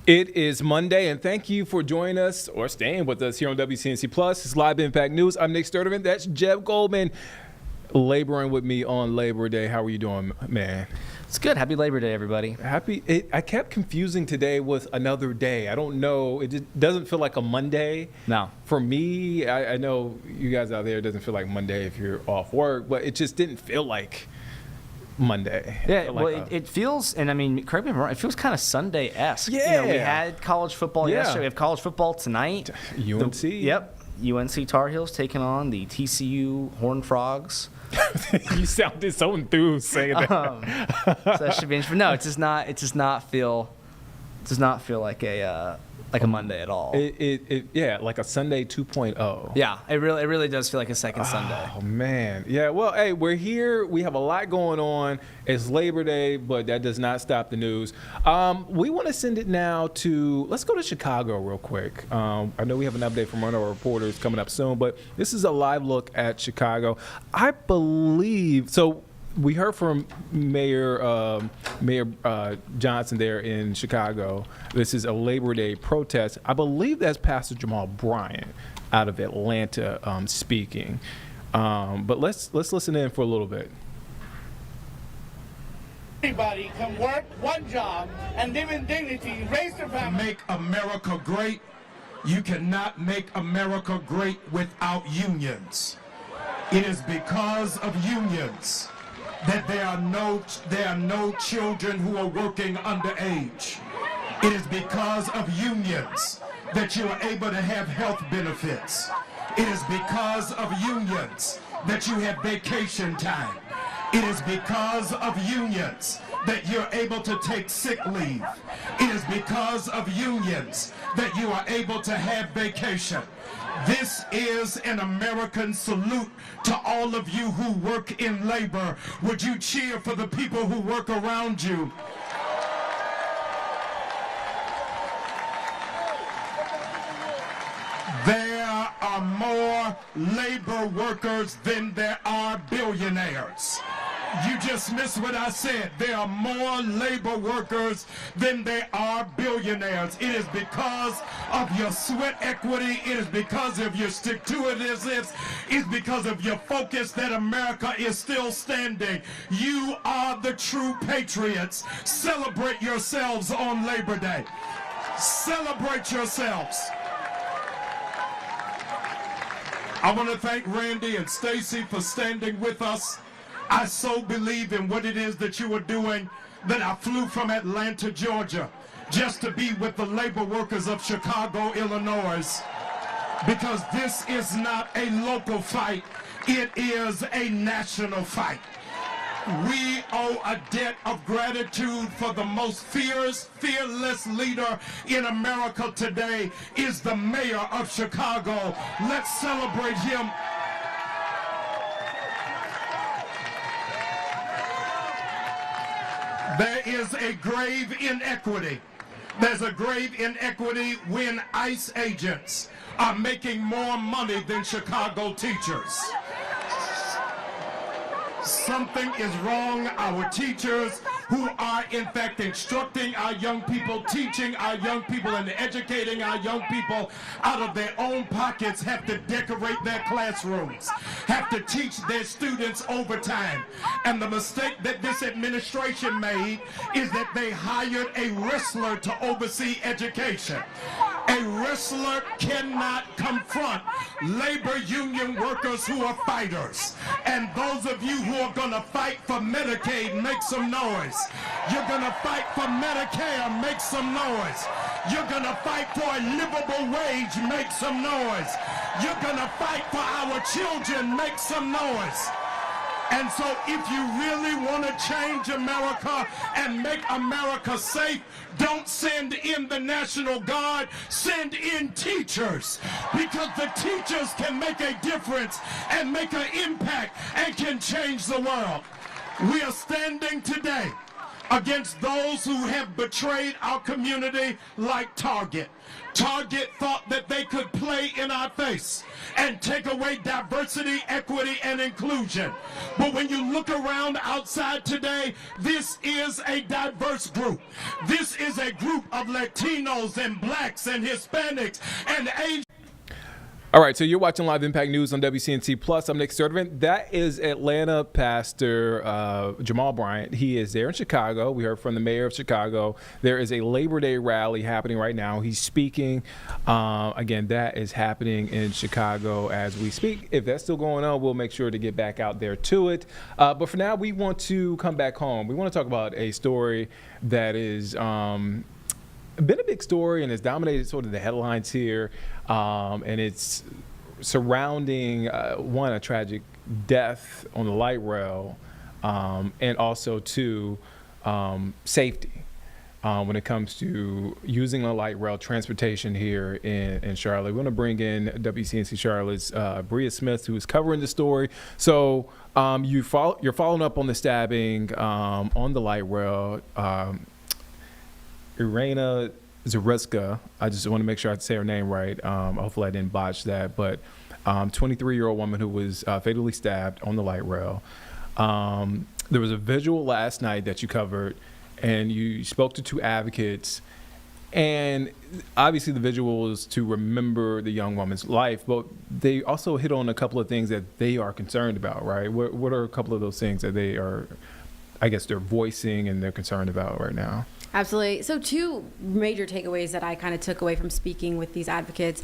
It is Monday, and thank you for joining us or staying with us here on WCNC Plus. It's Live Impact News. I'm Nick Sturdivant. That's Jeb Goldman laboring with me on Labor Day. How are you doing, man? It's good. Happy Labor Day, everybody. I kept confusing today with another day. I don't know. It just doesn't feel like a Monday. No. For me, I know you guys out there, it doesn't feel like Monday if you're off work, but it just didn't feel like Monday. Yeah, well, it feels, and I mean, correct me if I'm wrong, it feels kind of Sunday-esque. Yeah. You know, we had college football yesterday. We have college football tonight. UNC. Yep. UNC Tar Heels taking on the TCU Horned Frogs. You sounded so enthused saying that. So that should be interesting. No, it does not feel like a Monday at all. Yeah, like a Sunday 2.0. Yeah, it really does feel like a second Sunday. Oh man, yeah. Well, hey, we're here. We have a lot going on. It's Labor Day, but that does not stop the news. We want to send it now to. Let's go to Chicago real quick. I know we have an update from one of our reporters coming up soon, but this is a live look at Chicago. I believe so. We heard from Mayor Johnson there in Chicago. This is a Labor Day protest. I believe that's Pastor Jamal Bryant out of Atlanta speaking. But let's listen in for a little bit. Everybody can work one job and live in dignity, raise their family. Make America great. You cannot make America great without unions. It is because of unions that there are no children who are working underage. It is because of unions that you are able to have health benefits. It is because of unions that you have vacation time. It is because of unions that you're able to take sick leave. It is because of unions that you are able to have vacation. This is an American salute to all of you who work in labor. Would you cheer for the people who work around you? There are more labor workers than there are billionaires. You just missed what I said. There are more labor workers than there are billionaires. It is because of your sweat equity. It is because of your stick-to-itiveness. It's because of your focus that America is still standing. You are the true patriots. Celebrate yourselves on Labor Day. Celebrate yourselves. I want to thank Randy and Stacy for standing with us. I so believe in what it is that you are doing that I flew from Atlanta, Georgia, just to be with the labor workers of Chicago, Illinois, because this is not a local fight. It is a national fight. We owe a debt of gratitude for the most fearless leader in America today is the mayor of Chicago. Let's celebrate him. There is a grave inequity. There's a grave inequity when ICE agents are making more money than Chicago teachers. Something is wrong. Our teachers who are in fact instructing our young people, teaching our young people and educating our young people out of their own pockets have to decorate their classrooms, have to teach their students overtime. And the mistake that this administration made is that they hired a wrestler to oversee education. A wrestler cannot confront labor union workers who are fighters. And those of you who are going to fight for Medicaid, make some noise. You're going to fight for Medicare, make some noise. You're going to fight for a livable wage, make some noise. You're going to fight for our children, make some noise. And so if you really want to change America and make America safe, don't send in the National Guard, send in teachers, because the teachers can make a difference and make an impact and can change the world. We are standing today against those who have betrayed our community like Target. Target thought that they could play in our face and take away diversity, equity, and inclusion. But when you look around outside today, this is a diverse group. This is a group of Latinos and blacks and Hispanics and Asians. All right, so you're watching Live Impact News on WCNC Plus. I'm Nick Sturdivant. That is Atlanta Pastor Jamal Bryant. He is there in Chicago. We heard from the mayor of Chicago. There is a Labor Day rally happening right now. He's speaking. Again, that is happening in Chicago as we speak. If that's still going on, we'll make sure to get back out there to it. But for now, we want to come back home. We want to talk about a story that is been a big story and has dominated sort of the headlines here. And it's surrounding, one, a tragic death on the light rail, and also, two, safety when it comes to using the light rail transportation here in Charlotte. We want to bring in WCNC Charlotte's Bria Smith, who is covering the story. So you're following up on the stabbing on the light rail. Irina Zareska, I just want to make sure I say her name right. Hopefully I didn't botch that. But 23-year-old woman who was fatally stabbed on the light rail. There was a visual last night that you covered, and you spoke to two advocates. And obviously the visual is to remember the young woman's life, but they also hit on a couple of things that they are concerned about, right? What are a couple of those things that they are, I guess, they're voicing and they're concerned about right now? Absolutely. So two major takeaways that I kind of took away from speaking with these advocates,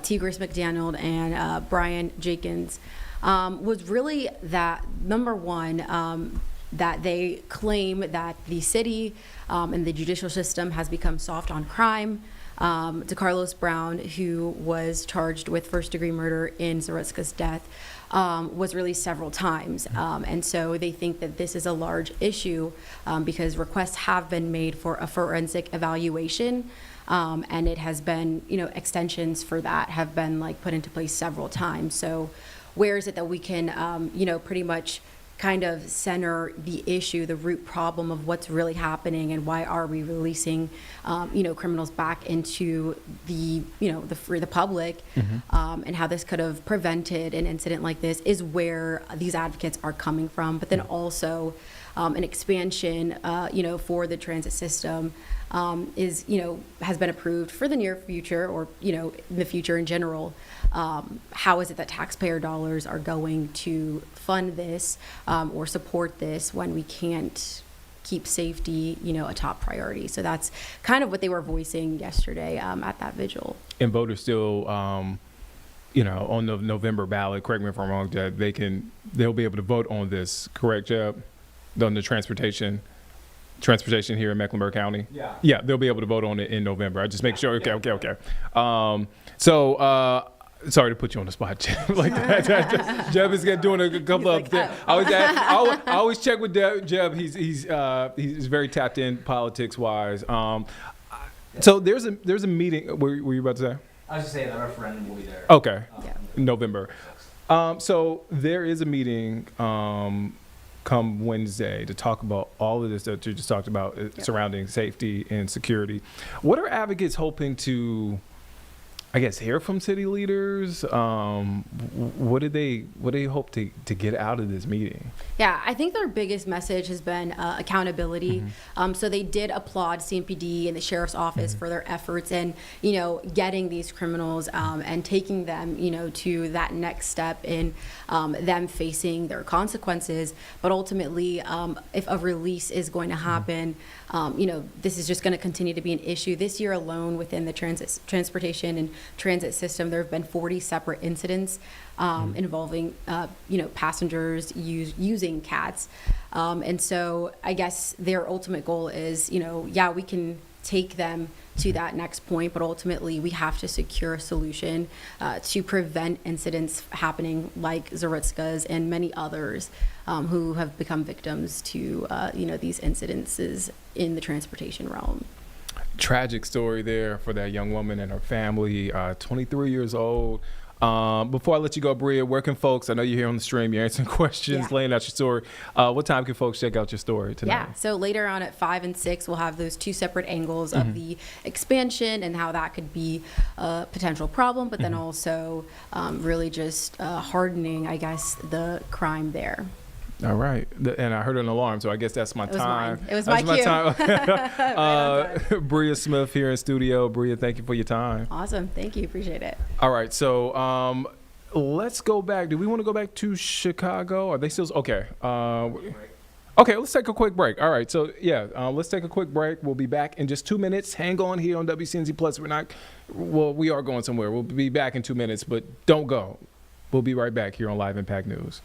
T. Grace McDaniel and Brian Jenkins, was really that, number one, that they claim that the city and the judicial system has become soft on crime. DeCarlos Brown, who was charged with first-degree murder in Zareska's death, was released several times. And so they think that this is a large issue because requests have been made for a forensic evaluation. And it has been, extensions for that have been put into place several times. So where is it that we can, pretty much kind of center the issue, the root problem of what's really happening and why are we releasing, criminals back into the, the public, and how this could have prevented an incident like this is where these advocates are coming from. But then also an expansion, for the transit system has been approved for the near future or, in the future in general. How is it that taxpayer dollars are going to fund this or support this when we can't keep safety, a top priority? So that's kind of what they were voicing yesterday at that vigil. And voters still, on the November ballot, correct me if I'm wrong, Jeb, they'll be able to vote on this, correct, Jeb? On the transportation here in Mecklenburg County? Yeah, they'll be able to vote on it in November. I just make sure. Okay. Sorry to put you on the spot, Jeb. Like that. Jeb is doing a couple of things. I always check with Jeb. He's very tapped in politics wise. So there's a meeting. Were you about to say? I was just saying the referendum will be there. Okay, November. So there is a meeting come Wednesday to talk about all of this that you just talked about surrounding safety and security. What are advocates hoping to, hear from city leaders? What do they hope to get out of this meeting? Yeah, I think their biggest message has been accountability. So they did applaud CMPD and the sheriff's office for their efforts in, getting these criminals and taking them, to that next step in them facing their consequences. But ultimately, if a release is going to happen, this is just going to continue to be an issue. This year alone, within the transportation and transit system, there have been 40 separate incidents involving, passengers using cats. And so I guess their ultimate goal is, we can take them to that next point, but ultimately we have to secure a solution to prevent incidents happening like Zarutska's and many others who have become victims to, these incidences in the transportation realm. Tragic story there for that young woman and her family, 23 years old. Before I let you go, Bria, where can folks, I know you're here on the stream, you're answering questions, laying out your story. What time can folks check out your story tonight? Yeah, so later on at 5 and 6, we'll have those two separate angles of the expansion and how that could be a potential problem, but then also really just hardening, the crime there. All right. And I heard an alarm, so I guess that's my time. It was my cue. Time. Bria Smith here in studio. Bria, thank you for your time. Awesome. Thank you. Appreciate it. All right. So let's go back. Do we want to go back to Chicago? Are they still? Okay. Okay, let's take a quick break. All right. So, let's take a quick break. We'll be back in just 2 minutes. Hang on here on WCNZ Plus. We are going somewhere. We'll be back in 2 minutes, but don't go. We'll be right back here on Live Impact News.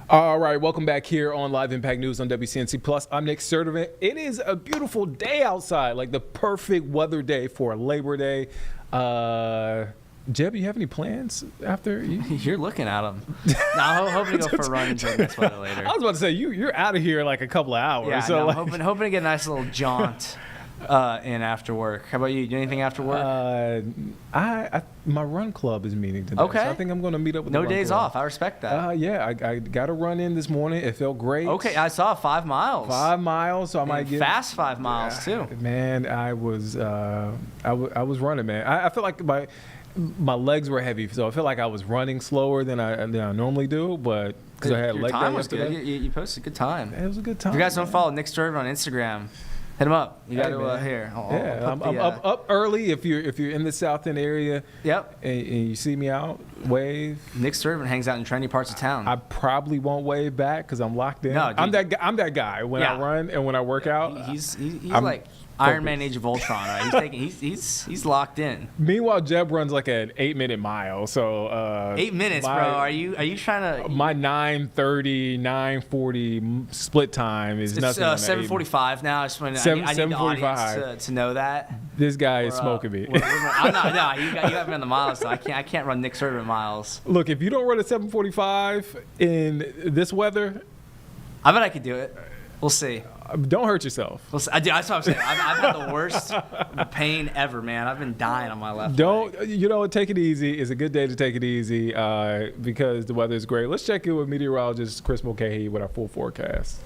All right, welcome back here on Live Impact News on WCNC Plus. I'm Nick Sturdivant. It is a beautiful day outside, like the perfect weather day for Labor Day. Jeb, you have any plans after? You're looking at them. No, I'm hoping to go for a run during this weather later. I was about to say you're out of here like a couple of hours. Yeah, so no, like, I'm hoping to get a nice little jaunt in after work. How about you? Do anything after work? My run club is meeting today. Okay. So I think I'm going to meet up with the No run days club. off. I respect that. Yeah, I got a run in this morning. It felt great. Okay, I saw 5 miles. 5 miles, so I might And get fast 5 miles too. Man, I was running, man. I feel like my legs were heavy, so I feel like I was running slower than I normally do, but because I had Your leg time day was good. yesterday. You posted a good time. It was a good time. If you guys don't man. follow Nick Sturgeon on Instagram, hit him up. You got Hey, to man. here. Yeah, I'm up early. If you're in the South End area, Yep. and you see me out, wave. Nick Sturgeon hangs out in trendy parts of town. I probably won't wave back because I'm locked in. No, dude. I'm that guy when I Yeah. run and when I work out. He's I'm like Iron Man focused. Age of Ultron. Right? He's locked in. Meanwhile, Jeb runs like an 8-minute mile. So 8 minutes, my- bro. Are you trying to? My 9:30, 9:40 split time is It's nothing. on that 7:45 now. I just want I need the 7:45. audience to know that. This guy is smoking me. I'm not. No, you got me on the miles. So I can't run Nick Sturgeon miles. Look, if you don't run at 7:45 in this weather, I bet I could do it. We'll see. don't hurt yourself. We'll see. That's what I'm saying. I've had the worst pain ever, man. I've been dying on my left leg. Don't take it easy. It's a good day to take it easy because the weather is great. Let's check in with meteorologist Chris Mulcahy with our full forecast.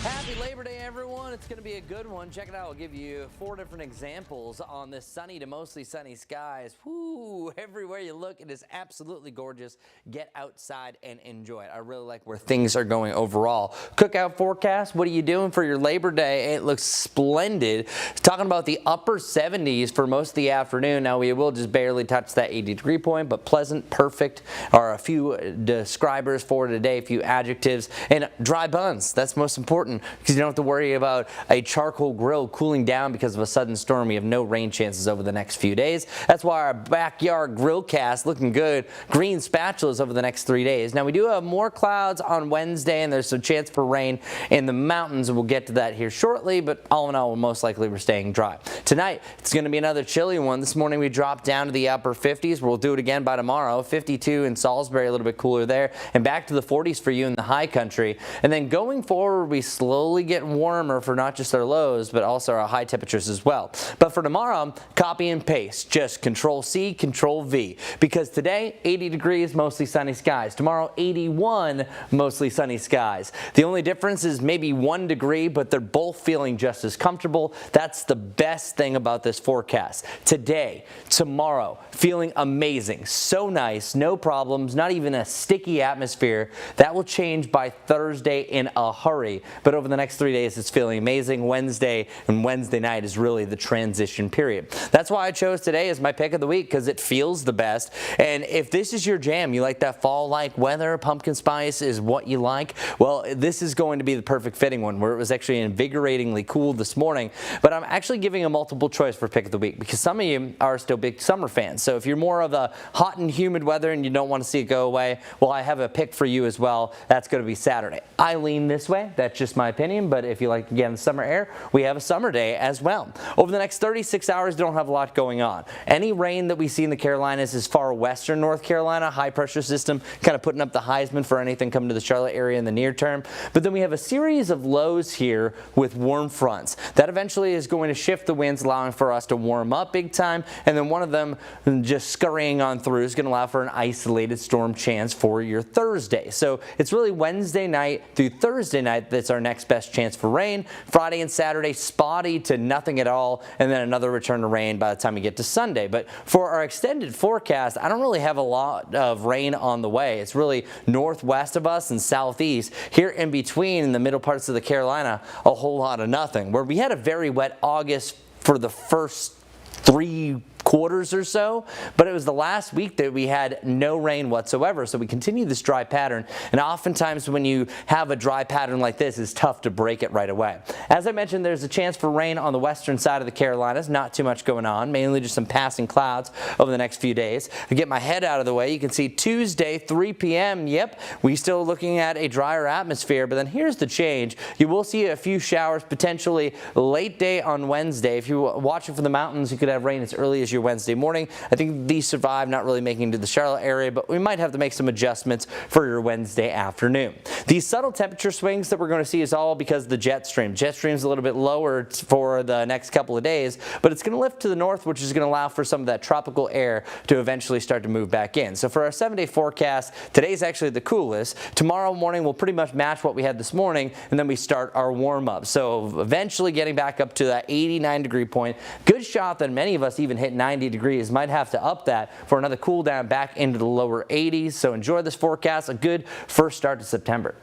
Happy Labor Day, everyone. It's going to be a good one. Check it out. I'll give you 4 different examples on this sunny to mostly sunny skies. Whoo, everywhere you look, it is absolutely gorgeous. Get outside and enjoy it. I really like where things are going overall. Cookout forecast, what are you doing for your Labor Day? It looks splendid. Talking about the upper 70s for most of the afternoon. Now, we will just barely touch that 80-degree point, but pleasant, perfect are a few describers for today, a few adjectives, and dry buns. That's most important because you don't have to worry about a charcoal grill cooling down because of a sudden storm. We have no rain chances over the next few days. That's why our backyard grill cast looking good. Green spatulas over the next 3 days. Now, we do have more clouds on Wednesday, and there's some chance for rain in the mountains. We'll get to that here shortly, but all in all, most likely we're staying dry. Tonight, it's going to be another chilly one. This morning, we dropped down to the upper 50s. We'll do it again by tomorrow. 52 in Salisbury, a little bit cooler there, and back to the 40s for you in the high country. And then going forward, we slowly get warmer for not just our lows, but also our high temperatures as well. But for tomorrow, copy and paste. Just Control-C, Control-V. Because today, 80 degrees, mostly sunny skies. Tomorrow, 81, mostly sunny skies. The only difference is maybe 1 degree, but they're both feeling just as comfortable. That's the best thing about this forecast. Today, tomorrow, feeling amazing. So nice, no problems, not even a sticky atmosphere. That will change by Thursday in a hurry. But over the next 3 days, it's feeling amazing. Wednesday and Wednesday night is really the transition period. That's why I chose today as my pick of the week, because it feels the best. And if this is your jam, you like that fall-like weather, pumpkin spice is what you like, well, this is going to be the perfect fitting one, where it was actually invigoratingly cool this morning. But I'm actually giving a multiple choice for pick of the week, because some of you are still big summer fans. So if you're more of the hot and humid weather and you don't want to see it go away, well, I have a pick for you as well. That's going to be Saturday. I lean this way. That's just my opinion, but if you like to get in the summer air, we have a summer day as well. Over the next 36 hours, don't have a lot going on. Any rain that we see in the Carolinas is far western North Carolina, high pressure system, kind of putting up the Heisman for anything coming to the Charlotte area in the near term. But then we have a series of lows here with warm fronts. That eventually is going to shift the winds, allowing for us to warm up big time, and then one of them just scurrying on through is going to allow for an isolated storm chance for your Thursday. So it's really Wednesday night through Thursday night that's our next best chance for rain. Friday and Saturday, spotty to nothing at all, and then another return to rain by the time we get to Sunday. But for our extended forecast, I don't really have a lot of rain on the way. It's really northwest of us and southeast. Here in between, in the middle parts of the Carolina, a whole lot of nothing. Where we had a very wet August for the first 3 quarters or so, but it was the last week that we had no rain whatsoever. So we continue this dry pattern, and oftentimes when you have a dry pattern like this, it's tough to break it right away. As I mentioned, there's a chance for rain on the western side of the Carolinas. Not too much going on, mainly just some passing clouds over the next few days. To get my head out of the way, you can see Tuesday, 3 p.m. Yep, we still looking at a drier atmosphere, but then here's the change. You will see a few showers potentially late day on Wednesday. If you're watching from the mountains, you could have rain as early as your Wednesday morning. I think these survive, not really making it to the Charlotte area, but we might have to make some adjustments for your Wednesday afternoon. These subtle temperature swings that we're going to see is all because of the jet stream. Jet stream's a little bit lower for the next couple of days, but it's going to lift to the north, which is going to allow for some of that tropical air to eventually start to move back in. So for our 7-day forecast, today's actually the coolest. Tomorrow morning will pretty much match what we had this morning, and then we start our warm-up. So eventually getting back up to that 89-degree point. Good shot that many of us even hit 90 degrees. Might have to up that for another cool down back into the lower 80s. So enjoy this forecast. A good first start to September.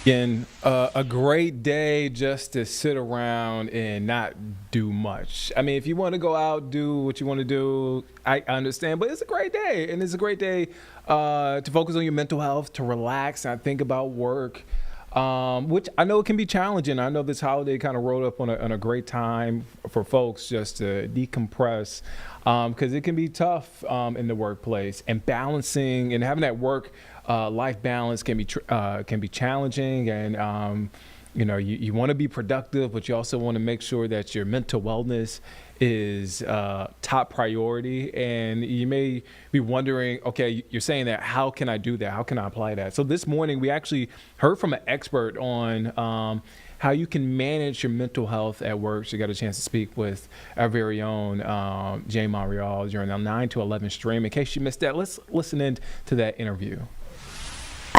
Again, a great day just to sit around and not do much. I mean, if you want to go out, do what you want to do, I understand, but it's a great day, and it's a great day to focus on your mental health, to relax, and think about work, which I know it can be challenging. I know this holiday kind of rolled up on a great time for folks just to decompress, because it can be tough in the workplace, and balancing and having that work life balance can be challenging, and you know, you want to be productive, but you also want to make sure that your mental wellness is top priority. And you may be wondering, okay, you're saying that, how can I do that? How can I apply that? So this morning we actually heard from an expert on how you can manage your mental health at work. So you got a chance to speak with our very own Jay Monreal during the 9 to 11 stream. In case you missed that, let's listen in to that interview.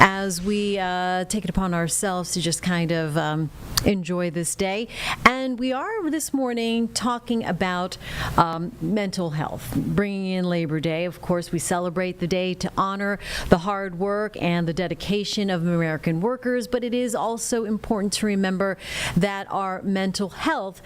As we take it upon ourselves to just kind of enjoy this day. And we are this morning talking about mental health, bringing in Labor Day. Of course, we celebrate the day to honor the hard work and the dedication of American workers, but it is also important to remember that our mental health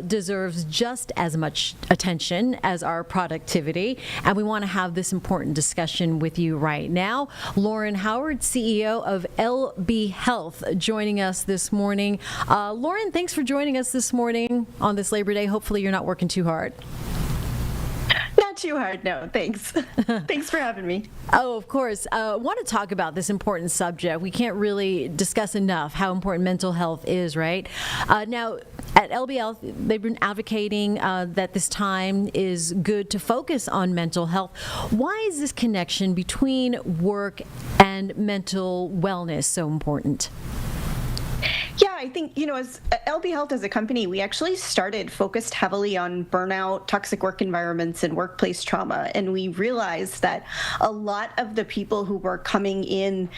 deserves just as much attention as our productivity. And we want to have this important discussion with you right now. Lauren Howard, CEO of LB Health, joining us this morning. Lauren, thanks for joining us this morning on this Labor Day. Hopefully you're not working too hard. Not too hard, no, thanks. Thanks for having me. Oh, of course. Want to talk about this important subject. We can't really discuss enough how important mental health is, right? Now, at LB Health, they've been advocating that this time is good to focus on mental health. Why is this connection between work and mental wellness so important? Yeah, I think, as LB Health as a company, we actually started focused heavily on burnout, toxic work environments, and workplace trauma. And we realized that a lot of the people who were coming in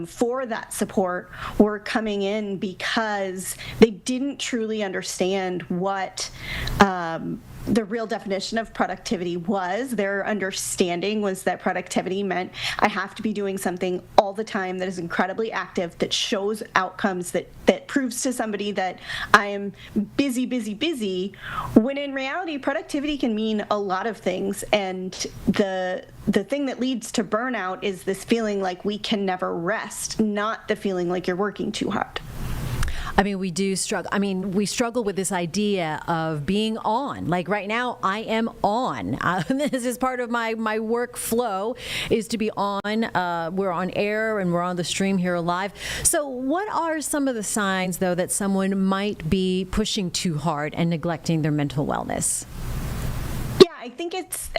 for that support were coming in because they didn't truly understand what the real definition of productivity was. Their understanding was that productivity meant I have to be doing something all the time that is incredibly active, that shows outcomes, that proves to somebody that I am busy, when in reality, productivity can mean a lot of things. And the thing that leads to burnout is this feeling like we can never rest, not the feeling like you're working too hard. I mean, we do struggle. I mean, we struggle with this idea of being on. Like right now, I am on. This is part of my work flow, is to be on. We're on air and we're on the stream here live. So what are some of the signs, though, that someone might be pushing too hard and neglecting their mental wellness? I think it's,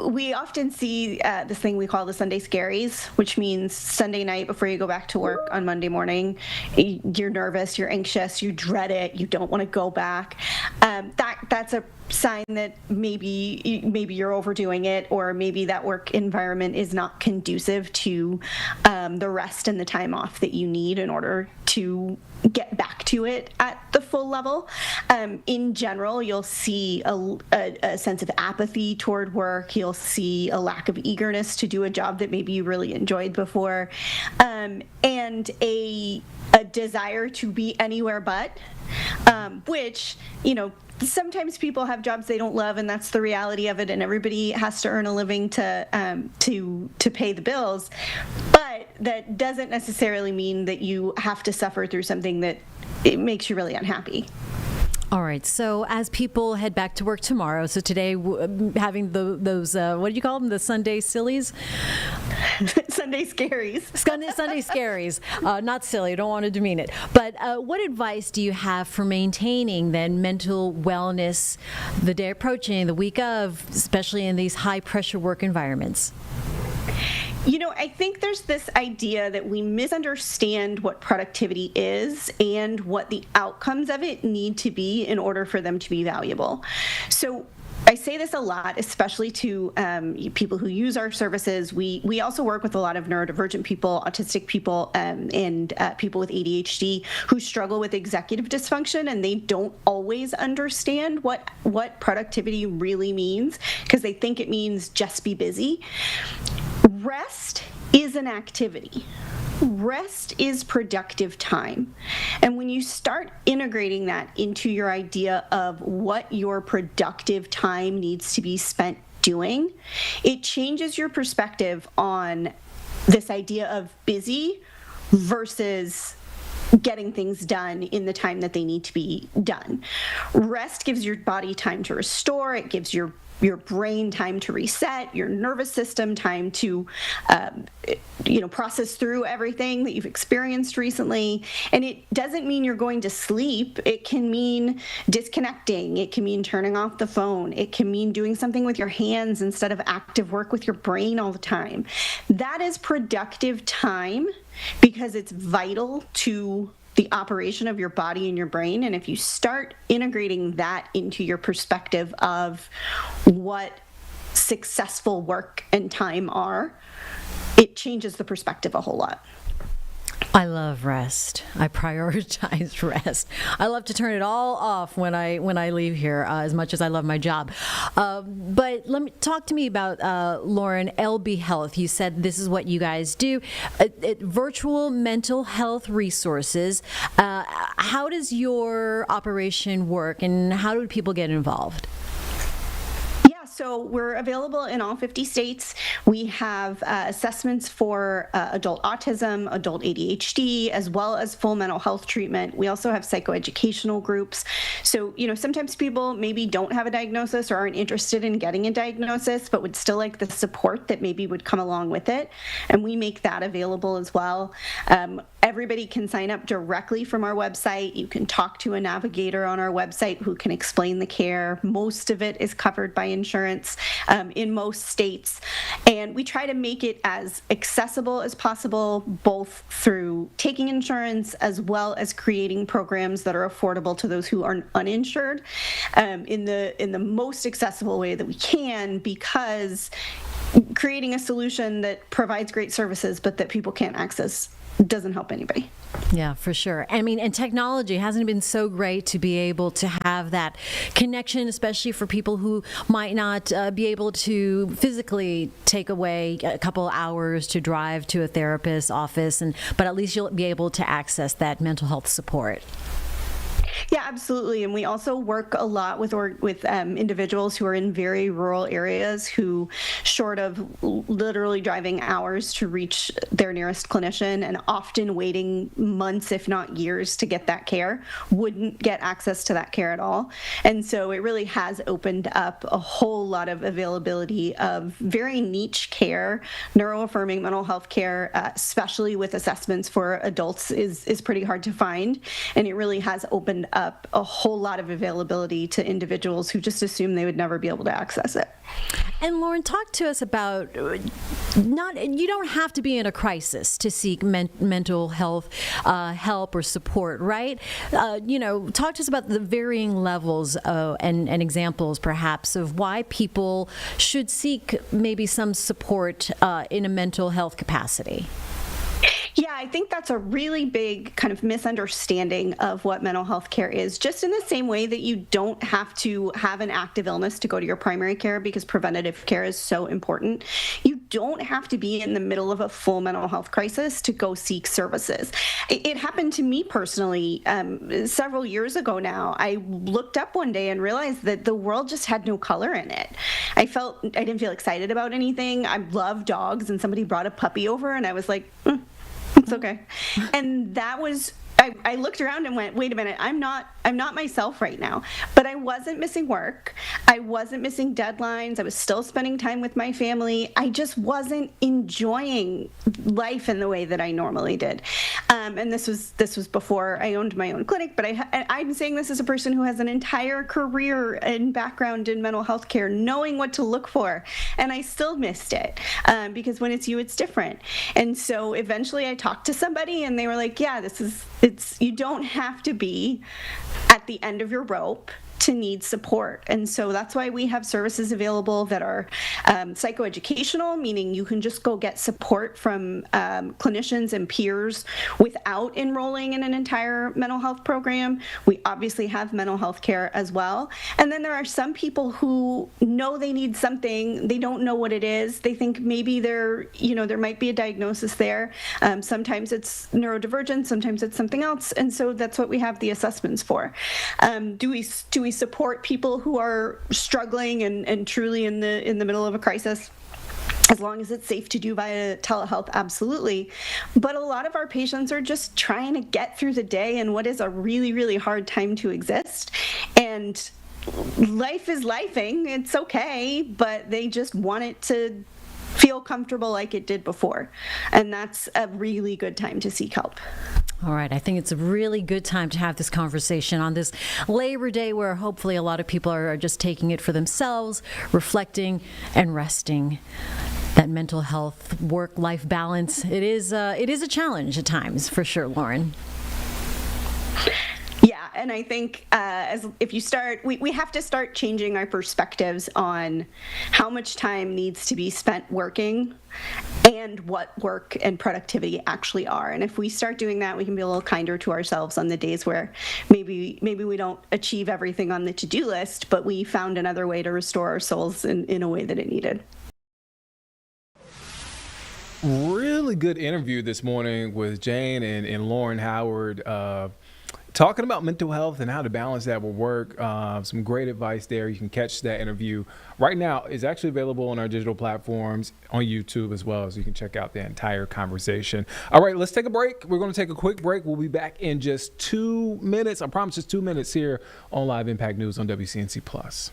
we often see this thing we call the Sunday scaries, which means Sunday night before you go back to work on Monday morning, you're nervous, you're anxious, you dread it, you don't want to go back. That's a sign that maybe you're overdoing it, or maybe that work environment is not conducive to the rest and the time off that you need in order to get back to it at the full level. In general, you'll see a sense of apathy toward work. You'll see a lack of eagerness to do a job that maybe you really enjoyed before, and a desire to be anywhere but, which, sometimes people have jobs they don't love, and that's the reality of it, and everybody has to earn a living to pay the bills. But that doesn't necessarily mean that you have to suffer through something that it makes you really unhappy. All right. So as people head back to work tomorrow, so today having those what do you call them? The Sunday sillies? Sunday scaries. Sunday scaries. Not silly. I don't want to demean it. But what advice do you have for maintaining then mental wellness the day approaching, the week of, especially in these high pressure work environments? I think there's this idea that we misunderstand what productivity is and what the outcomes of it need to be in order for them to be valuable. So I say this a lot, especially to people who use our services. We also work with a lot of neurodivergent people, autistic people, and people with ADHD who struggle with executive dysfunction, and they don't always understand what productivity really means because they think it means just be busy. Rest is an activity. Rest is productive time. And when you start integrating that into your idea of what your productive time needs to be spent doing, it changes your perspective on this idea of busy versus getting things done in the time that they need to be done. Rest gives your body time to restore. It gives your brain time to reset, your nervous system time to, process through everything that you've experienced recently. And it doesn't mean you're going to sleep. It can mean disconnecting. It can mean turning off the phone. It can mean doing something with your hands instead of active work with your brain all the time. That is productive time because it's vital to the operation of your body and your brain. And if you start integrating that into your perspective of what successful work and time are, it changes the perspective a whole lot. I love rest. I prioritize rest. I love to turn it all off when I leave here, as much as I love my job. But talk to me about Lauren, LB Health. You said this is what you guys do. Virtual mental health resources. How does your operation work, and how do people get involved? So we're available in all 50 states. We have assessments for adult autism, adult ADHD, as well as full mental health treatment. We also have psychoeducational groups. So, sometimes people maybe don't have a diagnosis or aren't interested in getting a diagnosis, but would still like the support that maybe would come along with it. And we make that available as well. Everybody can sign up directly from our website. You can talk to a navigator on our website who can explain the care. Most of it is covered by insurance in most states. And we try to make it as accessible as possible, both through taking insurance as well as creating programs that are affordable to those who are uninsured in the most accessible way that we can, because creating a solution that provides great services but that people can't access doesn't help anybody. Yeah, for sure. I mean, and technology hasn't been so great to be able to have that connection, especially for people who might not be able to physically take away a couple hours to drive to a therapist's office, but at least you'll be able to access that mental health support. Yeah, absolutely. And we also work a lot with individuals who are in very rural areas who, short of literally driving hours to reach their nearest clinician and often waiting months, if not years, to get that care, wouldn't get access to that care at all. And so it really has opened up a whole lot of availability of very niche care. Neuroaffirming mental health care, especially with assessments for adults, is pretty hard to find. And it really has opened up a whole lot of availability to individuals who just assume they would never be able to access it. And Lauren, talk to us about you don't have to be in a crisis to seek mental health help or support, right? Talk to us about the varying levels and examples, perhaps, of why people should seek maybe some support in a mental health capacity. Yeah, I think that's a really big kind of misunderstanding of what mental health care is. Just in the same way that you don't have to have an active illness to go to your primary care because preventative care is so important, you don't have to be in the middle of a full mental health crisis to go seek services. It happened to me personally several years ago now. I looked up one day and realized that the world just had no color in it. I didn't feel excited about anything. I love dogs, and somebody brought a puppy over, and I was like, it's okay. And that was, I looked around and went, wait a minute, I'm not myself right now. But I wasn't missing work. I wasn't missing deadlines. I was still spending time with my family. I just wasn't enjoying life in the way that I normally did. And this was before I owned my own clinic. But I'm saying this as a person who has an entire career and background in mental health care, knowing what to look for. And I still missed it because when it's you, it's different. And so eventually I talked to somebody, and they were like, yeah, you don't have to be at the end of your rope to need support. And so that's why we have services available that are psychoeducational, meaning you can just go get support from clinicians and peers without enrolling in an entire mental health program. We obviously have mental health care as well. And then there are some people who know they need something, they don't know what it is. They think maybe there might be a diagnosis there. Sometimes it's neurodivergent, sometimes it's something else. And so that's what we have the assessments for. Do we support people who are struggling and truly in the middle of a crisis? As long as it's safe to do via telehealth, absolutely. But a lot of our patients are just trying to get through the day in what is a really, really hard time to exist. And life is lifing, it's okay, but they just want it to feel comfortable like it did before. And that's a really good time to seek help. All right. I think it's a really good time to have this conversation on this Labor Day, where hopefully a lot of people are just taking it for themselves, reflecting and resting. That mental health, work-life balance, it is a challenge at times, for sure, Lauren. Yeah, and I think we have to start changing our perspectives on how much time needs to be spent working and what work and productivity actually are. And if we start doing that, we can be a little kinder to ourselves on the days where maybe we don't achieve everything on the to-do list, but we found another way to restore our souls in a way that it needed. Really good interview this morning with Jane and Lauren Howard, talking about mental health and how to balance that with work. Some great advice there. You can catch that interview right now. It's actually available on our digital platforms on YouTube as well, so you can check out the entire conversation. All right, let's take a break. We're going to take a quick break. We'll be back in just 2 minutes. I promise, just 2 minutes here on Live Impact News on WCNC Plus.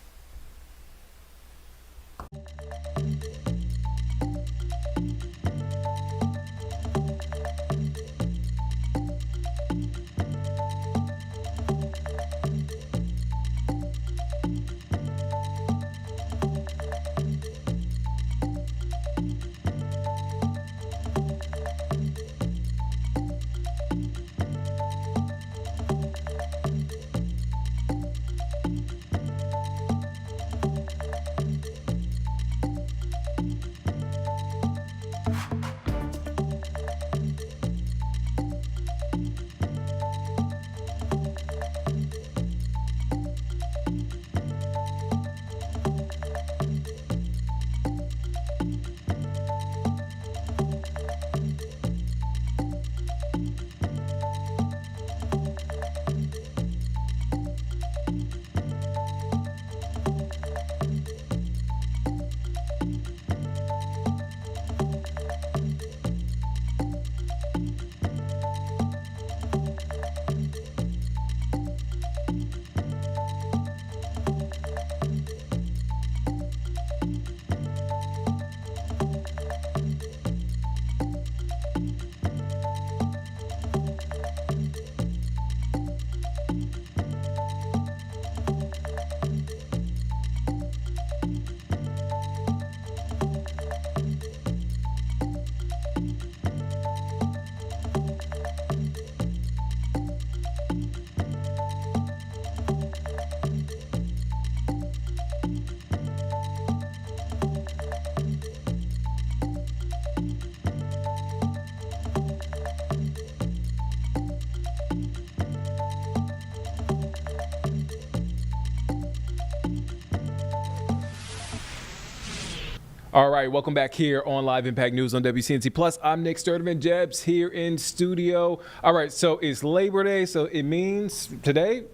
All right, welcome back here on Live Impact News on WCNC Plus. I'm Nick Sturtevant, Jebs here in studio. All right, so it's Labor Day, so it means today,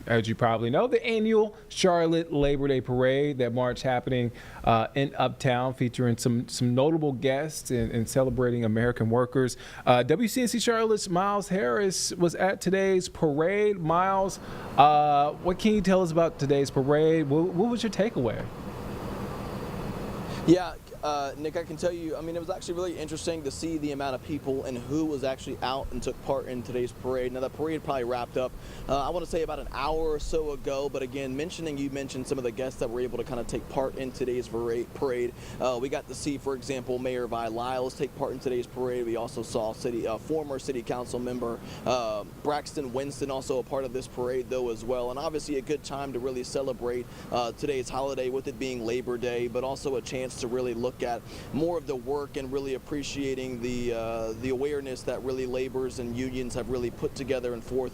as you probably know, the annual Charlotte Labor Day Parade, that march happening in Uptown, featuring some notable guests and celebrating American workers. WCNC Charlotte's Miles Harris was at today's parade. Miles, what can you tell us about today's parade? What was your takeaway? Yeah, Nick, I can tell you, I mean, it was actually really interesting to see the amount of people and who was actually out and took part in today's parade. Now, the parade probably wrapped up, I want to say about an hour or so ago, but again, you mentioned some of the guests that were able to kind of take part in today's parade. We got to see, for example, Mayor Vi Lyles take part in today's parade. We also saw former city council member Braxton Winston also a part of this parade, though, as well. And obviously a good time to really celebrate today's holiday, with it being Labor Day, but also a chance to really look at more of the work and really appreciating the awareness that really laborers and unions have really put together and forth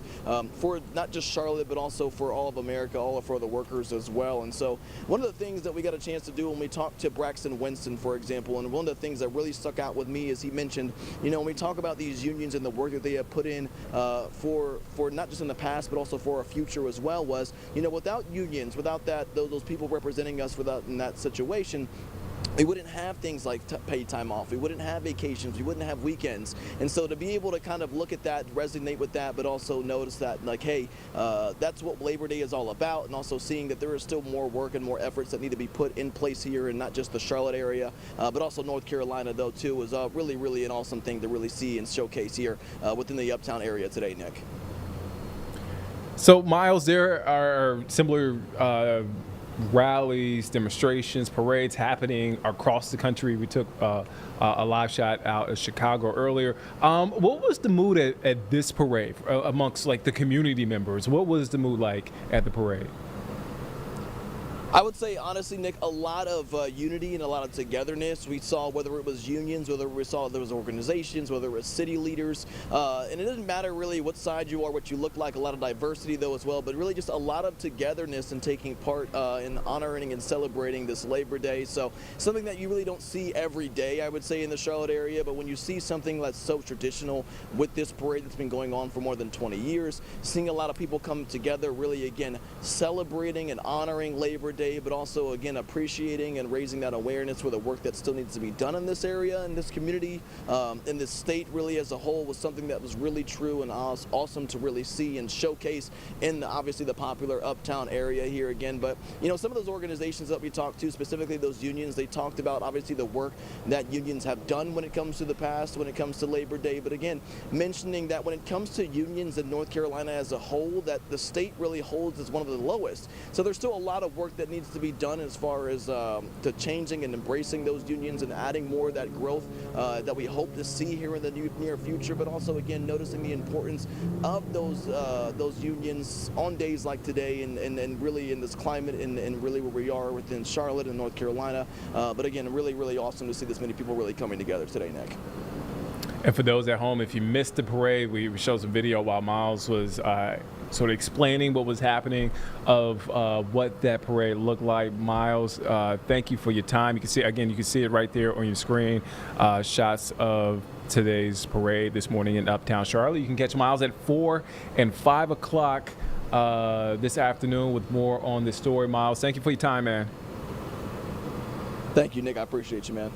for not just Charlotte, but also for all of America, all for the workers as well. And so one of the things that we got a chance to do when we talked to Braxton Winston, for example, and one of the things that really stuck out with me is he mentioned, you know, when we talk about these unions and the work that they have put in for not just in the past, but also for our future as well, was, you know, without unions, without those people representing us in that situation, we wouldn't have things like paid time off. We wouldn't have vacations. We wouldn't have weekends. And so to be able to kind of look at that, resonate with that, but also notice that, like, hey, that's what Labor Day is all about, and also seeing that there is still more work and more efforts that need to be put in place here, and not just the Charlotte area, but also North Carolina, though, too, was really, really an awesome thing to really see and showcase here within the Uptown area today, Nick. So, Miles, there are similar rallies, demonstrations, parades happening across the country. We took a live shot out of Chicago earlier. What was the mood at this parade amongst, like, the community members? What was the mood like at the parade? I would say, honestly, Nick, a lot of unity and a lot of togetherness. We saw, whether it was unions, whether we saw there was organizations, whether it was city leaders, and it doesn't matter really what side you are, what you look like, a lot of diversity, though, as well, but really just a lot of togetherness and taking part in honoring and celebrating this Labor Day. So something that you really don't see every day, I would say, in the Charlotte area, but when you see something that's so traditional with this parade that's been going on for more than 20 years, seeing a lot of people come together, really, again, celebrating and honoring Labor Day, but also, again, appreciating and raising that awareness for the work that still needs to be done in this area, in this community, in this state, really, as a whole, was something that was really true and awesome to really see and showcase in obviously the popular Uptown area here again. But, you know, some of those organizations that we talked to, specifically those unions, they talked about obviously the work that unions have done when it comes to the past, when it comes to Labor Day, but again, mentioning that when it comes to unions in North Carolina as a whole, that the state really holds as one of the lowest. So there's still a lot of work that needs to be done as far as to changing and embracing those unions and adding more of that growth that we hope to see here in the near future, but also, again, noticing the importance of those unions on days like today and really in this climate and really where we are within Charlotte and North Carolina. But again, really, really awesome to see this many people really coming together today, Nick. And for those at home, if you missed the parade, we showed some video while Miles was sort of explaining what was happening of what that parade looked like. Miles, thank you for your time. You can see, again, you can see it right there on your screen, shots of today's parade this morning in Uptown Charlotte. You can catch Miles at 4 and 5 o'clock this afternoon with more on this story. Miles, thank you for your time, man. Thank you, Nick. I appreciate you, man.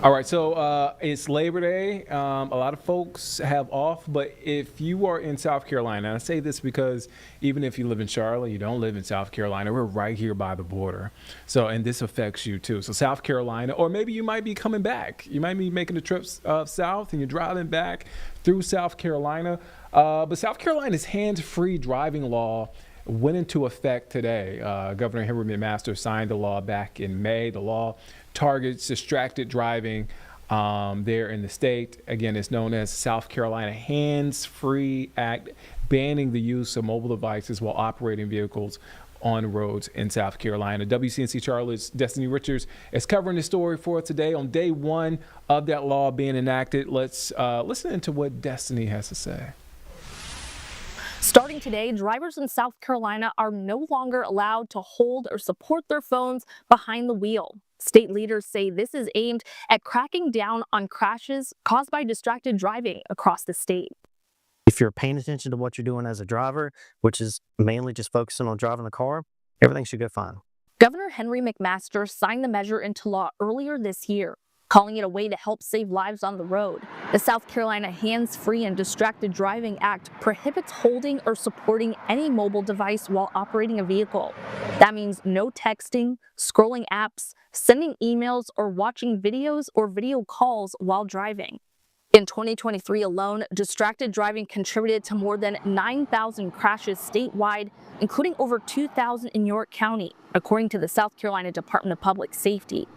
All right, so it's Labor Day. A lot of folks have off, but if you are in South Carolina, and I say this because even if you live in Charlotte, you don't live in South Carolina, we're right here by the border. So, and this affects you too. So South Carolina, or maybe you might be coming back. You might be making the trip south and you're driving back through South Carolina. But South Carolina's hands-free driving law went into effect today. Governor Henry McMaster signed the law back in May. The law targets distracted driving there in the state. Again, it's known as South Carolina Hands-Free Act, banning the use of mobile devices while operating vehicles on roads in South Carolina. WCNC Charlotte's Destiny Richards is covering the story for us today on day one of that law being enacted. Let's listen to what Destiny has to say. Starting today, drivers in South Carolina are no longer allowed to hold or support their phones behind the wheel. State leaders say this is aimed at cracking down on crashes caused by distracted driving across the state. If you're paying attention to what you're doing as a driver, which is mainly just focusing on driving the car, everything should go fine. Governor Henry McMaster signed the measure into law earlier this year, calling it a way to help save lives on the road. The South Carolina Hands-Free and Distracted Driving Act prohibits holding or supporting any mobile device while operating a vehicle. That means no texting, scrolling apps, sending emails, or watching videos or video calls while driving. In 2023 alone, distracted driving contributed to more than 9,000 crashes statewide, including over 2,000 in York County, according to the South Carolina Department of Public Safety.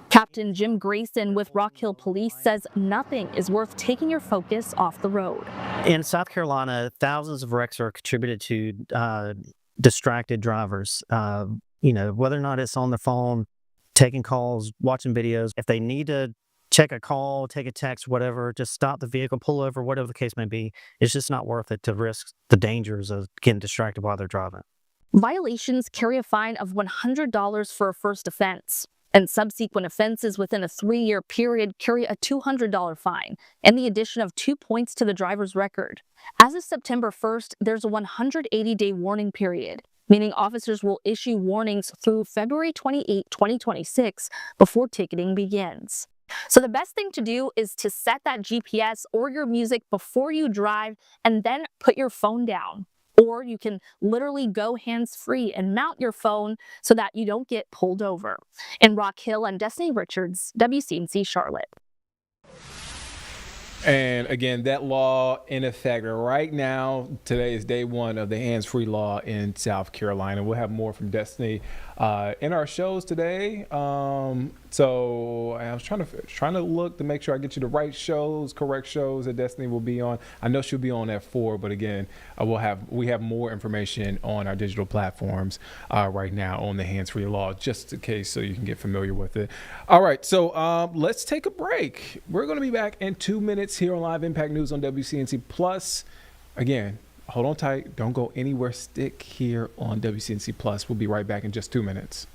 Captain Jim Grayson with Rock Hill Police says nothing is worth taking your focus off the road. In South Carolina, thousands of wrecks are attributed to distracted drivers. Whether or not it's on the phone, taking calls, watching videos. If they need to check a call, take a text, whatever, just stop the vehicle, pull over, whatever the case may be. It's just not worth it to risk the dangers of getting distracted while they're driving. Violations carry a fine of $100 for a first offense, and subsequent offenses within a 3-year period carry a $200 fine and the addition of 2 points to the driver's record. As of September 1st, there's a 180-day warning period, meaning officers will issue warnings through February 28, 2026 before ticketing begins. So the best thing to do is to set that GPS or your music before you drive and then put your phone down. Or you can literally go hands-free and mount your phone so that you don't get pulled over. In Rock Hill, I'm Destiny Richards, WCNC Charlotte. And again, that law in effect right now. Today is day one of the hands-free law in South Carolina. We'll have more from Destiny in our shows today. So I was trying to look to make sure I get you the right shows, correct shows that Destiny will be on. I know she'll be on at 4, but again, we have more information on our digital platforms right now on the hands-free law, just in case, so you can get familiar with it. All right, so let's take a break. We're going to be back in 2 minutes here on Live Impact News on WCNC Plus. Again, hold on tight. Don't go anywhere. Stick here on WCNC Plus. We'll be right back in just 2 minutes.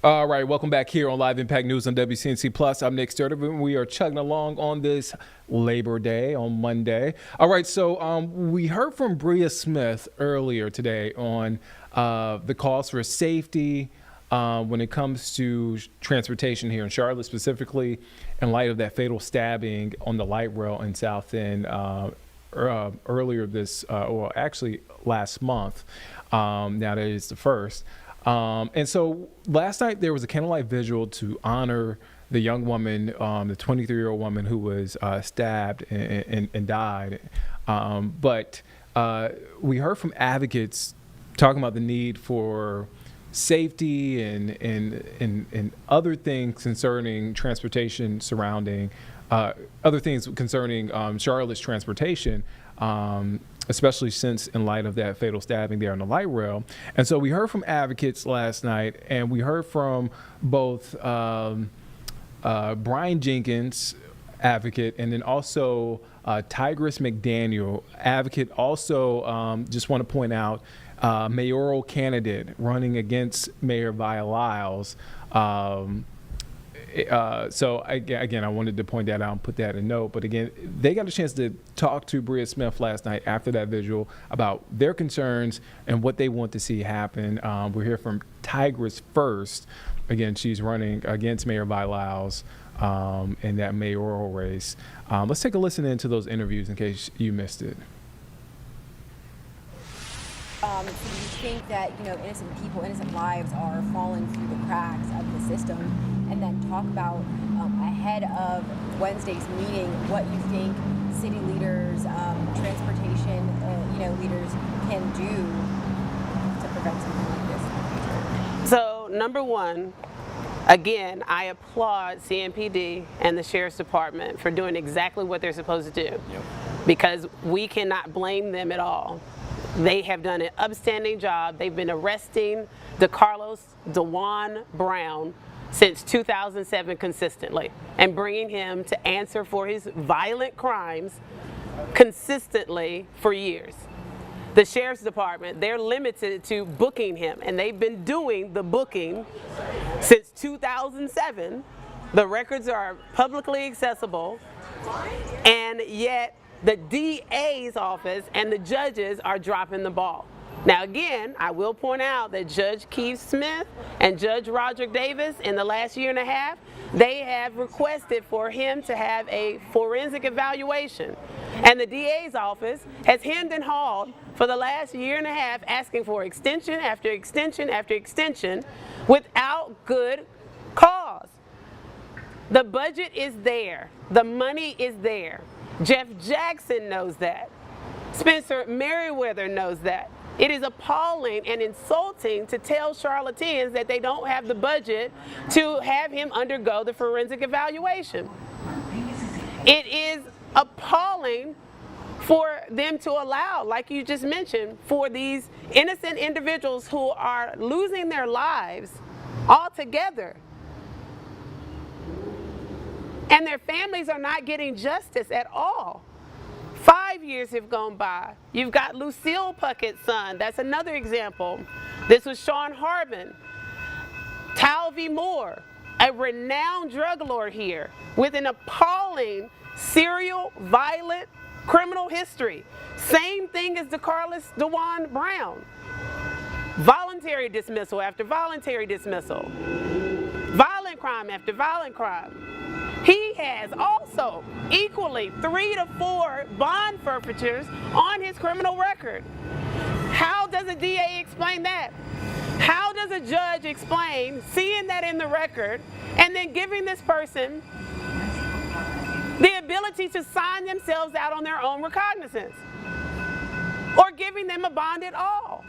All right, welcome back here on Live Impact News on WCNC Plus. I'm Nick Sturtevant. We are chugging along on this Labor Day on Monday. All right, so we heard from Bria Smith earlier today on the calls for safety when it comes to transportation here in Charlotte, specifically in light of that fatal stabbing on the light rail in South End earlier this, or actually last month. Now that is the first. And so last night there was a candlelight vigil to honor the young woman, the 23-year-old woman who was stabbed and died. But we heard from advocates talking about the need for safety and other things concerning transportation surrounding other things concerning Charlotte's transportation, especially since in light of that fatal stabbing there on the light rail. And so we heard from advocates last night, and we heard from both Brian Jenkins, advocate, and then also Tigress McDaniel, advocate. Also, just want to point out, mayoral candidate running against Mayor Via-Lyles. So again, I wanted to point that out and put that in note. But again, they got a chance to talk to Bria Smith last night after that visual about their concerns and what they want to see happen. We'll hear from Tigress first. Again, she's running against Mayor Via-Lyles in that mayoral race. Let's take a listen into those interviews in case you missed it. So you think that, innocent people, innocent lives are falling through the cracks of the system, and then talk about ahead of Wednesday's meeting what you think city leaders, transportation, leaders can do to prevent something like this. So, number one, again, I applaud CMPD and the Sheriff's Department for doing exactly what they're supposed to do, because we cannot blame them at all. They have done an upstanding job. They've been arresting DeCarlos DeJuan Brown since 2007 consistently, and bringing him to answer for his violent crimes consistently for years. The Sheriff's Department, they're limited to booking him, and they've been doing the booking since 2007. The records are publicly accessible, and yet the DA's office and the judges are dropping the ball. Now again, I will point out that Judge Keith Smith and Judge Roderick Davis in the last year and a half, they have requested for him to have a forensic evaluation. And the DA's office has hemmed and hawed for the last year and a half, asking for extension after extension after extension without good cause. The budget is there. The money is there. Jeff Jackson knows that. Spencer Merriweather knows that. It is appalling and insulting to tell Charlotteans that they don't have the budget to have him undergo the forensic evaluation. It is appalling for them to allow, like you just mentioned, for these innocent individuals who are losing their lives altogether. And their families are not getting justice at all. 5 years have gone by. You've got Lucille Puckett's son. That's another example. This was Sean Harbin. Talvey Moore, a renowned drug lord here with an appalling serial violent criminal history. Same thing as DeCarlos DeJuan Brown. Voluntary dismissal after voluntary dismissal. Violent crime after violent crime. He has also equally 3 to 4 bond forfeitures on his criminal record. How does a DA explain that? How does a judge explain seeing that in the record and then giving this person the ability to sign themselves out on their own recognizance, or giving them a bond at all?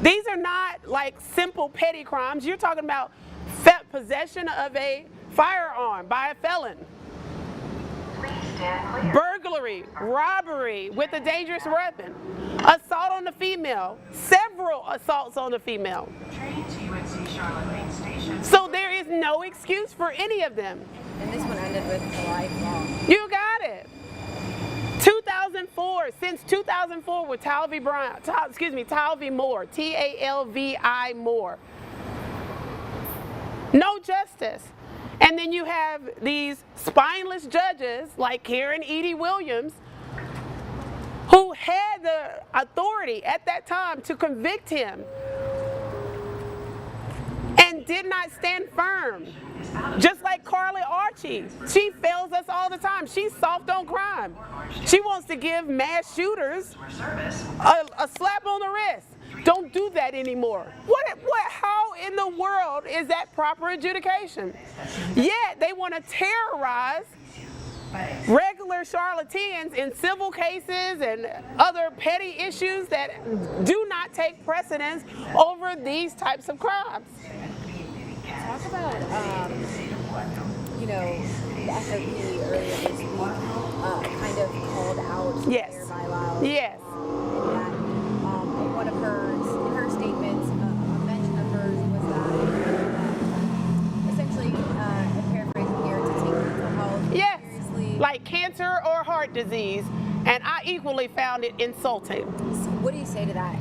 These are not like simple petty crimes. You're talking about possession of a firearm by a felon, burglary, robbery with a dangerous weapon, assault on the female, several assaults on the female. So there is no excuse for any of them. And this one ended with a lifelong. You got it. 2004, since 2004 with Talvey Moore, Talvi Moore. No justice. And then you have these spineless judges like Karen Edie Williams, who had the authority at that time to convict him and did not stand firm. Just like Carly Archie, she fails us all the time. She's soft on crime. She wants to give mass shooters a slap on the wrist. don't do that anymore. How in the world is that proper adjudication? Yet they want to terrorize regular Charlotteans in civil cases and other petty issues that do not take precedence over these types of crimes. Talk about, the SOP earlier this week kind of called out Yes. Mayor Milo. Yes. And one of her statements, a mention of hers was that essentially, paraphrasing here, to take mental health Yes. seriously. Like cancer or heart disease. And I equally found it insulting. So what do you say to that?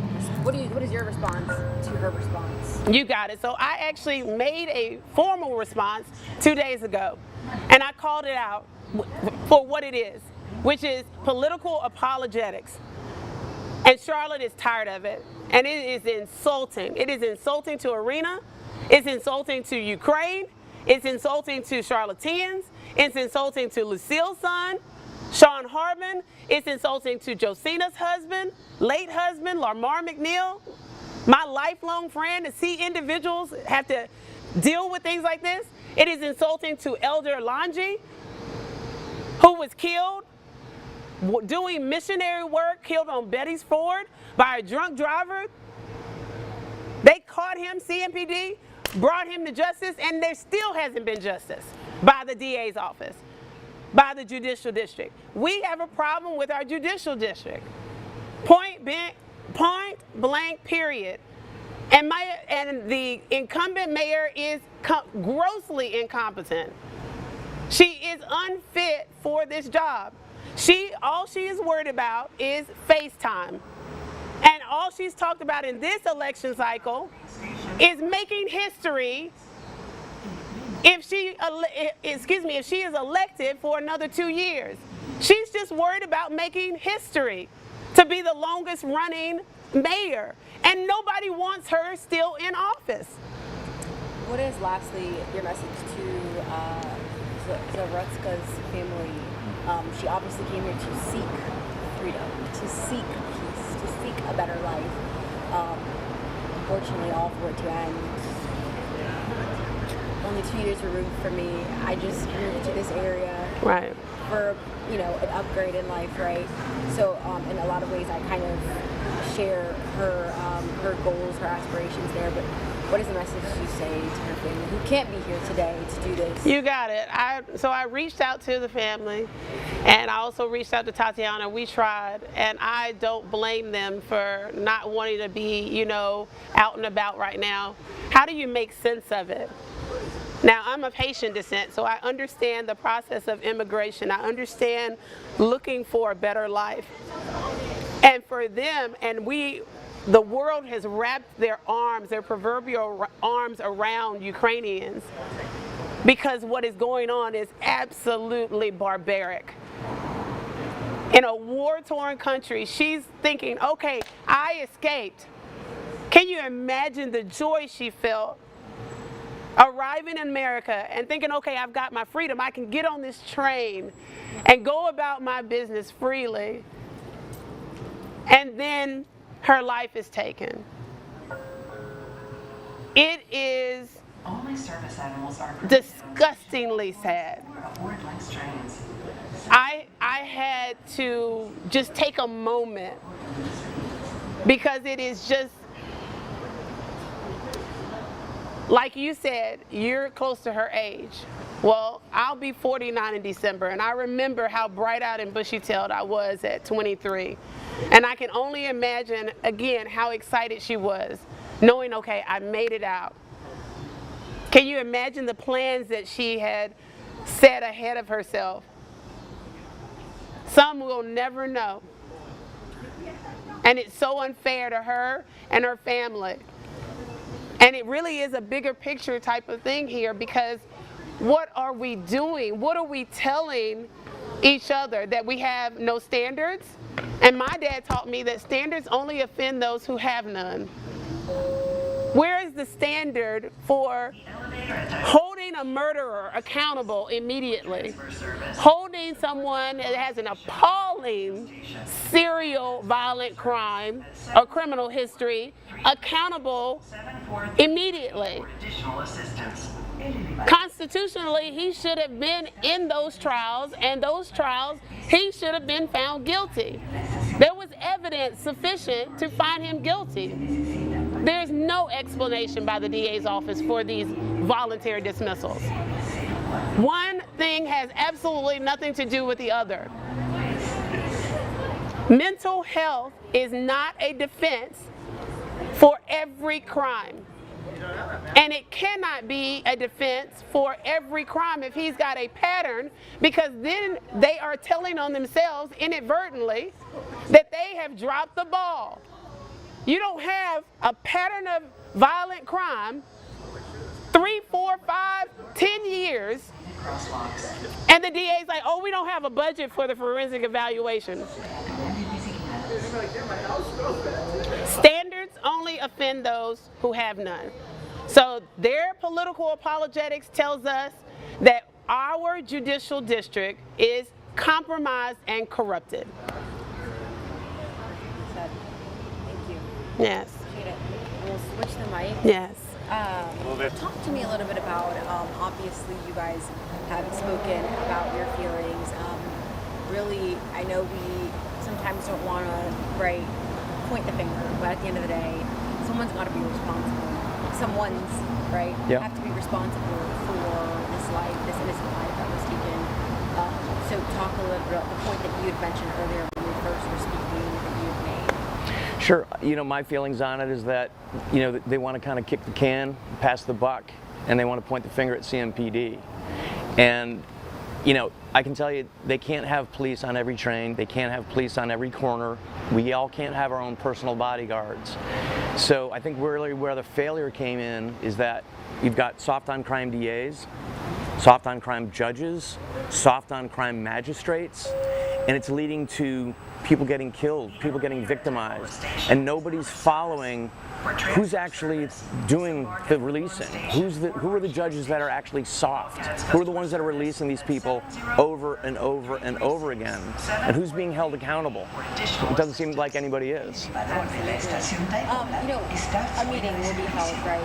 What is your response to her response? You got it. So I actually made a formal response 2 days ago, and I called it out for what it is, which is political apologetics. And Charlotte is tired of it, and it is insulting. It is insulting to Irina. It's insulting to Ukraine. It's insulting to Charlotteans. It's insulting to Lucille's son, Sean Harbin. It's insulting to Josina's husband, late husband, Lamar McNeil, my lifelong friend, to see individuals have to deal with things like this. It is insulting to Elder Lanji, who was killed doing missionary work, killed on Betty's Ford by a drunk driver. They caught him, CMPD, brought him to justice, and there still hasn't been justice by the DA's office, by the judicial district. We have a problem with our judicial district. Point blank, period. And the incumbent mayor is grossly incompetent. She is unfit for this job. All she is worried about is FaceTime. And all she's talked about in this election cycle is making history if she is elected for another 2 years. She's just worried about making history to be the longest running mayor. And nobody wants her still in office. What is, lastly, your message to Zarutska's family? She obviously came here to seek freedom, to seek peace, to seek a better life. Unfortunately, all for it to end. Only 2 years removed from me. I just moved to this area for an upgrade in life, right? So in a lot of ways, I kind of share her goals, her aspirations there. But what is the message you say to her family who can't be here today to do this? You got it. So I reached out to the family, and I also reached out to Tatiana. We tried, and I don't blame them for not wanting to be, out and about right now. How do you make sense of it? Now, I'm of Haitian descent, so I understand the process of immigration. I understand looking for a better life. And for them, the world has wrapped their proverbial arms around Ukrainians, because what is going on is absolutely barbaric. In a war-torn country, she's thinking, okay, I escaped. Can you imagine the joy she felt arriving in America and thinking, okay, I've got my freedom. I can get on this train and go about my business freely. And then her life is taken. It is disgustingly sad. I had to just take a moment, because it is just, like you said, you're close to her age. Well, I'll be 49 in December, and I remember how bright-eyed and bushy-tailed I was at 23. And I can only imagine, again, how excited she was, knowing, okay, I made it out. Can you imagine the plans that she had set ahead of herself? Some will never know. And it's so unfair to her and her family. And it really is a bigger picture type of thing here, because what are we doing? What are we telling each other? That we have no standards? And my dad taught me that standards only offend those who have none. Where is the standard for holding holding a murderer accountable immediately, holding someone that has an appalling serial violent crime or criminal history accountable immediately. Constitutionally, he should have been in those trials, and those trials, he should have been found guilty. There was evidence sufficient to find him guilty. There's no explanation by the DA's office for these voluntary dismissals. One thing has absolutely nothing to do with the other. Mental health is not a defense for every crime. And it cannot be a defense for every crime if he's got a pattern, because then they are telling on themselves inadvertently that they have dropped the ball. You don't have a pattern of violent crime 3, 4, 5, 10 years, and the DA's like, oh, we don't have a budget for the forensic evaluation. Standards only offend those who have none. So their political apologetics tells us that our judicial district is compromised and corrupted. Thank you. Yes. Appreciate it. We'll switch the mic. Yes. Talk to me a little bit about, obviously you guys have spoken about your feelings. Really, I know we sometimes don't want to, point the finger, but at the end of the day, someone's got to be responsible. Someone's, have to be responsible for this life, this innocent life that was taken. So talk a little bit about the point that you had mentioned earlier when we first were speaking that you had made. Sure. My feelings on it is that, they want to kind of kick the can, pass the buck, and they want to point the finger at CMPD. And, I can tell you, they can't have police on every train. They can't have police on every corner. We all can't have our own personal bodyguards. So I think really where the failure came in is that you've got soft on crime DAs, soft on crime judges, soft on crime magistrates, and it's leading to people getting killed, people getting victimized, and nobody's following who's actually doing the releasing. Who are the judges that are actually soft? Who are the ones that are releasing these people over and over and over again? And who's being held accountable? It doesn't seem like anybody is. A meeting will be held, and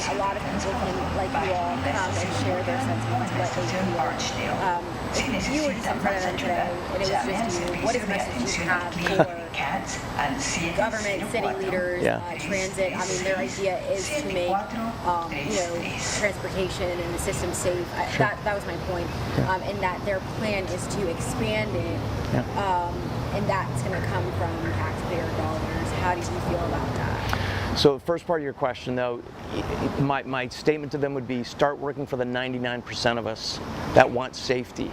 a lot of people can, like you all, come and share their sentiments, what they feel. If you were just in front of them today, and it was just you, what is the message you have for government, city leaders, transit? I mean, their idea is to make, transportation and the system safe. That was my point. And that their plan is to expand it, and that's going to come from taxpayer dollars. How do you feel about that? So the first part of your question, though, my statement to them would be start working for the 99% of us that want safety,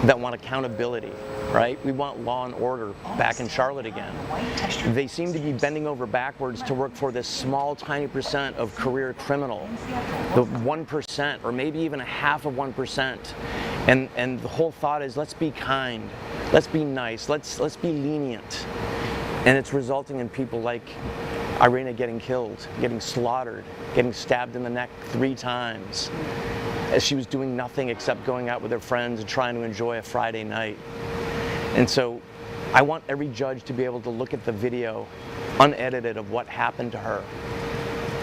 that want accountability, right? We want law and order back in Charlotte again. They seem to be bending over backwards to work for this small, tiny percent of career criminal, the 1%, or maybe even a half of 1%. And the whole thought is, let's be kind, let's be nice, let's be lenient. And it's resulting in people like Irina getting killed, getting slaughtered, getting stabbed in the neck 3 times as she was doing nothing except going out with her friends and trying to enjoy a Friday night. And so I want every judge to be able to look at the video unedited of what happened to her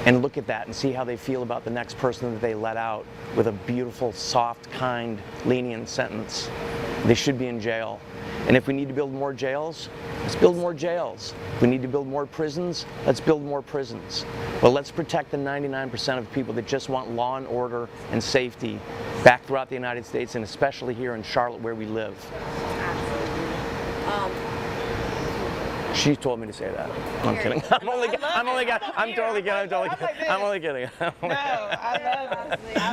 and look at that and see how they feel about the next person that they let out with a beautiful, soft, kind, lenient sentence. They should be in jail. And if we need to build more jails, let's build more jails. If we need to build more prisons, let's build more prisons. But let's protect the 99% of people that just want law and order and safety back throughout the United States, and especially here in Charlotte where we live. She told me to say that. I'm kidding. I'm only kidding. I'm totally kidding. I'm only kidding. No, I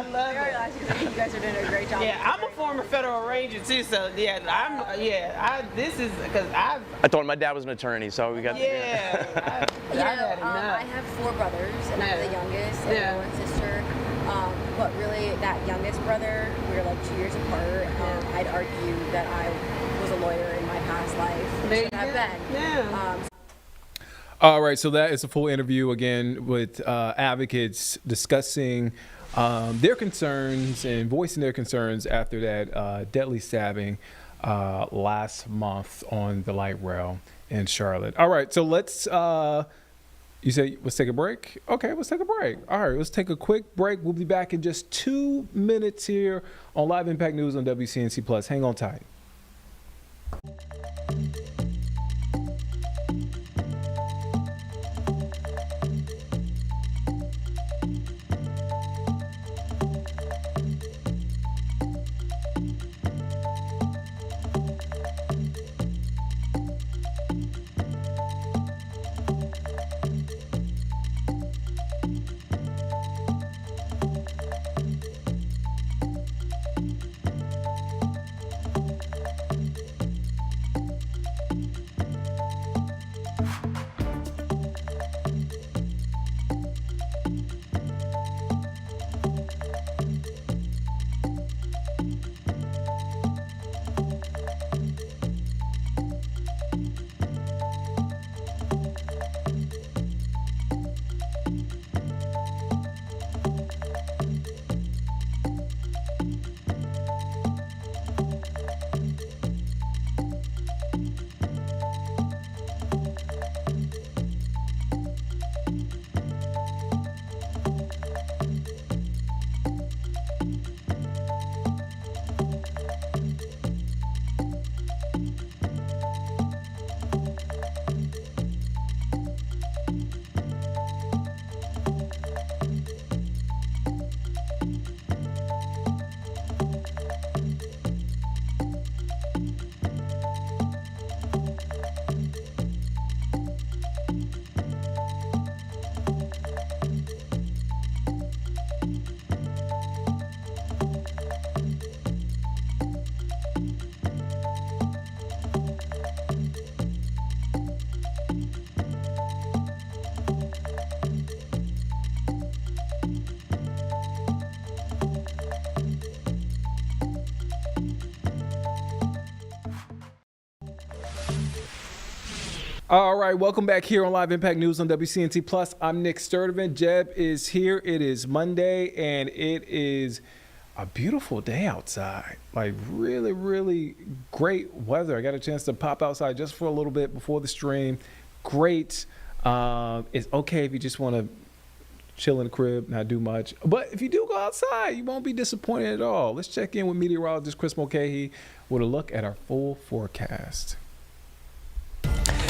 love it. You guys are doing a great job. Yeah, I'm a former federal ranger too, so this is because I told him my dad was an attorney, so we got. I have 4 brothers, and I'm the youngest, and one sister. But really, that youngest brother, we were like 2 years apart. I'd argue that I was a lawyer in my past life, which should have been. All right, so that is a full interview again with advocates discussing their concerns and voicing their concerns after that deadly stabbing last month on the light rail in Charlotte. All right, so let's. You say let's take a break? Okay, let's take a break. All right, let's take a quick break. We'll be back in just 2 minutes here on Live Impact News on WCNC Plus. Hang on tight. All right, welcome back here on Live Impact News on WCNT Plus. I'm Nick Sturdivant. Jeb is here. It is Monday, and it is a beautiful day outside. Like really, really great weather. I got a chance to pop outside just for a little bit before the stream. Great. It's okay if you just want to chill in the crib, not do much. But if you do go outside, you won't be disappointed at all. Let's check in with meteorologist Chris Mulcahy with a look at our full forecast.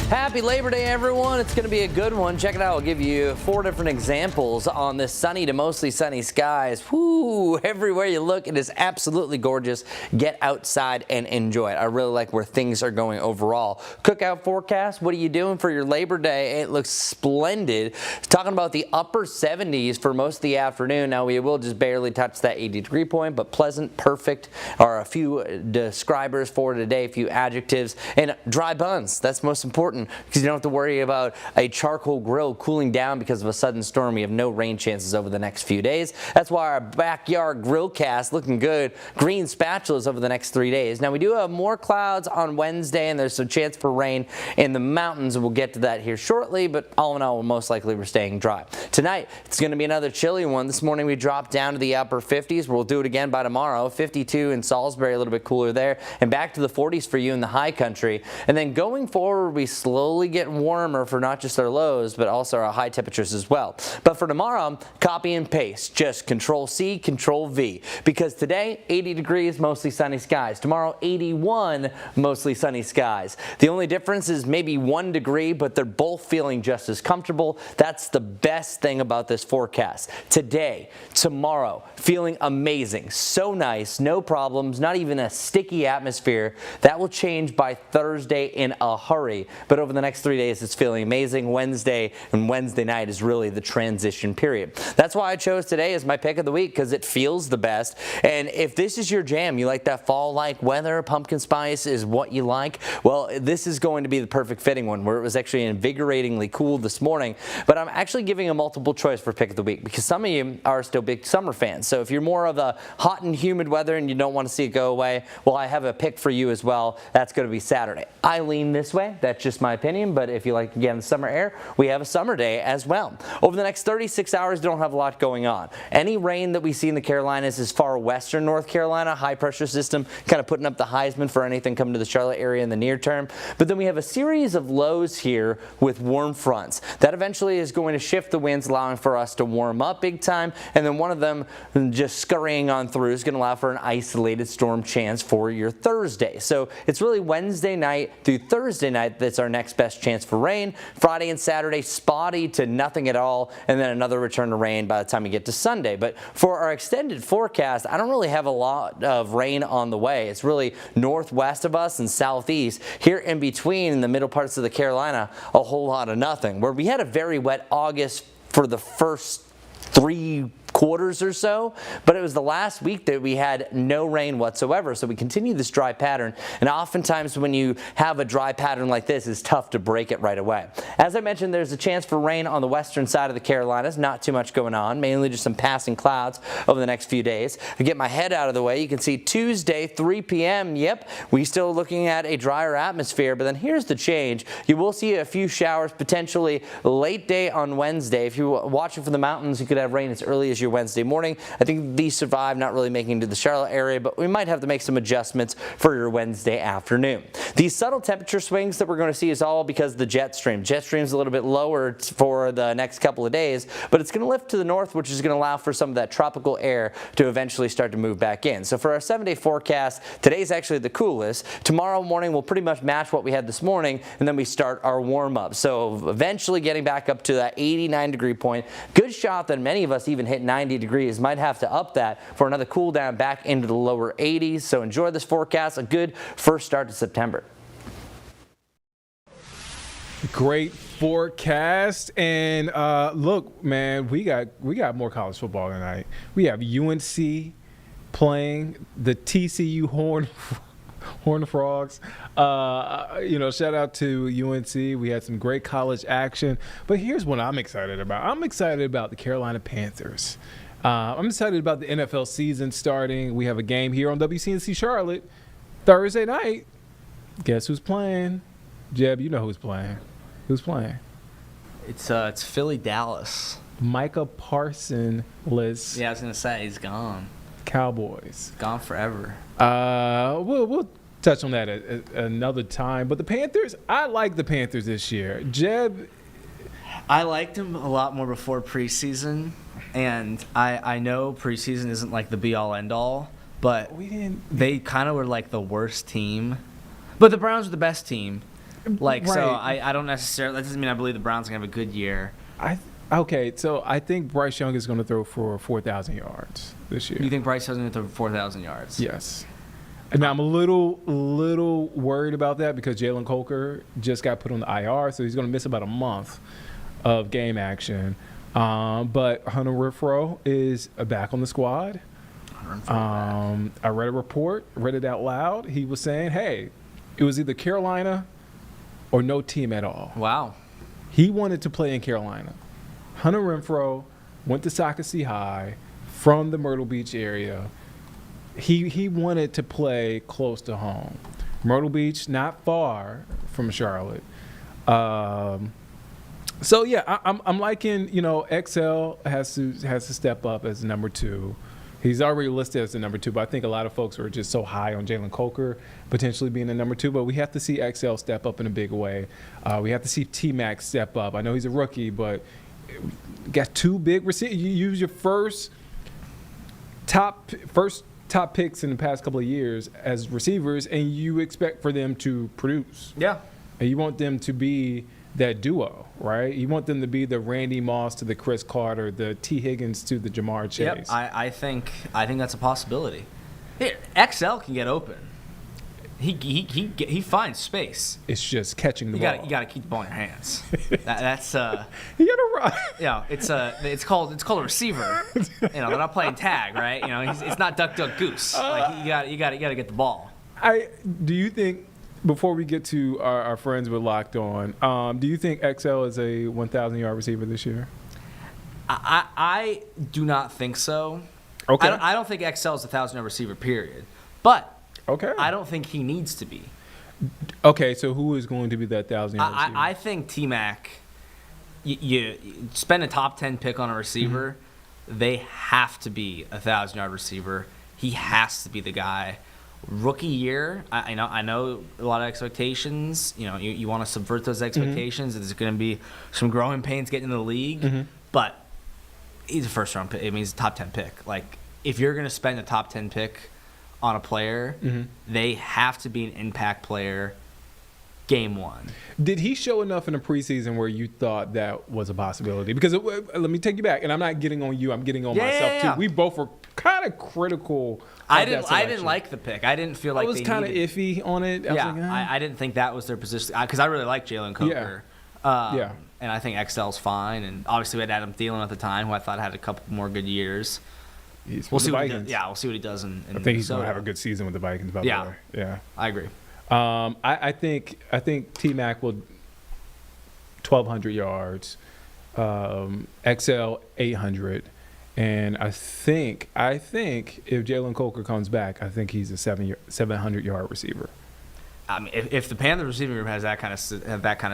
Happy Labor Day, everyone. It's going to be a good one. Check it out. I'll give you 4 different examples on this sunny to mostly sunny skies. Whoo, everywhere you look, it is absolutely gorgeous. Get outside and enjoy it. I really like where things are going overall. Cookout forecast, what are you doing for your Labor Day? It looks splendid. Talking about the upper 70s for most of the afternoon. Now, we will just barely touch that 80-degree point, but pleasant, perfect are a few describers for today, a few adjectives, and dry buns. That's most important, because you don't have to worry about a charcoal grill cooling down because of a sudden storm. We have no rain chances over the next few days. That's why our backyard grill cast looking good. Green spatulas over the next 3 days. Now, we do have more clouds on Wednesday, and there's some chance for rain in the mountains. We'll get to that here shortly, but all in all, most likely we're staying dry. Tonight, it's going to be another chilly one. This morning, we dropped down to the upper 50s. We'll do it again by tomorrow. 52 in Salisbury, a little bit cooler there, and back to the 40s for you in the high country. And then going forward, we slowly get warmer for not just our lows, but also our high temperatures as well. But for tomorrow, copy and paste. Just Control-C, Control-V. Because today, 80 degrees, mostly sunny skies. Tomorrow, 81, mostly sunny skies. The only difference is maybe 1 degree, but they're both feeling just as comfortable. That's the best thing about this forecast. Today, tomorrow, feeling amazing. So nice, no problems, not even a sticky atmosphere. That will change by Thursday in a hurry. But over the next 3 days, it's feeling amazing. Wednesday and Wednesday night is really the transition period. That's why I chose today as my pick of the week, because it feels the best. And if this is your jam, you like that fall-like weather, pumpkin spice is what you like, well, this is going to be the perfect fitting one, where it was actually invigoratingly cool this morning. But I'm actually giving a multiple choice for pick of the week, because some of you are still big summer fans. So if you're more of the hot and humid weather and you don't want to see it go away, well, I have a pick for you as well. That's going to be Saturday. I lean this way. That's just my opinion, but if you like to get in the summer air, we have a summer day as well. Over the next 36 hours, don't have a lot going on. Any rain that we see in the Carolinas is far western North Carolina, high pressure system kind of putting up the Heisman for anything coming to the Charlotte area in the near term. But then we have a series of lows here with warm fronts. That eventually is going to shift the winds, allowing for us to warm up big time, and then one of them just scurrying on through is going to allow for an isolated storm chance for your Thursday. So it's really Wednesday night through Thursday night that's our next best chance for rain. Friday and Saturday, spotty to nothing at all, and then another return to rain by the time we get to Sunday. But for our extended forecast, I don't really have a lot of rain on the way. It's really northwest of us and southeast. Here in between, in the middle parts of the Carolina, a whole lot of nothing. Where we had a very wet August for the first 3 quarters or so, but it was the last week that we had no rain whatsoever. So we continue this dry pattern, and oftentimes when you have a dry pattern like this, it's tough to break it right away. As I mentioned, there's a chance for rain on the western side of the Carolinas. Not too much going on, mainly just some passing clouds over the next few days. To get my head out of the way, you can see Tuesday 3 p.m. Yep, we still looking at a drier atmosphere, but then here's the change. You will see a few showers potentially late day on Wednesday. If you're watching from the mountains, you could have rain as early as your Wednesday morning. I think these survive, not really making it to the Charlotte area, but we might have to make some adjustments for your Wednesday afternoon. These subtle temperature swings that we're going to see is all because of the jet stream. Jet stream's a little bit lower for the next couple of days, but it's going to lift to the north, which is going to allow for some of that tropical air to eventually start to move back in. So for our 7-day forecast, today's actually the coolest. Tomorrow morning will pretty much match what we had this morning, and then we start our warm-up. So eventually getting back up to that 89-degree point. Good shot that many of us even hit 90 degrees. Might have to up that for another cool down back into the lower 80s. So enjoy this forecast. A good first start to September. Great forecast. And look, man, we got more college football tonight. We have UNC playing the TCU Horned Frogs. Shout out to UNC. We had some great college action. But here's what I'm excited about. I'm excited about the Carolina Panthers. I'm excited about the NFL season starting. We have a game here on WCNC Charlotte Thursday night. Guess who's playing? Jeb, you know who's playing. Who's playing? It's Philly Dallas. Micah Parsons. Yeah, I was gonna say he's gone. Cowboys. Gone forever. We'll touch on that at another time. But the Panthers, I like the Panthers this year. Jeb, I liked him a lot more before preseason, and I know preseason isn't like the be-all, end-all, but they kind of were like the worst team. But the Browns were the best team. Like, right. So I don't necessarily – that doesn't mean I believe the Browns are going to have a good year. Okay, so I think Bryce Young is going to throw for 4,000 yards this year. You think Bryce Young is going to throw for 4,000 yards? Yes. Now, I'm a little worried about that because Jalen Coker just got put on the IR, so he's going to miss about a month of game action. But Hunter Renfrow is back on the squad. I read a report, read it out loud. He was saying, hey, it was either Carolina or no team at all. Wow. He wanted to play in Carolina. Hunter Renfrow went to Socastee High from the Myrtle Beach area. He wanted to play close to home. Myrtle Beach, not far from Charlotte. So yeah, I'm liking. XL has to step up as number 2. He's already listed as the number 2, but I think a lot of folks are just so high on Jalen Coker potentially being the number 2. But we have to see XL step up in a big way. We have to see T-Mac step up. I know he's a rookie, but got 2 big receivers. You use your first top picks in the past couple of years as receivers, and you expect for them to produce. Yeah. And you want them to be that duo, right? You want them to be the Randy Moss to the Chris Carter, the T. Higgins to the Jamar Chase. Yep, I think that's a possibility. XL can get open. He finds space. It's just catching the ball. You got to keep the ball in your hands. That's you got to run. Yeah, it's called a receiver. They're not playing tag, right? It's not duck goose. Like you got to get the ball. Do you think, before we get to our friends with Locked On, do you think XL is a 1,000-yard receiver this year? I do not think so. Okay. I don't think XL is a 1,000-yard receiver, period. But okay, I don't think he needs to be. Okay, so who is going to be that 1,000-yard receiver? I think T-Mac, you spend a top 10 pick on a receiver, they have to be a 1,000-yard receiver. He has to be the guy. Rookie year, I know a lot of expectations. You want to subvert those expectations. There's going to be some growing pains getting into the league, but he's a first-round pick. I mean, he's a top 10 pick. Like, if you're going to spend a top 10 pick on a player, they have to be an impact player game one. Did he show enough in the preseason where you thought that was a possibility? Because let me take you back, and I'm not getting on you. I'm getting on myself too. We both were kind of critical. I didn't like the pick. I didn't feel like I was kind of iffy on it. I didn't think that was their position because I really like Jalen Coker. And I think XL's fine. And obviously we had Adam Thielen at the time, who I thought had a couple more good years. We'll see what he does. Yeah, we'll see what he does in I think he's going to have a good season with the Vikings, by the way. Yeah, I agree. I think T-Mac will 1,200 yards, XL 800, and I think if Jalen Coker comes back, I think he's a 700-yard receiver. I mean, if the Panthers receiving group has that kind of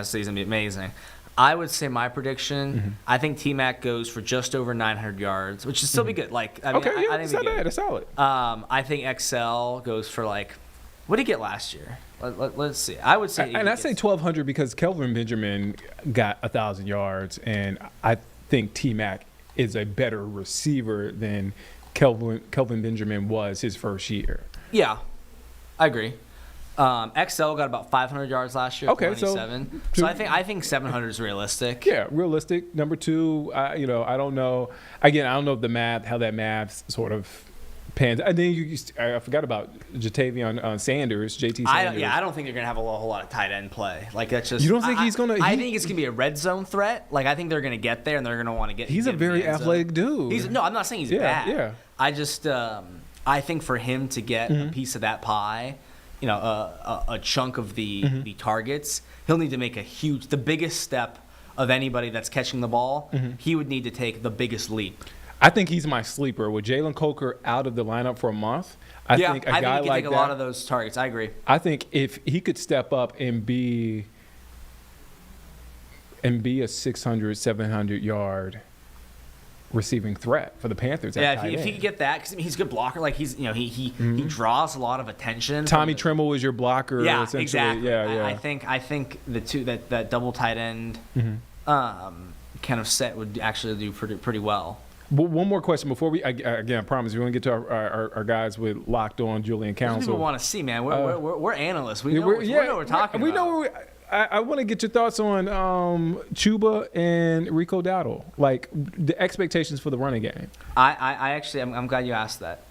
season, it'd be amazing. I would say my prediction. I think T-Mac goes for just over 900 yards, which should still be good. Like, I think it's not bad. It's solid. I think XL goes for what did he get last year? Let's see. I would say, and I say 1,200 because Kelvin Benjamin got 1,000 yards, and I think T-Mac is a better receiver than Kelvin Benjamin was his first year. Yeah, I agree. XL got about 500 yards last year. Okay, so I think 700 is realistic. Yeah, realistic. Number two, I don't know. Again, I don't know how that math sort of pans. I think I forgot about Jatavion Sanders, JT Sanders. I don't think they're gonna have a whole lot of tight end play. Like that's just. You don't think he's gonna? I think it's gonna be a red zone threat. Like I think they're gonna get there and they're gonna want to get. He's a very athletic dude. No, I'm not saying he's bad. Yeah. I just I think for him to get a piece of that pie. A chunk of the targets, he'll need to make the biggest step of anybody that's catching the ball. He would need to take the biggest leap. I think he's my sleeper. With Jalen Coker out of the lineup for a month, I think a guy he could like take a lot of those targets. I agree. I think if he could step up and be a 600, 700 yard receiving threat for the Panthers. Yeah, if he could get that, because he's a good blocker. Like he draws a lot of Tommy Tremble is your blocker. Yeah, essentially. Exactly. Yeah. I think the two that double tight end kind of set would actually do pretty well. One more question before we again. I promise we want to get to our guys with Locked On Julian Council. People want to see, man. We're analysts. We know what we're talking about. We know. I want to get your thoughts on Chuba and Rico Dowdle, like the expectations for the running game. I actually, I'm glad you asked that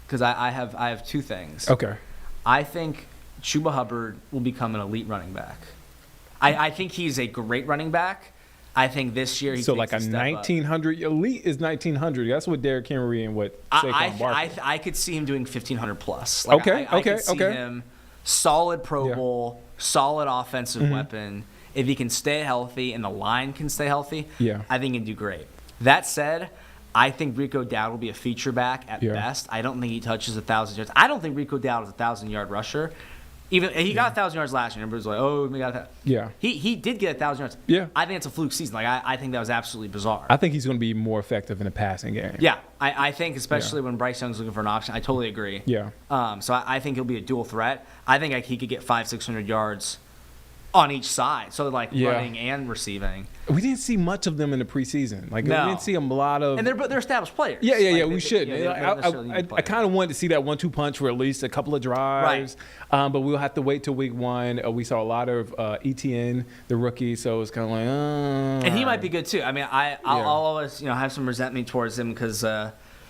because I have two things. Okay. I think Chuba Hubbard will become an elite running back. I think he's a great running back. I think this year so like a 1,900 elite is 1,900. That's what Derrick Henry and what Saquon Barkley. I could see him doing 1,500 plus. Okay. I could see him solid Pro Bowl. Solid offensive weapon. If he can stay healthy and the line can stay healthy, I think he can do great. That said, I think Rico Dowdle will be a feature back at best. I don't think he touches 1,000 yards. I don't think Rico Dowdle is a 1,000-yard rusher. Even he got 1,000 yards last year. Everybody's like, "Oh, we got that." Yeah. He did get 1,000 yards. Yeah. I think it's a fluke season. Like I think that was absolutely bizarre. I think he's going to be more effective in a passing game. Yeah. I think especially when Bryce Young's looking for an option. I totally agree. Yeah. So I think he'll be a dual threat. I think he could get 500-600 yards on each side, so running and receiving. We didn't see much of them in the preseason. We didn't see a lot of. And they're established players. Yeah. We should. I kind of wanted to see that 1-2 punch for at least a couple of drives. Right. But we'll have to wait till week one. We saw a lot of Etienne, the rookie, so it's kind of like. And he might be good too. I mean, I'll always have some resentment towards him because.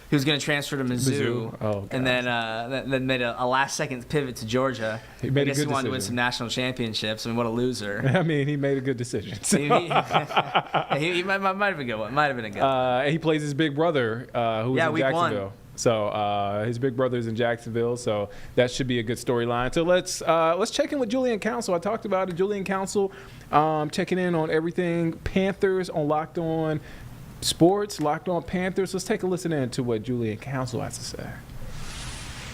He was going to transfer to Mizzou, and then made a last-second pivot to Georgia. He made I guess a good he wanted decision. to win some national championships. I mean, what a loser! I mean, he made a good decision. So. he might have been good. Might have been a good. He plays his big brother, who's in Jacksonville. So his big brother's in Jacksonville, so that should be a good storyline. So let's check in with Julian Council. I talked about it. Julian Council checking in on everything Panthers on Locked On Sports, Locked On Panthers. Let's take a listen in to what Julian Council has to say.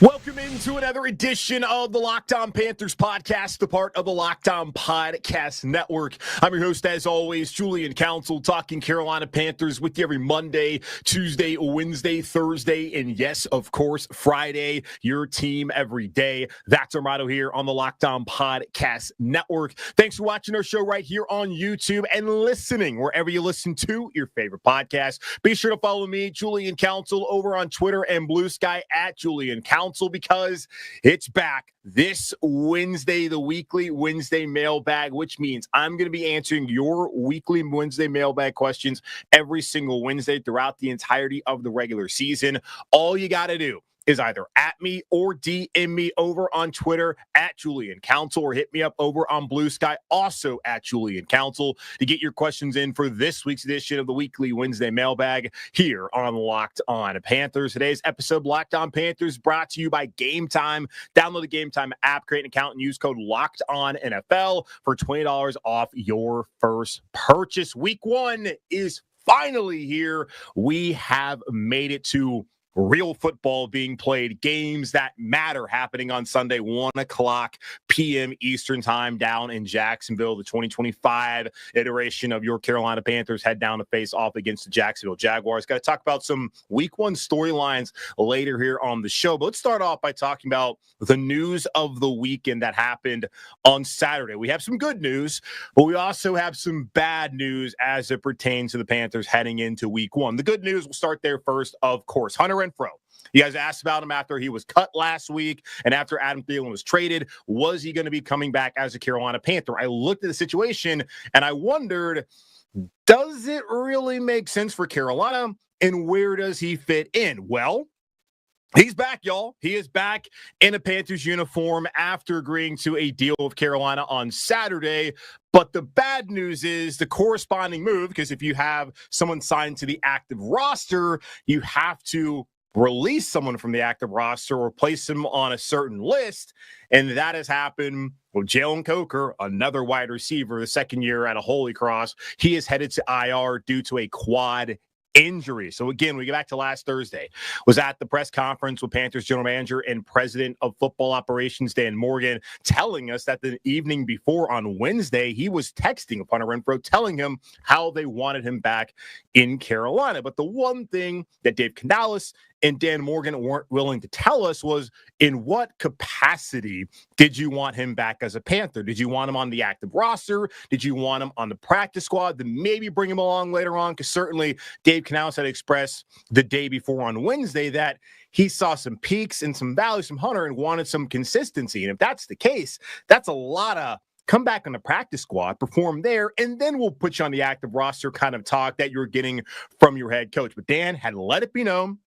Welcome into another edition of the Locked On Panthers podcast, the part of the Locked On Podcast Network. I'm your host, as always, Julian Council, talking Carolina Panthers with you every Monday, Tuesday, Wednesday, Thursday, and yes, of course, Friday, your team every day. That's our motto here on the Locked On Podcast Network. Thanks for watching our show right here on YouTube and listening wherever you listen to your favorite podcast. Be sure to follow me, Julian Council, over on Twitter and Blue Sky at Julian Council, because it's back this Wednesday, the weekly Wednesday mailbag, which means I'm going to be answering your weekly Wednesday mailbag questions every single Wednesday throughout the entirety of the regular season. All you got to do is either at me or DM me over on Twitter at Julian Council, or hit me up over on Blue Sky, also at Julian Council, to get your questions in for this week's edition of the weekly Wednesday mailbag here on Locked On Panthers. Today's episode, Locked On Panthers, brought to you by Game Time. Download the Game Time app, create an account, and use code Locked On NFL for $20 off your first purchase. Week 1 is finally here. We have made it to real football being played, games that matter happening on Sunday, 1 o'clock p.m. Eastern time down in Jacksonville. The 2025 iteration of your Carolina Panthers head down to face off against the Jacksonville Jaguars. Got to talk about some week 1 storylines later here on the show. But let's start off by talking about the news of the weekend that happened on Saturday. We have some good news, but we also have some bad news as it pertains to the Panthers heading into week 1. The good news, we'll start there first, of course. Hunter Renfrow. You guys asked about him after he was cut last week and after Adam Thielen was traded. Was he going to be coming back as a Carolina Panther? I looked at the situation and I wondered, does it really make sense for Carolina, and where does he fit in? Well, he's back, y'all. He is back in a Panthers uniform after agreeing to a deal with Carolina on Saturday. But the bad news is the corresponding move, because if you have someone signed to the active roster, you have to release someone from the active roster or place them on a certain list. And that has happened with Jalen Coker, another wide receiver, the second year at a Holy Cross. He is headed to IR due to a quad injury. So again, we get back to last Thursday, was at the press conference with Panthers general manager and president of football operations, Dan Morgan, telling us that the evening before on Wednesday, he was texting Hunter Renfrow, telling him how they wanted him back in Carolina. But the one thing that Dave Canales and Dan Morgan weren't willing to tell us was, in what capacity did you want him back as a Panther? Did you want him on the active roster? Did you want him on the practice squad? Then maybe bring him along later on, because certainly Dave Canales had expressed the day before on Wednesday that he saw some peaks and some valleys from Hunter and wanted some consistency. And if that's the case, that's a lot of come back on the practice squad, perform there, and then we'll put you on the active roster kind of talk that you're getting from your head coach. But Dan had let it be known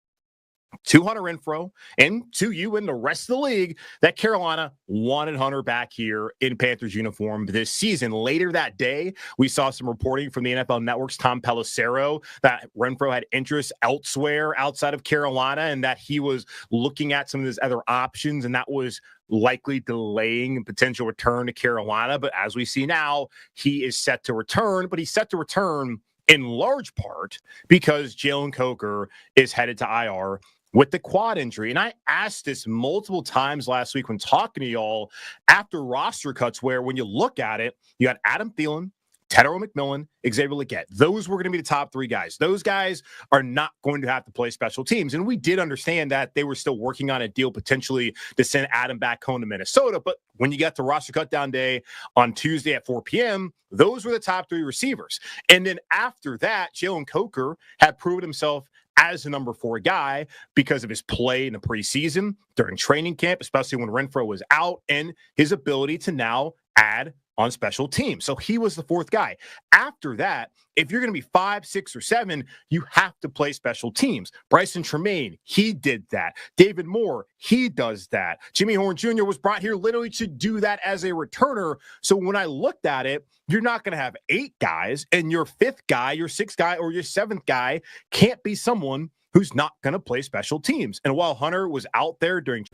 to Hunter Renfrow and to you and the rest of the league that Carolina wanted Hunter back here in Panthers uniform this season. Later that day, we saw some reporting from the NFL Network's Tom Pelissero that Renfrow had interest elsewhere outside of Carolina and that he was looking at some of his other options, and that was likely delaying a potential return to Carolina. But as we see now, he is set to return, but he's set to return in large part because Jalen Coker is headed to IR with the quad injury. And I asked this multiple times last week when talking to y'all after roster cuts, where when you look at it, you got Adam Thielen, Tedero McMillan, Xavier Legette. Those were going to be the top 3 guys. Those guys are not going to have to play special teams. And we did understand that they were still working on a deal potentially to send Adam back home to Minnesota. But when you got to roster cut down day on Tuesday at 4 p.m., those were the top 3 receivers. And then after that, Jalen Coker had proven himself as the number 4 guy because of his play in the preseason, during training camp, especially when Renfrow was out, and his ability to now add on special teams. So he was the 4th guy. After that, if you're going to be 5, 6, or 7, you have to play special teams. Bryson Tremaine, he did that. David Moore, he does that. Jimmy Horn Jr. was brought here literally to do that as a returner. So when I looked at it, you're not going to have 8 guys, and your 5th guy, your 6th guy, or your 7th guy can't be someone who's not going to play special teams. And while Hunter was out there during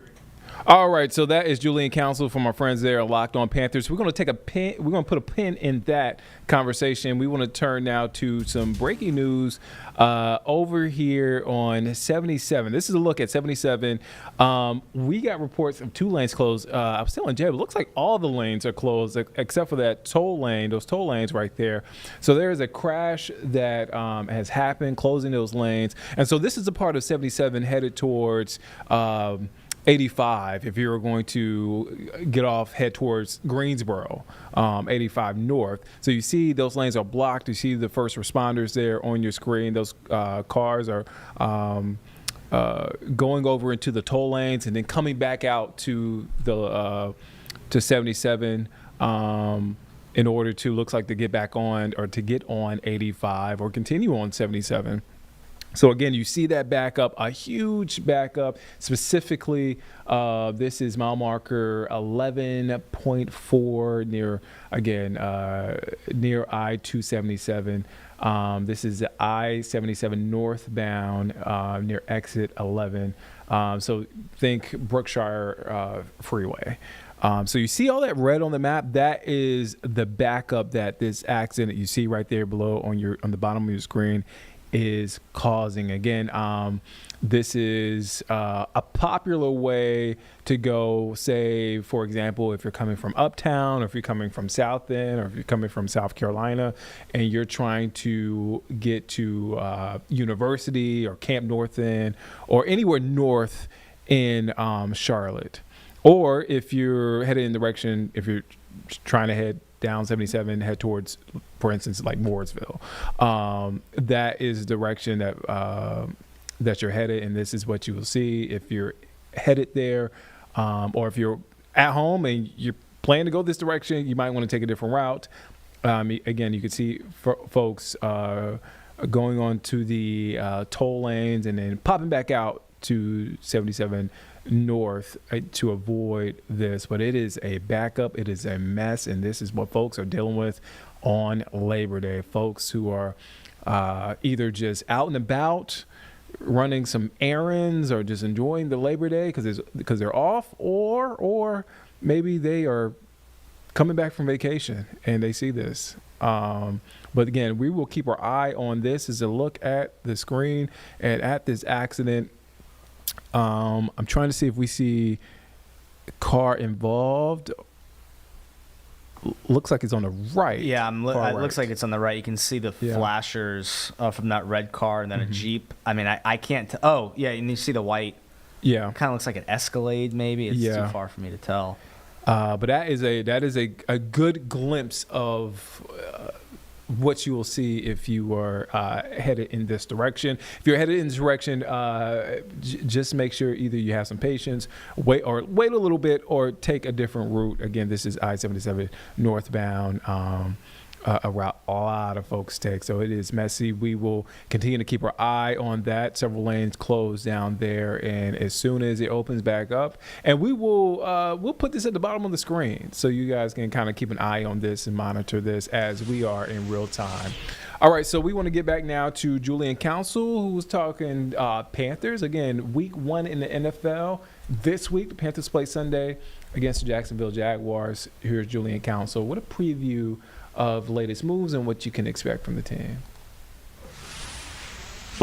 All right, so that is Julian Council from our friends there at Locked On Panthers. We're going to take a pin. We're going to put a pin in that conversation. We want to turn now to some breaking news over here on 77. This is a look at 77. We got reports of 2 lanes closed. I was telling Jay, it looks like all the lanes are closed except for that toll lane, those toll lanes right there. So there is a crash that has happened, closing those lanes. And so this is a part of 77 headed towards 85 if you're going to get off, head towards Greensboro, 85 north. So you see those lanes are blocked. You see the first responders there on your screen. Those cars are going over into the toll lanes and then coming back out to the to 77 in order to, looks like, to get back on or to get on 85 or continue on 77. So again, you see that backup, a huge backup. Specifically, this is mile marker 11.4 near I-277. This is the I-77 northbound near exit 11. So think Brookshire Freeway. So you see all that red on the map. That is the backup that this accident you see right there below on the bottom of your screen is causing. Again, this is a popular way to go, say, for example, if you're coming from uptown, or if you're coming from South End, or if you're coming from South Carolina and you're trying to get to University or Camp North End or anywhere north in Charlotte. Or if you're headed in direction, if you're trying to head down 77, head towards, for instance, like Mooresville. That is the direction that you're headed, and this is what you will see if you're headed there. Or if you're at home and you're planning to go this direction, you might want to take a different route. Again, you can see folks going on to the toll lanes and then popping back out to 77 north to avoid this. But it is a backup, it is a mess, and this is what folks are dealing with on Labor Day. Folks who are either just out and about running some errands or just enjoying the Labor Day because they're off, or maybe they are coming back from vacation and they see this. But again, we will keep our eye on this. As a look at the screen and at this accident. I'm trying to see if we see a car involved. Looks like it's on the right. Yeah, it looks like it's on the right. You can see the flashers from that red car and then a Jeep. I mean, I can't. Oh, yeah, and you see the white. Yeah, kind of looks like an Escalade. Maybe it's too far for me to tell. But that is a good glimpse of what you will see if you are headed in this direction. If you're headed in this direction, just make sure either you have some patience, wait a little bit, or take a different route. Again, this is I-77 northbound, a route a lot of folks take. So it is messy. We will continue to keep our eye on that. Several lanes closed down there, and as soon as it opens back up, and we will we'll put this at the bottom of the screen so you guys can kind of keep an eye on this and monitor this as we are in real time. All right, so we want to get back now to Julian Council, who was talking Panthers. Again, week 1 in the NFL. This week, the Panthers play Sunday against the Jacksonville Jaguars. Here's Julian Council. What a preview of latest moves and what you can expect from the team.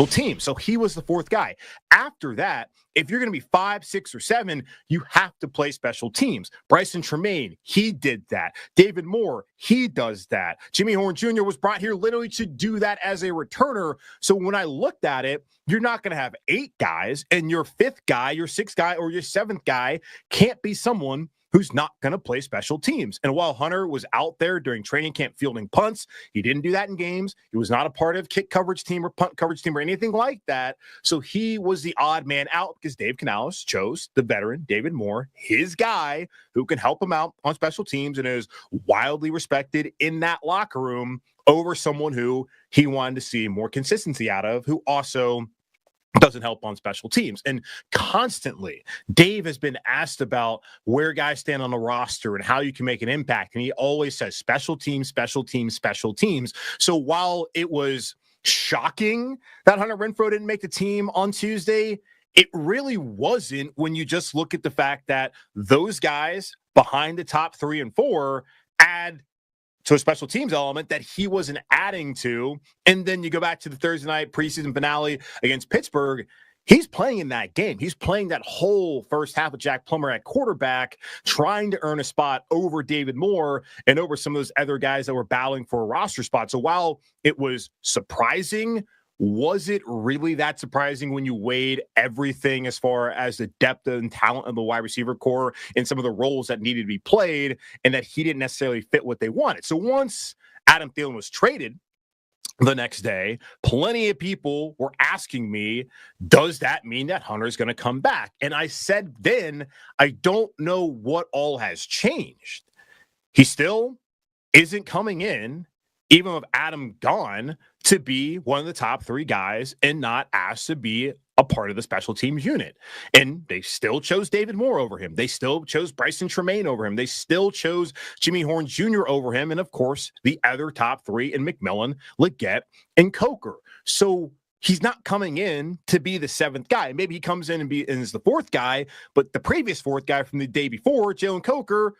Team. So he was the 4th guy. After that, if you're going to be 5, 6, or 7, you have to play special teams. Bryson Tremaine, he did that. David Moore, he does that. Jimmy Horn Jr. was brought here literally to do that as a returner. So when I looked at it, you're not going to have 8 guys, and your 5th guy, your 6th guy, or your 7th guy can't be someone who's not going to play special teams. And while Hunter was out there during training camp fielding punts, he didn't do that in games. He was not a part of kick coverage team or punt coverage team or anything like that. So he was the odd man out because Dave Canales chose the veteran David Moore, his guy, who can help him out on special teams and is wildly respected in that locker room, over someone who he wanted to see more consistency out of, who also doesn't help on special teams. And constantly, Dave has been asked about where guys stand on the roster and how you can make an impact. And he always says special teams, special teams, special teams. So while it was shocking that Hunter Renfrow didn't make the team on Tuesday, it really wasn't when you just look at the fact that those guys behind the top 3 and 4 add to a special teams element that he wasn't adding to. And then you go back to the Thursday night preseason finale against Pittsburgh. He's playing in that game. He's playing that whole first half with Jack Plummer at quarterback, trying to earn a spot over David Moore and over some of those other guys that were battling for a roster spot. So while it was surprising, was it really that surprising when you weighed everything as far as the depth and talent of the wide receiver core and some of the roles that needed to be played, and that he didn't necessarily fit what they wanted? So once Adam Thielen was traded the next day, plenty of people were asking me, does that mean that Hunter's going to come back? And I said then, I don't know what all has changed. He still isn't coming in, even with Adam gone, to be one of the top 3 guys and not asked to be a part of the special teams unit. And they still chose David Moore over him. They still chose Bryson Tremaine over him. They still chose Jimmy Horn Jr. over him. And of course, the other top 3 in McMillan, Leggett, and Coker. So he's not coming in to be the 7th guy. Maybe he comes in and is the 4th guy, but the previous 4th guy from the day before, Jalen Coker,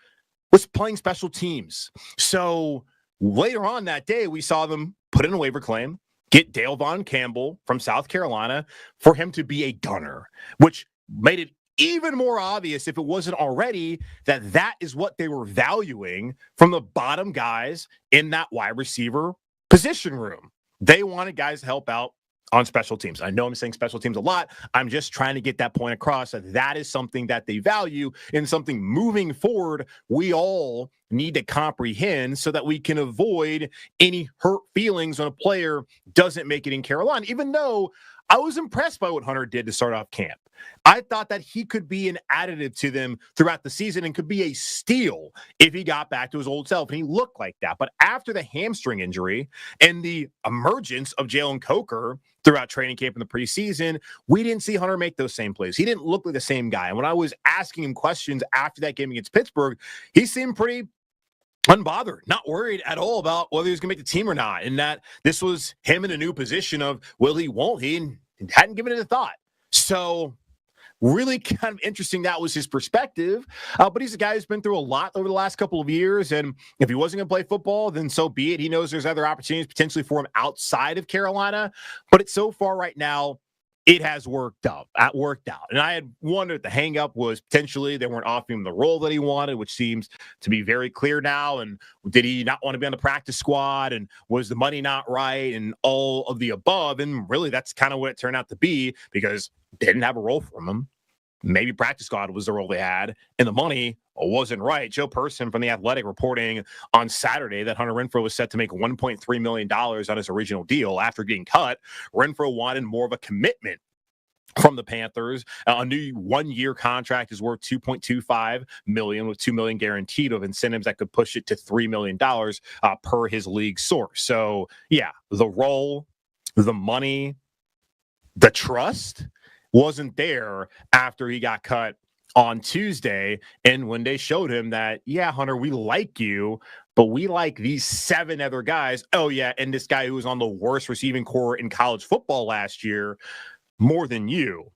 was playing special teams. So later on that day, we saw them put in a waiver claim, get Dale Von Campbell from South Carolina for him to be a gunner, which made it even more obvious, if it wasn't already, that that is what they were valuing from the bottom guys in that wide receiver position room. They wanted guys to help out on special teams. I know I'm saying special teams a lot. I'm just trying to get that point across, that that is something that they value and something moving forward we all need to comprehend so that we can avoid any hurt feelings when a player doesn't make it in Carolina, even though I was impressed by what Hunter did to start off camp. I thought that he could be an additive to them throughout the season and could be a steal if he got back to his old self, and he looked like that. But after the hamstring injury and the emergence of Jalen Coker throughout training camp in the preseason, we didn't see Hunter make those same plays. He didn't look like the same guy. And when I was asking him questions after that game against Pittsburgh, he seemed pretty unbothered, not worried at all about whether he was going to make the team or not, and that this was him in a new position of will he, won't he, and hadn't given it a thought. So really kind of interesting that was his perspective, but he's a guy who's been through a lot over the last couple of years, and if he wasn't going to play football, then so be it. He knows there's other opportunities potentially for him outside of Carolina, but it's so far right now, it has worked out. And I had wondered, the hang-up was potentially they weren't offering him the role that he wanted, which seems to be very clear now. And did he not want to be on the practice squad? And was the money not right? And all of the above. And really, that's kind of what it turned out to be, because they didn't have a role for him. Maybe practice squad was the role they had, and the money wasn't right. Joe Person from The Athletic reporting on Saturday that Hunter Renfrow was set to make $1.3 million on his original deal. After getting cut, Renfrow wanted more of a commitment from the Panthers. A new 1-year contract is worth $2.25 million, with $2 million guaranteed of incentives that could push it to $3 million per his league source. So yeah, the role, the money, the trust wasn't there after he got cut on Tuesday. And when they showed him that, yeah, Hunter, we like you, but we like these 7 other guys. Oh yeah, and this guy who was on the worst receiving core in college football last year more than you.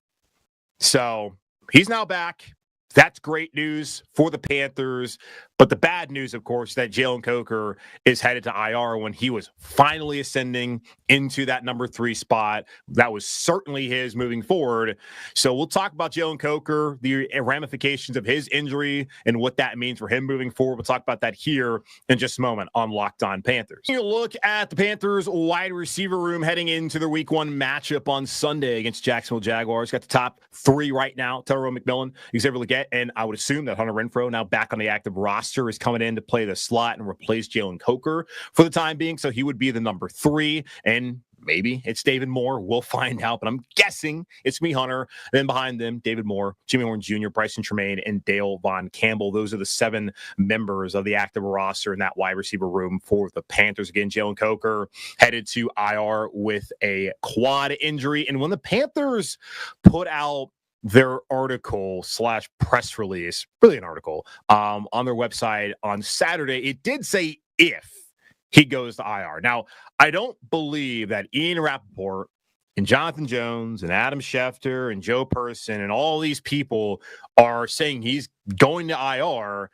So he's now back. That's great news for the Panthers. But the bad news, of course, that Jalen Coker is headed to IR when he was finally ascending into that number 3 spot. That was certainly his moving forward. So we'll talk about Jalen Coker, the ramifications of his injury and what that means for him moving forward. We'll talk about that here in just a moment on Locked On Panthers. You look at the Panthers wide receiver room heading into their week 1 matchup on Sunday against Jacksonville Jaguars. Got the top 3 right now: Tyrone McMillan, Xavier Leggett, and I would assume that Hunter Renfrow, now back on the active roster, is coming in to play the slot and replace Jalen Coker for the time being. So he would be the number 3, and maybe it's David Moore. We'll find out, but I'm guessing it's me, Hunter. Then behind them, David Moore, Jimmy Horn Jr., Bryson Tremaine, and Dale Von Campbell. Those are the 7 members of the active roster in that wide receiver room for the Panthers. Again, Jalen Coker headed to IR with a quad injury. And when the Panthers put out their article / press release, really an article, on their website on Saturday, it did say if he goes to IR. Now, I don't believe that Ian Rappaport and Jonathan Jones and Adam Schefter and Joe Person and all these people are saying he's going to IR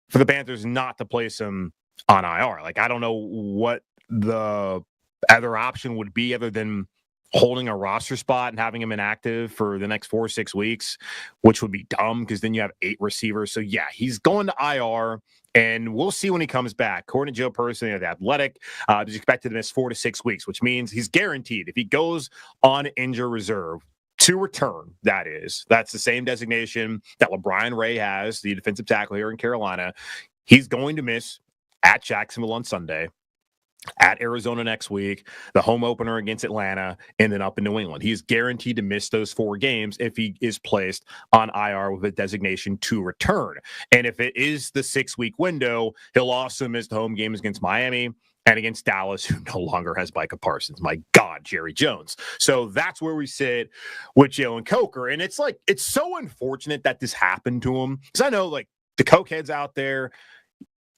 for the Panthers not to place him on IR. Like, I don't know what the other option would be other than holding a roster spot and having him inactive for the next 4 or 6 weeks, which would be dumb because then you have 8 receivers. So, yeah, he's going to IR, and we'll see when he comes back. According to Joe Person, the Athletic, he's expected to miss 4 to 6 weeks, which means he's guaranteed if he goes on injured reserve to return, that's the same designation that LeBron Ray has, the defensive tackle here in Carolina. He's going to miss at Jacksonville on Sunday, at Arizona next week, the home opener against Atlanta, and then up in New England. He's guaranteed to miss those 4 games if he is placed on IR with a designation to return. And if it is the 6-week window, he'll also miss the home games against Miami and against Dallas, who no longer has Micah Parsons. My God, Jerry Jones. So that's where we sit with Jalen Coker. And it's so unfortunate that this happened to him. Because I know, the cokeheads out there,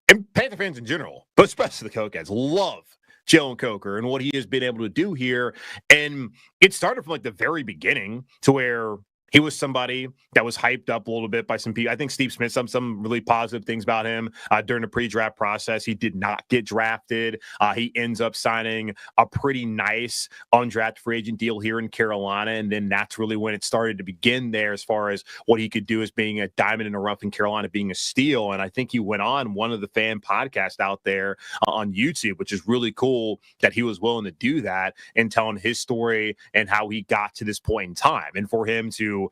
and Panther fans in general, but especially the Cokeheads, love Jalen Coker and what he has been able to do here. And it started from the very beginning to where he was somebody that was hyped up a little bit by some people. I think Steve Smith, some really positive things about him during the pre-draft process. He did not get drafted. He ends up signing a pretty nice undrafted free agent deal here in Carolina. And then that's really when it started to begin there as far as what he could do as being a diamond in the rough in Carolina, being a steal. And I think he went on one of the fan podcasts out there on YouTube, which is really cool that he was willing to do that and telling his story and how he got to this point in time. And for him to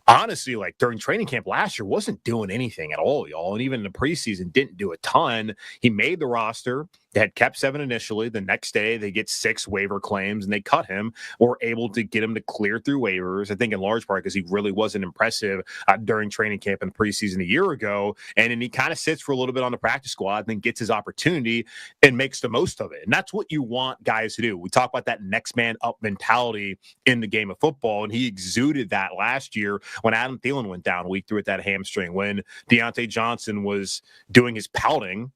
honestly, during training camp last year, wasn't doing anything at all, y'all. And even in the preseason, didn't do a ton. He made the roster. They had kept 7 initially. The next day, they get 6 waiver claims, and they cut him or able to get him to clear through waivers, I think in large part because he really wasn't impressive during training camp and preseason a year ago. And then he kind of sits for a little bit on the practice squad and then gets his opportunity and makes the most of it. And that's what you want guys to do. We talk about that next man up mentality in the game of football, and he exuded that last year when Adam Thielen went down week 3 with that hamstring, when Deontay Johnson was doing his pouting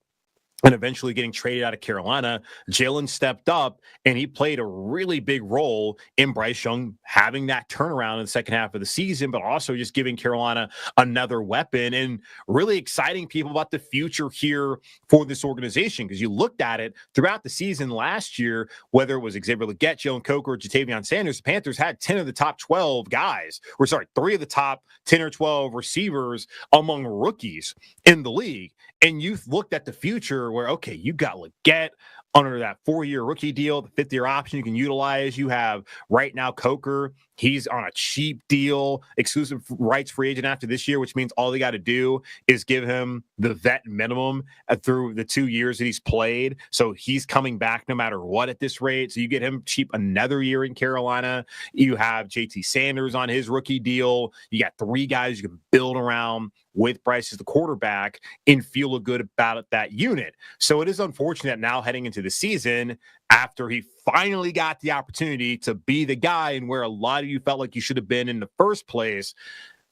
and eventually getting traded out of Carolina. Jalen stepped up, and he played a really big role in Bryce Young having that turnaround in the second half of the season, but also just giving Carolina another weapon and really exciting people about the future here for this organization. Because you looked at it throughout the season last year, whether it was Xavier Legette, Jalen Coker, or Jatavion Sanders, the Panthers had 10 of the top 12 guys, 3 of the top 10 or 12 receivers among rookies in the league. And you looked at the future where, okay, you got Legette under that 4-year rookie deal, the 5th-year option you can utilize. You have right now Coker. He's on a cheap deal, exclusive rights free agent after this year, which means all they got to do is give him the vet minimum through the 2 years that he's played. So he's coming back no matter what at this rate. So you get him cheap another year in Carolina. You have JT Sanders on his rookie deal. You got 3 guys you can build around with Bryce as the quarterback and feel good about that unit. So it is unfortunate now heading into the season, after he finally got the opportunity to be the guy and where a lot of you felt like you should have been in the first place,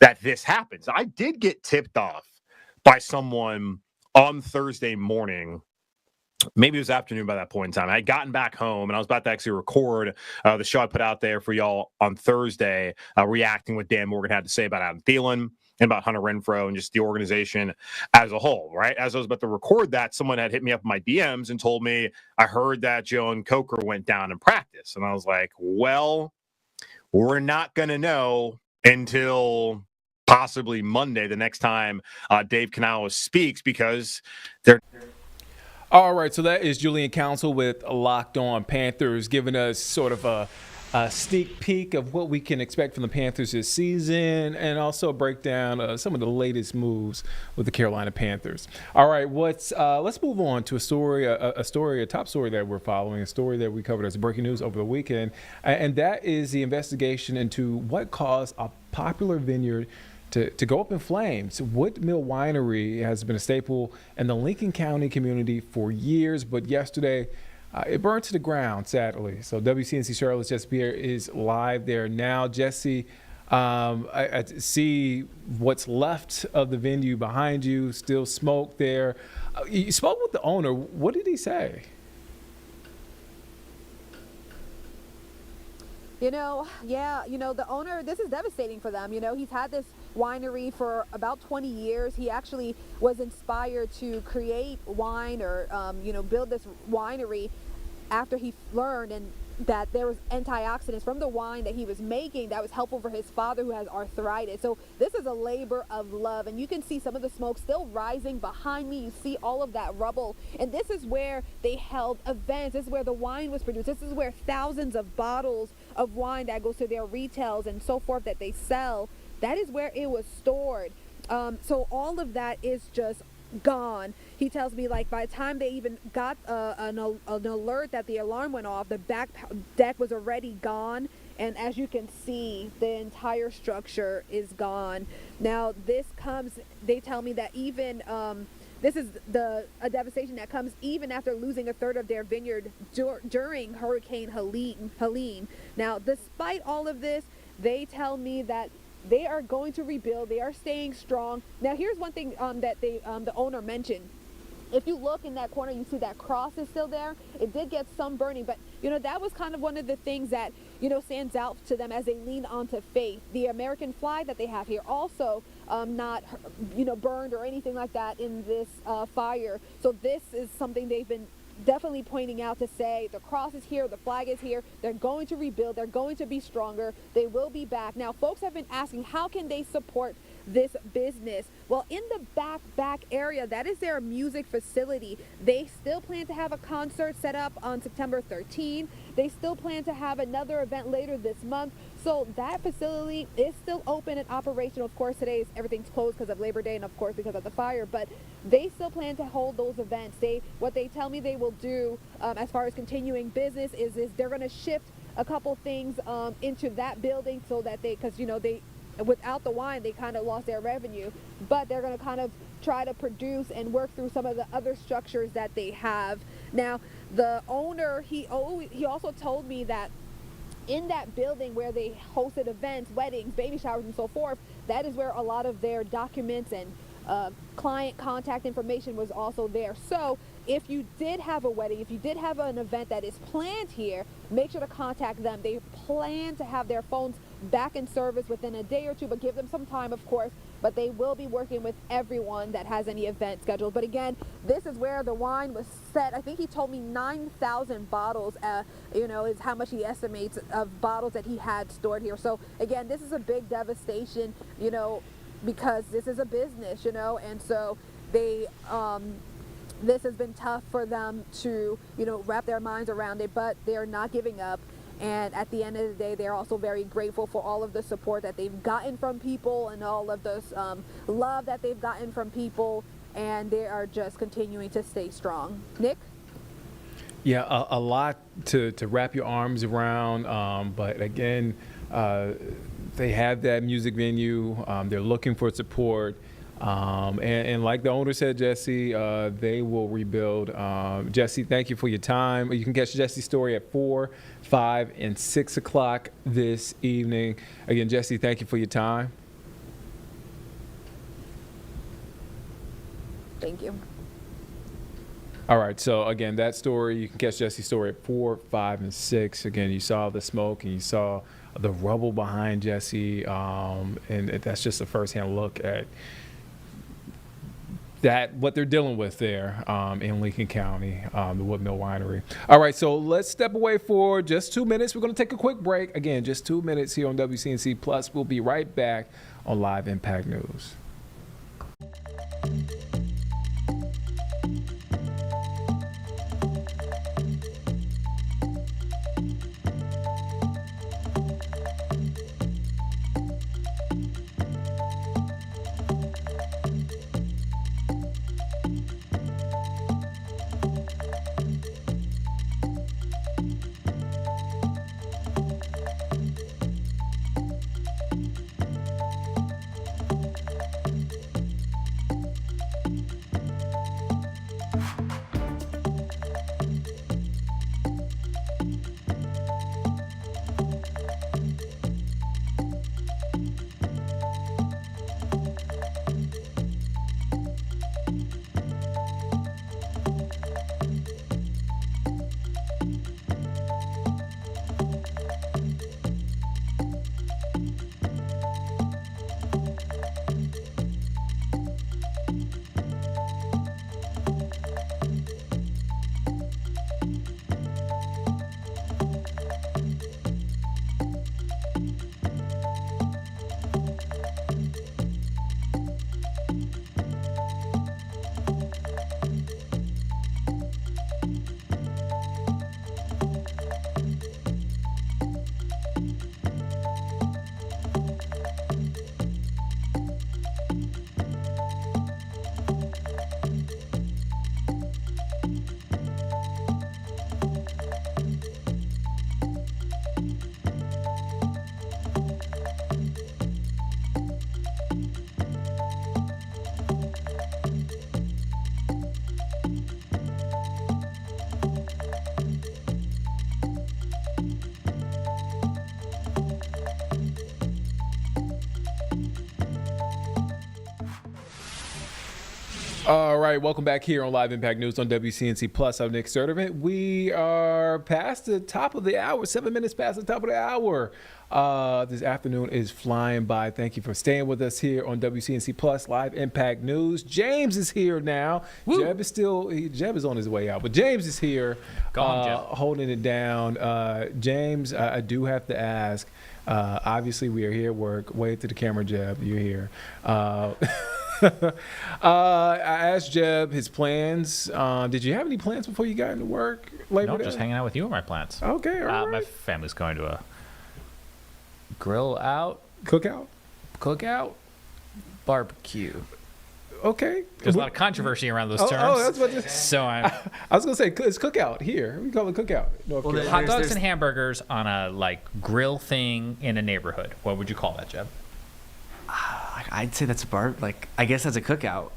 that this happens. I did get tipped off by someone on Thursday morning. Maybe it was afternoon by that point in time. I had gotten back home and I was about to actually record the show I put out there for y'all on Thursday, reacting what Dan Morgan had to say about Adam Thielen and about Hunter Renfrow and just the organization as a whole, right? As I was about to record that, someone had hit me up in my DMs and told me, I heard that Jalen Coker went down in practice. And I was like, well, we're not going to know until possibly Monday, the next time Dave Canales speaks, because they're... All right, so that is Julian Council with Locked On Panthers, giving us sort of a sneak peek of what we can expect from the Panthers this season, and also break down some of the latest moves with the Carolina Panthers. All right, let's move on to a top story that we're following, a story that we covered as breaking news over the weekend, and that is the investigation into what caused a popular vineyard to go up in flames. Woodmill Winery has been a staple in the Lincoln County community for years, but yesterday it burned to the ground, sadly. So WCNC Charlotte's Jesse Pierre is live there now. Jesse, I see what's left of the venue behind you, still smoke there. You spoke with the owner. What did he say? The owner, this is devastating for them. He's had this winery for about 20 years. He actually was inspired to create wine or, build this winery after he learned that there was antioxidants from the wine that he was making that was helpful for his father who has arthritis. So this is a labor of love, and you can see some of the smoke still rising behind me. You see all of that rubble, and this is where they held events. This is where the wine was produced. This is where thousands of bottles of wine that goes to their retails and so forth that they sell, that is where it was stored. So all of that is just gone. He tells me, like, by the time they even got an alert that the alarm went off, the back deck was already gone, and as you can see, the entire structure is gone. Now they tell me that even this is a devastation that comes even after losing a third of their vineyard during Hurricane Helene. Now, despite all of this, they tell me that they are going to rebuild. They are staying strong. Now, here's one thing that the owner mentioned. If you look in that corner, you see that cross is still there. It did get some burning, but that was kind of one of the things that stands out to them as they lean onto faith. The American flag that they have here also not burned or anything like that in this fire. So this is something they've been definitely pointing out to say the cross is here, the flag is here. They're going to rebuild. They're going to be stronger. They will be back. Now, folks have been asking, how can they support this business? Well, in the back area, that is their music facility. They still plan to have a concert set up on September 13. They still plan to have another event later this month. So that facility is still open and operational. Of course, today everything's closed because of Labor Day and of course because of the fire, but they still plan to hold those events. What they tell me they will do as far as continuing business is they're going to shift a couple things into that building so that because they without the wine, they kind of lost their revenue, but they're going to kind of try to produce and work through some of the other structures that they have. Now, the owner, he also told me that in that building where they hosted events, weddings, baby showers, and so forth, that is where a lot of their documents and client contact information was also there. So if you did have a wedding, if you did have an event that is planned here, make sure to contact them. They plan to have their phones back in service within a day or two, but give them some time, of course. But they will be working with everyone that has any event scheduled. But again, this is where the wine was set. I think he told me 9,000 bottles, is how much he estimates of bottles that he had stored here. So again, this is a big devastation, because this is a business, and so they, this has been tough for them to, wrap their minds around it, but they're not giving up. And at the end of the day, they're also very grateful for all of the support that they've gotten from people and all of this love that they've gotten from people, and they are just continuing to stay strong. Nick? Yeah, a lot to wrap your arms around, but again, they have that music venue. They're looking for support. And like the owner said, Jesse, they will rebuild. Jesse, thank you for your time. You can catch Jesse's story at 4, 5, and 6 o'clock this evening. Again, Jesse, thank you for your time. Thank you. All right, so again, that story, you can catch Jesse's story at 4, 5, and 6. Again, you saw the smoke and you saw the rubble behind Jesse, and that's just a firsthand look at what they're dealing with there in Lincoln County, the Woodmill Winery. All right, so let's step away for just 2 minutes. We're going to take a quick break. Again, just 2 minutes here on WCNC Plus. We'll be right back on Live Impact News. All right, welcome back here on Live Impact News on WCNC Plus. I'm Nick Sturdivant. We are past the top of the hour, 7 minutes past the top of the hour. This afternoon is flying by. Thank you for staying with us here on WCNC Plus Live Impact News. James is here now. Woo. Jeb is on his way out, but James is here, holding it down. James, I do have to ask. Obviously, we are here at work. Wave to the camera, Jeb. You're here. I asked Jeb his plans. Did you have any plans before you got into work? No, just hanging out with you and my plans. Okay, all right. My family's going to a grill out, cookout, barbecue. Okay. There's a lot of controversy around those terms. That's what I was gonna say. It's cookout here. We call it cookout. Hot dogs and hamburgers on a grill thing in a neighborhood. What would you call that, Jeb? I'd say that's a I guess that's a cookout.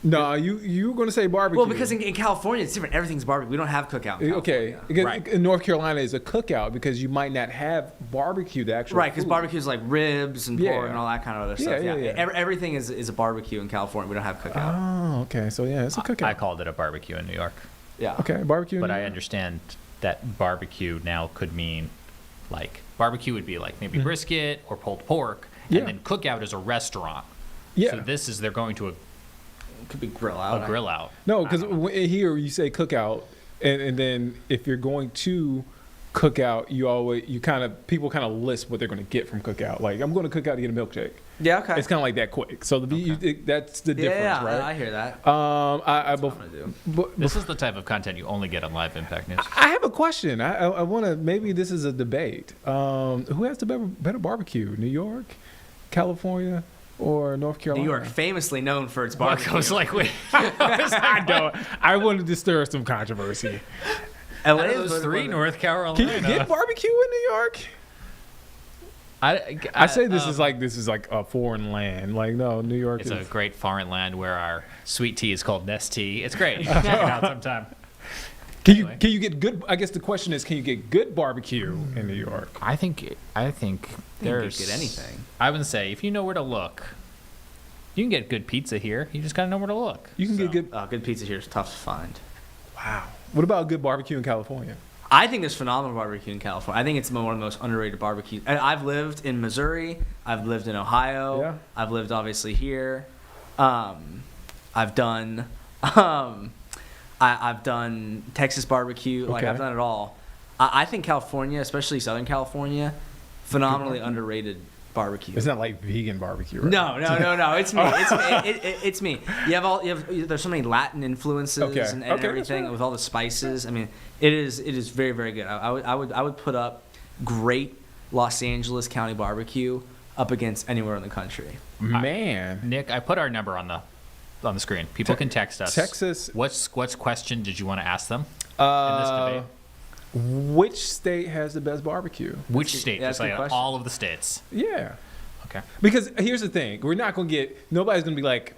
No, you were going to say barbecue. Well, because in California it's different. Everything's barbecue. We don't have cookout in California. Okay. Right. In North Carolina is a cookout because you might not have barbecue, the actual right, because food. barbecue is like ribs and pork and all that kind of other stuff. Yeah. Everything is a barbecue in California. We don't have cookout. Oh, okay. So, it's a cookout. I called it a barbecue in New York. Yeah. Okay, barbecue in But New I York. understand that barbecue now could mean, barbecue would be maybe brisket or pulled pork, and then cookout is a restaurant. Yeah. So they're going to could be grill out. A grill out. No, because here you say cookout, and then if you're going to cookout, people kind of list what they're going to get from cookout. Like, I'm going to cookout to get a milkshake. Yeah, okay. It's kind of like that quick. So that's the difference, right? I hear that. This is the type of content you only get on Live Impact News. I have a question. I want to. Maybe this is a debate. Who has the better barbecue? New York, California, or North Carolina? New York, famously known for its barbecue. I was like, wait. I know. I wanted to stir some controversy. LA Out of those three, North Carolina. Can you get barbecue in New York? I say this is like a foreign land. Like, no, New York It's is a great foreign land where our sweet tea is called Nestea. It's great. You should check it out sometime. Can you get good? I guess the question is, can you get good barbecue in New York? I think there's get anything. I would say if you know where to look, you can get good pizza here. You just gotta know where to look. You can get good. Good pizza here is tough to find. Wow. What about good barbecue in California? I think there's phenomenal barbecue in California. I think it's one of the most underrated barbecues. And I've lived in Missouri. I've lived in Ohio. Yeah. I've lived obviously here. I've done I've done Texas barbecue. Like, I've done it all. I think California, especially Southern California, phenomenally underrated barbecue. It's not like vegan barbecue, right? No. It's me. It's me. There's so many Latin influences and everything with all the spices. I mean, it is very, very good. I would put up great Los Angeles County barbecue up against anywhere in the country. Man, Nick, I put our number on the screen. People can text us. Texas. What question did you want to ask them in this debate? Which state has the best barbecue? Which state? Yeah, Just that's a good like question. all of the states. Yeah. Okay. Because here's the thing: we're not going to get. Nobody's going to be like.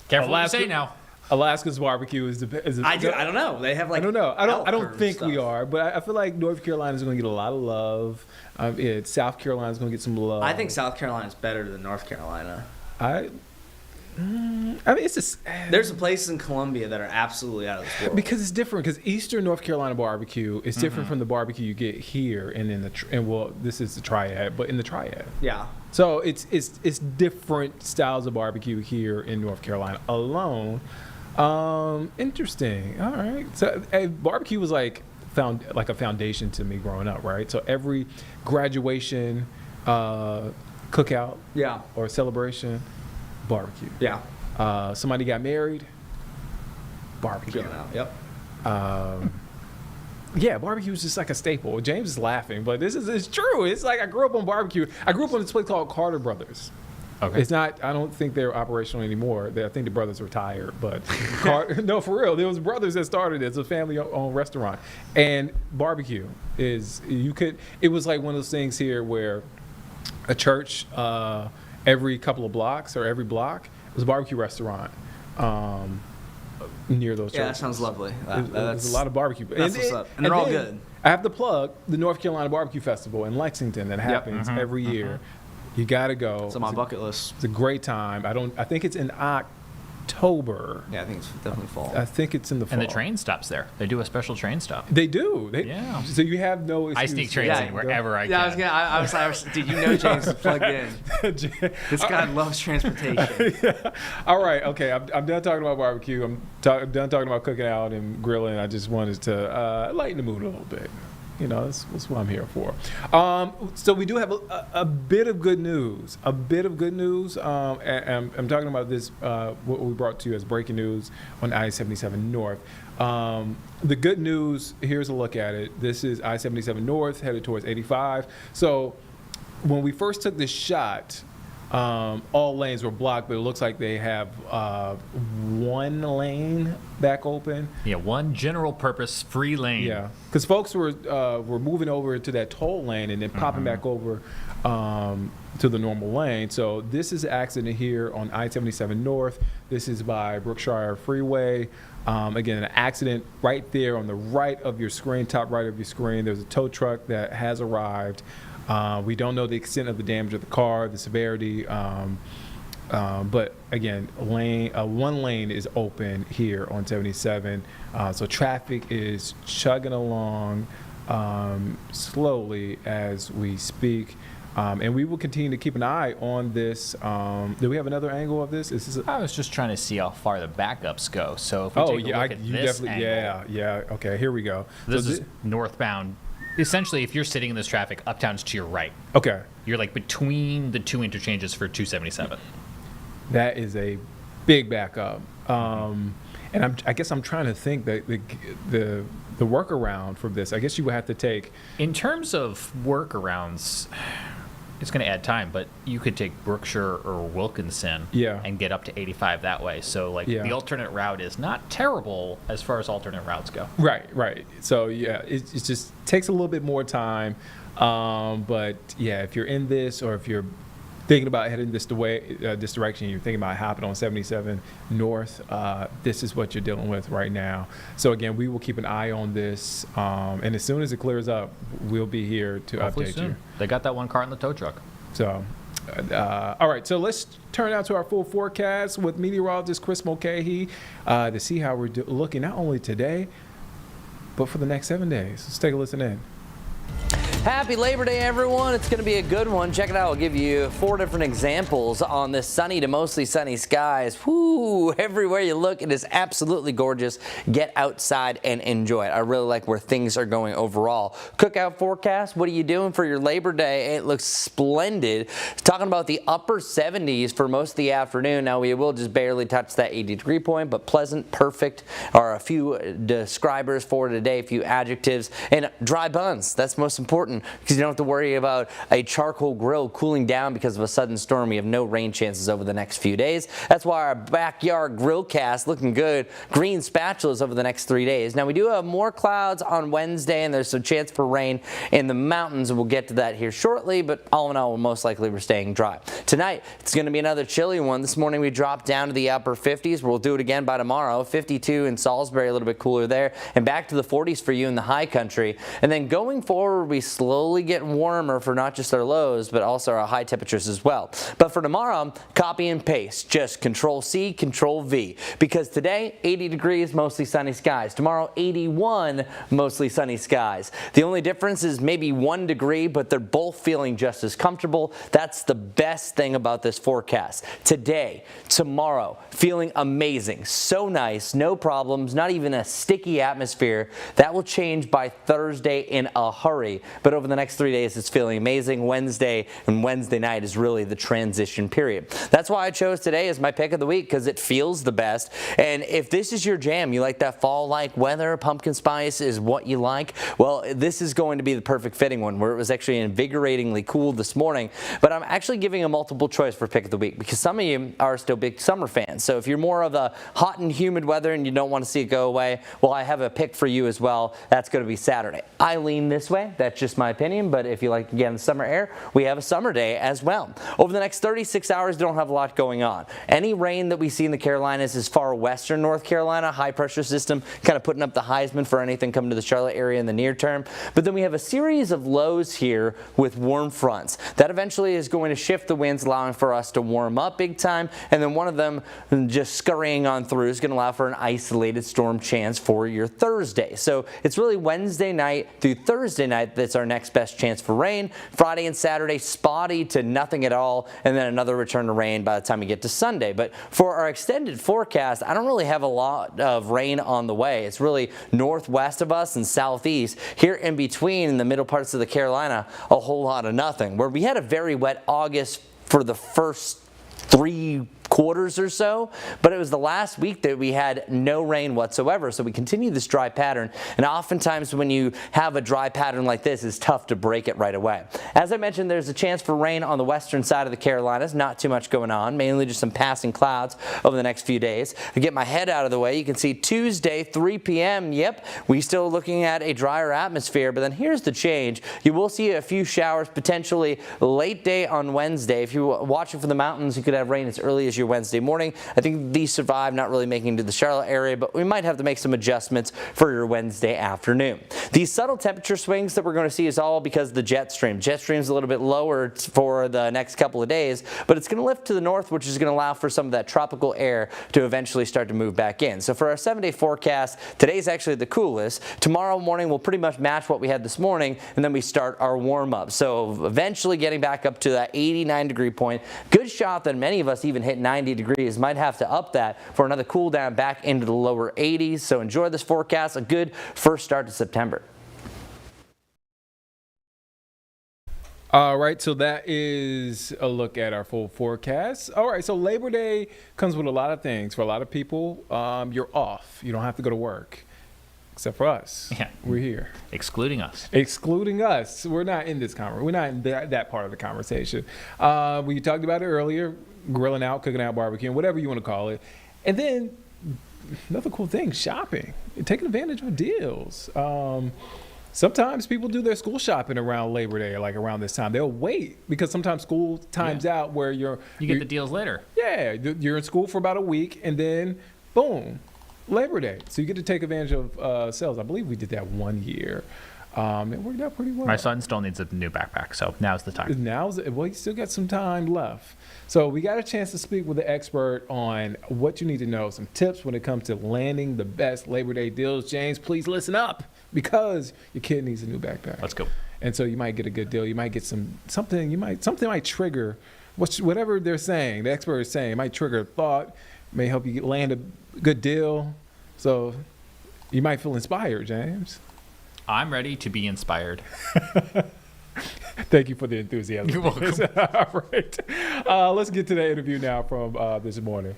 Careful what you say now. Alaska's barbecue is the. I don't know. They have like. I don't know. I don't elk think stuff. we are, but I feel like North Carolina is going to get a lot of love. South Carolina is going to get some love. I think South Carolina is better than North Carolina. I mean, it's just There's some places in Columbia that are absolutely out of this world. because it's different. Because Eastern North Carolina barbecue is different from the barbecue you get here, and this is the triad, but in the triad. Yeah. So it's different styles of barbecue here in North Carolina alone. Interesting. All right. So barbecue was like a foundation to me growing up, right? So every graduation, cookout, or celebration, barbecue. Yeah. Somebody got married, barbecue. Yep. Yeah, barbecue is just like a staple. James is laughing, but it's true. It's like I grew up on barbecue. I grew up on this place called Carter Brothers. Okay. It's not. I don't think they're operational anymore. I think the brothers retired, but no, for real. There was brothers that started it. It's a family-owned restaurant, and barbecue is It was like one of those things here where a church every couple of blocks or every block was a barbecue restaurant. Near those churches. Yeah, that sounds lovely. There's a lot of barbecue. That's what's up. And they're all good. I have to plug the North Carolina Barbecue Festival in Lexington that happens every year. You got to go. It's on my bucket list. It's a great time. I think it's in October. Yeah, I think it's definitely fall. I think it's in the fall. And the train stops there. They do a special train stop. They do. Yeah. So you have no excuse. I sneak trains in wherever I can. Yeah, I was dude, you know James is plugged in. This guy loves transportation. Yeah. All right. Okay. I'm done talking about barbecue. I'm done talking about cooking out and grilling. I just wanted to lighten the mood a little bit. You know, that's what I'm here for. So we do have a bit of good news. And I'm talking about this, what we brought to you as breaking news on I-77 North. The good news, here's a look at it. This is I-77 North headed towards 85. So when we first took this shot, all lanes were blocked, but it looks like they have one lane back open. Yeah, one general purpose free lane. Yeah, because folks were moving over to that toll lane and then popping back over to the normal lane. So this is an accident here on I-77 North. This is by Brookshire Freeway. Again, an accident right there on the right of your screen, top right of your screen. There's a tow truck that has arrived. We don't know the extent of the damage of the car, the severity, but again, one lane is open here on 77, so traffic is chugging along slowly as we speak, and we will continue to keep an eye on this. Do we have another angle of this? I was just trying to see how far the backups go. So if we take a look at this angle, yeah. Okay, here we go. This is northbound. Essentially, if you're sitting in this traffic, uptown's to your right. Okay. You're like between the two interchanges for 277. That is a big backup. And I guess I'm trying to think that the workaround for this. I guess you would have to take. In terms of workarounds, it's going to add time, but you could take Brookshire or Wilkinson and get up to 85 that way. So the alternate route is not terrible as far as alternate routes go. Right. So it just takes a little bit more time. But yeah, if you're in this or if you're thinking about heading this direction, you're thinking about hopping on 77 North, this is what you're dealing with right now. So again, we will keep an eye on this, and as soon as it clears up, we'll be here to Hopefully update soon. you. They got that one car in the tow truck. So, all right, so let's turn out to our full forecast with meteorologist Chris Mulcahy to see how we're looking not only today, but for the next 7 days. Let's take a listen in. Happy Labor Day, everyone. It's going to be a good one. Check it out. I'll give you 4 different examples on this sunny to mostly sunny skies. Whoo, everywhere you look, it is absolutely gorgeous. Get outside and enjoy it. I really like where things are going overall. Cookout forecast, what are you doing for your Labor Day? It looks splendid. Talking about the upper 70s for most of the afternoon. Now, we will just barely touch that 80-degree point, but pleasant, perfect are a few describers for today, a few adjectives, and dry buns. That's most important, because you don't have to worry about a charcoal grill cooling down because of a sudden storm. We have no rain chances over the next few days. That's why our backyard grill cast looking good. Green spatulas over the next 3 days. Now, we do have more clouds on Wednesday, and there's a chance for rain in the mountains. We'll get to that here shortly, but all in all, most likely we're staying dry. Tonight, it's going to be another chilly one. This morning, we dropped down to the upper 50s. We'll do it again by tomorrow. 52 in Salisbury, a little bit cooler there, and back to the 40s for you in the high country. And then going forward, we slowly get warmer for not just our lows, but also our high temperatures as well. But for tomorrow, copy and paste. Just Control-C, Control-V. Because today, 80 degrees, mostly sunny skies. Tomorrow, 81, mostly sunny skies. The only difference is maybe 1 degree, but they're both feeling just as comfortable. That's the best thing about this forecast. Today, tomorrow, feeling amazing. So nice, no problems, not even a sticky atmosphere. That will change by Thursday in a hurry. But over the next 3 days, it's feeling amazing. Wednesday and Wednesday night is really the transition period. That's why I chose today as my pick of the week, because it feels the best. And if this is your jam, you like that fall-like weather, pumpkin spice is what you like, well, this is going to be the perfect fitting one, where it was actually invigoratingly cool this morning. But I'm actually giving a multiple choice for pick of the week, because some of you are still big summer fans. So if you're more of the hot and humid weather and you don't want to see it go away, well, I have a pick for you as well. That's going to be Saturday. I lean this way. That's just my my opinion, but if you like, again, summer air, we have a summer day as well. Over the next 36 hours, we don't have a lot going on. Any rain that we see in the Carolinas is far western North Carolina, high pressure system kind of putting up the Heisman for anything coming to the Charlotte area in the near term. But then we have a series of lows here with warm fronts. That eventually is going to shift the winds, allowing for us to warm up big time, and then one of them just scurrying on through is going to allow for an isolated storm chance for your Thursday. So it's really Wednesday night through Thursday night that's our next best chance for rain. Friday and Saturday, spotty to nothing at all, and then another return to rain by the time we get to Sunday. But for our extended forecast, I don't really have a lot of rain on the way. It's really northwest of us and southeast. Here in between, in the middle parts of the Carolina, a whole lot of nothing. Where we had a very wet August for the first 3 quarters or so, but it was the last week that we had no rain whatsoever. So we continue this dry pattern, and oftentimes when you have a dry pattern like this, it's tough to break it right away. As I mentioned, there's a chance for rain on the western side of the Carolinas. Not too much going on, mainly just some passing clouds over the next few days. To get my head out of the way, you can see Tuesday 3 p.m. Yep, we still looking at a drier atmosphere, but then here's the change. You will see a few showers potentially late day on Wednesday. If you're watching from the mountains, you could have rain as early as your Wednesday morning. I think these survive, not really making it to the Charlotte area, but we might have to make some adjustments for your Wednesday afternoon. These subtle temperature swings that we're going to see is all because of the jet stream. Jet stream's a little bit lower for the next couple of days, but it's going to lift to the north, which is going to allow for some of that tropical air to eventually start to move back in. So for our 7-day forecast, today's actually the coolest. Tomorrow morning will pretty much match what we had this morning, and then we start our warm-up. So eventually getting back up to that 89-degree point. Good shot that many of us even hit 90 degrees. Might have to up that for another cool down back into the lower 80s. So enjoy this forecast. A good first start to September. All right, so that is a look at our full forecast. All right, so Labor Day comes with a lot of things. For a lot of people, you're off. You don't have to go to work. Except for us. Yeah. We're here. Excluding us. Excluding us. We're not in this conversation. We're not in that part of the conversation. We talked about it earlier, grilling out, cooking out, barbecuing, whatever you want to call it. And then another cool thing, shopping. Taking advantage of deals. Sometimes people do their school shopping around Labor Day, like around this time. They'll wait because sometimes school times out where you get the deals later. Yeah, you're in school for about a week and then boom, Labor Day. So you get to take advantage of sales. I believe we did that one year. It worked out pretty well. My son still needs a new backpack, so now's the time. Well, you still got some time left. So we got a chance to speak with the expert on what you need to know, some tips when it comes to landing the best Labor Day deals. James, please listen up because your kid needs a new backpack. Let's go. And so you might get a good deal. You might get something might trigger whatever they're saying. The expert is saying it might trigger a thought, may help you land a good deal. So you might feel inspired, James. I'm ready to be inspired. Thank you for the enthusiasm. You're welcome. All right. Let's get to the interview now from this morning.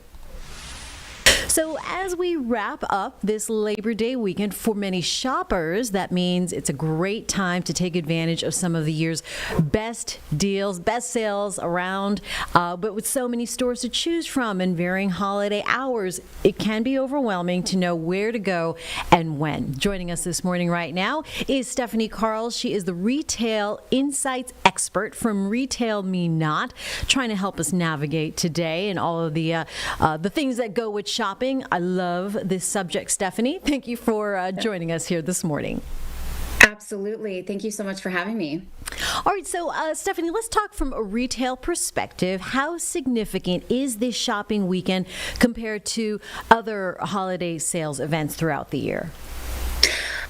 So as we wrap up this Labor Day weekend, for many shoppers, that means it's a great time to take advantage of some of the year's best deals, best sales around. But with so many stores to choose from and varying holiday hours, it can be overwhelming to know where to go and when. Joining us this morning right now is Stephanie Carls. She is the retail insights expert from Retail Me Not, trying to help us navigate today and all of the things that go with shopping. I love this subject, Stephanie. Thank you for joining us here this morning. Absolutely. Thank you so much for having me. All right, so Stephanie, let's talk from a retail perspective. How significant is this shopping weekend compared to other holiday sales events throughout the year?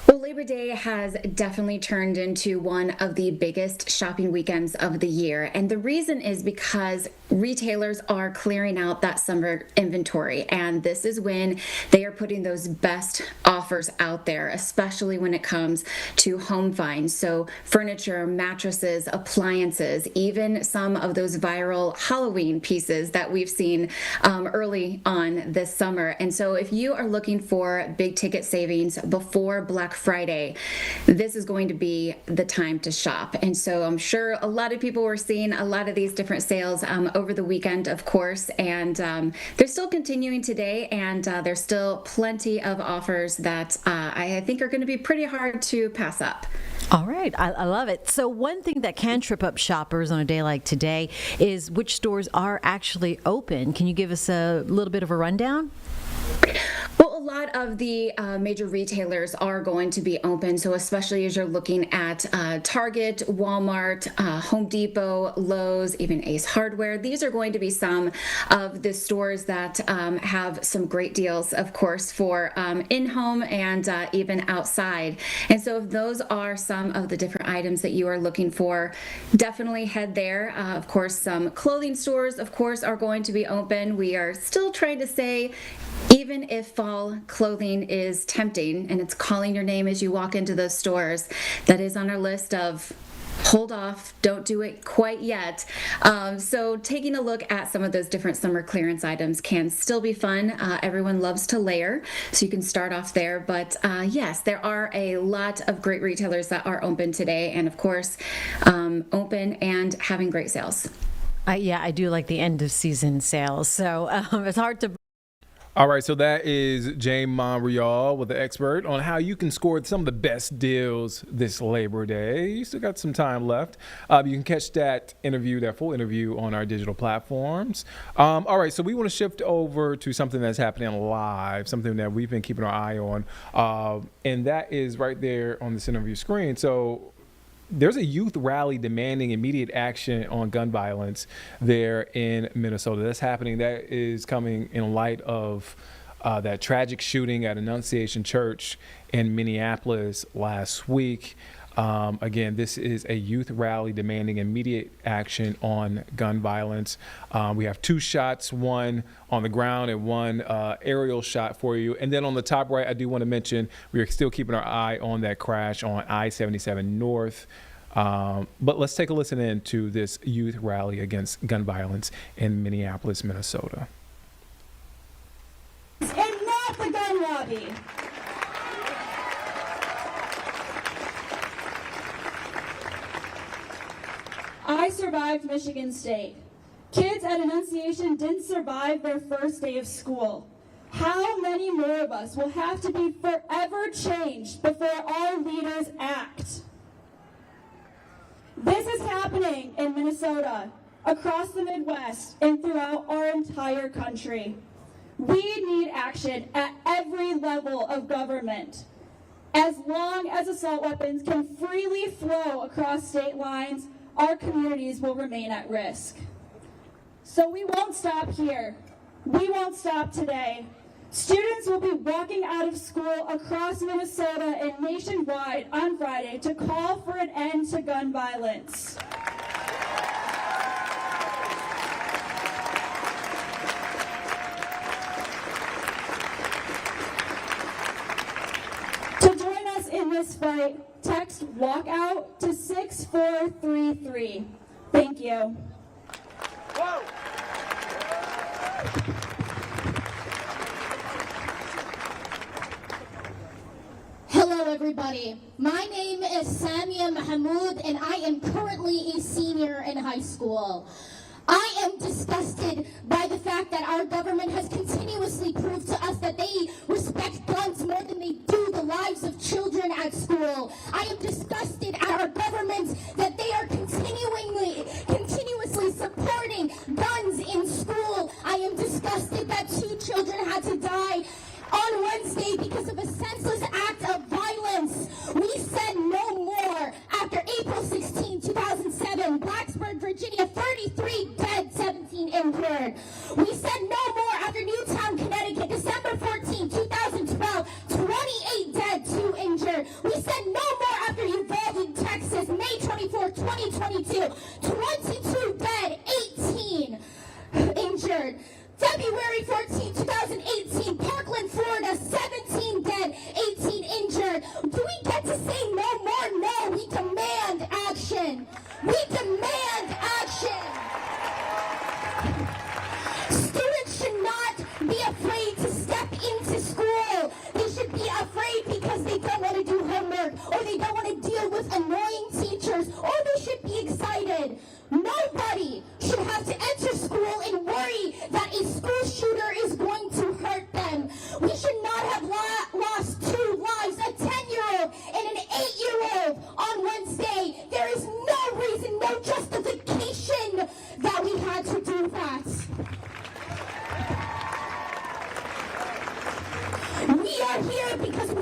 Well, Labor Day has definitely turned into one of the biggest shopping weekends of the year. And the reason is because retailers are clearing out that summer inventory. And this is when they are putting those best offers out there, especially when it comes to home finds. So furniture, mattresses, appliances, even some of those viral Halloween pieces that we've seen early on this summer. And so if you are looking for big ticket savings before Black Friday, this is going to be the time to shop. And so I'm sure a lot of people were seeing a lot of these different sales over the weekend, of course, and they're still continuing today, and there's still plenty of offers that I think are going to be pretty hard to pass up. All right, I love it. So one thing that can trip up shoppers on a day like today is which stores are actually open. Can you give us a little bit of a rundown? Well, a lot of the major retailers are going to be open, so especially as you're looking at Target, Walmart, Home Depot, Lowe's, even Ace Hardware. These are going to be some of the stores that have some great deals, of course, for in-home and even outside. And so if those are some of the different items that you are looking for, definitely head there. Of course, some clothing stores, of course, are going to be open. We are still trying to say, even if fall clothing is tempting and it's calling your name as you walk into those stores, that is on our list of hold off, don't do it quite yet. So taking a look at some of those different summer clearance items can still be fun. Everyone loves to layer, so you can start off there. But yes, there are a lot of great retailers that are open today, and of course, open and having great sales. Yeah, I do like the end of season sales. So it's hard to. All right, so that is Jane Monreal with the expert on how you can score some of the best deals this Labor Day. You still got some time left. You can catch that full interview on our digital platforms. All right, so we want to shift over to something that's happening live, something that we've been keeping our eye on, and that is right there on this interview screen. So there's a youth rally demanding immediate action on gun violence there in Minnesota. That's happening. That is coming in light of that tragic shooting at Annunciation Church in Minneapolis last week. Again, this is a youth rally demanding immediate action on gun violence. We have two shots, one on the ground and one aerial shot for you. And then on the top right, I do want to mention we are still keeping our eye on that crash on I-77 North. But let's take a listen in to this youth rally against gun violence in Minneapolis, Minnesota. And not the gun lobby. I survived Michigan State. Kids at Annunciation didn't survive their first day of school. How many more of us will have to be forever changed before our leaders act? This is happening in Minnesota, across the Midwest, and throughout our entire country. We need action at every level of government. As long as assault weapons can freely flow across state lines, our communities will remain at risk. So we won't stop here. We won't stop today. Students will be walking out of school across Minnesota and nationwide on Friday to call for an end to gun violence. To join us in this fight, text WALKOUT to 6433. Thank you. Whoa. Hello everybody, my name is Samia Mahmoud and I am currently a senior in high school. I am disgusted by the fact that our government has continuously proved to us that they respect guns more than they do the lives of children at school. I am disgusted at our government that they are continuously supporting guns in school. I am disgusted that 2 children had to die on Wednesday because of a senseless act of violence. We said no more after April 16, 2007, Blacksburg, Virginia, 33 dead, 17 injured. We said no more after Newtown, Connecticut, December 14, 2012, 28 dead, 2 injured. We said no more after Uvalde, Texas, May 24, 2022, 22 dead, 18 injured. February 14, 2018, Parkland, Florida, 17 dead, 18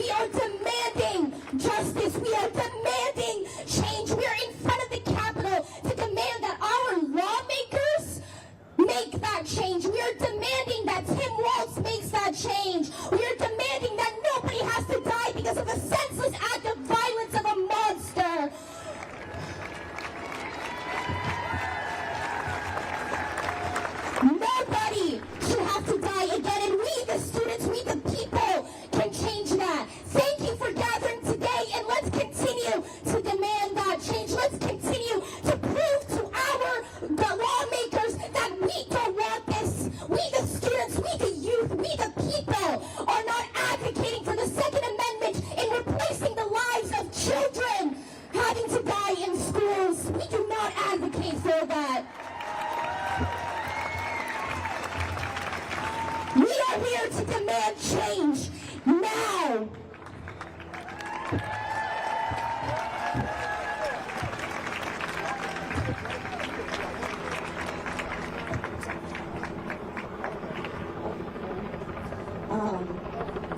We are demanding justice. We are demanding change. We are in front of the Capitol to demand that our lawmakers make that change. We are demanding that Tim Walz makes that change. We are demanding that nobody has to die because of a senseless act of violence of a monster. Nobody should have to die again, and we, the students, we, the people, can change that. Thank you for gathering today, and let's continue to demand that change. Let's continue to prove to our lawmakers that we don't want this. We, the students, we, the youth, we, the people, are not advocating for the Second Amendment in replacing the lives of children having to die in schools. We do not advocate for that. We are here to demand change now.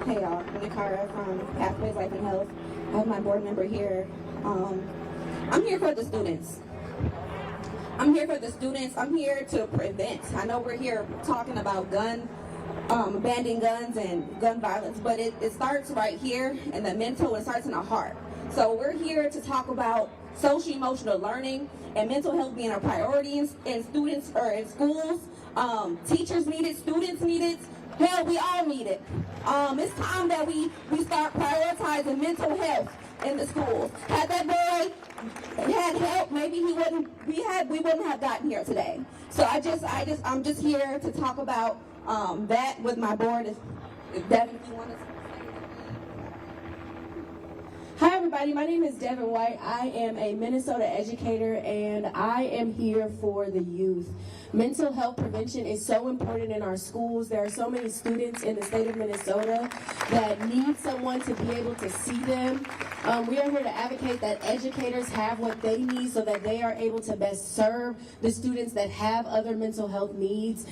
Hey y'all, I'm Nakara from Pathways Life and Health. I have my board member here. I'm here for the students. I'm here for the students. I'm here to prevent. I know we're here talking about banning guns and gun violence, but it starts right here in the mental. It starts in the heart. So we're here to talk about social emotional learning and mental health being a priority in students or in schools. Teachers need it, students need it. Hell, we all need it. It's time that we start prioritizing mental health in the schools. Had that boy had help, maybe we wouldn't have gotten here today. So I'm just here to talk about that with my board. If Devin, if you want to. Hi everybody, my name is Devin White. I am a Minnesota educator and I am here for the youth. Mental health prevention is so important in our schools. There are so many students in the state of Minnesota that need someone to be able to see them. We are here to advocate that educators have what they need so that they are able to best serve the students that have other mental health needs.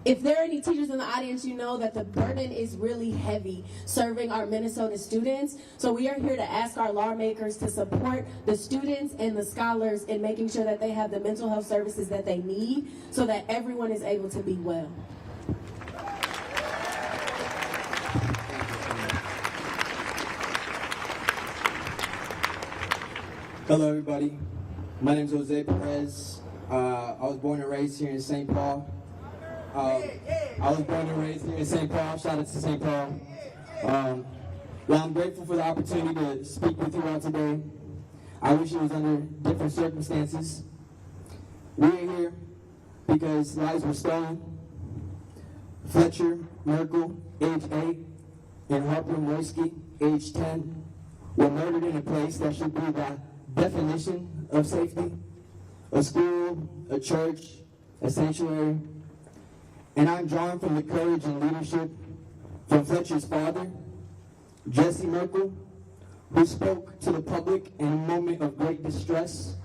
If there are any teachers in the audience, you know that the burden is really heavy serving our Minnesota students. So we are here to ask our lawmakers to support the students and the scholars in making sure that they have the mental health services that they need so that everyone is able to be well. Hello everybody, my name is Jose Perez. I was born and raised here in St. Paul. Shout out to St. Paul. Well, I'm grateful for the opportunity to speak with you all today. I wish it was under different circumstances. We are here because lives were stolen. Fletcher Merkel, age 8, and Harper Moisky, age 10, were murdered in a place that should be the definition of safety: a school, a church, a sanctuary. And I'm drawn from the courage and leadership from Fletcher's father, Jesse Merkel, who spoke to the public in a moment of great distress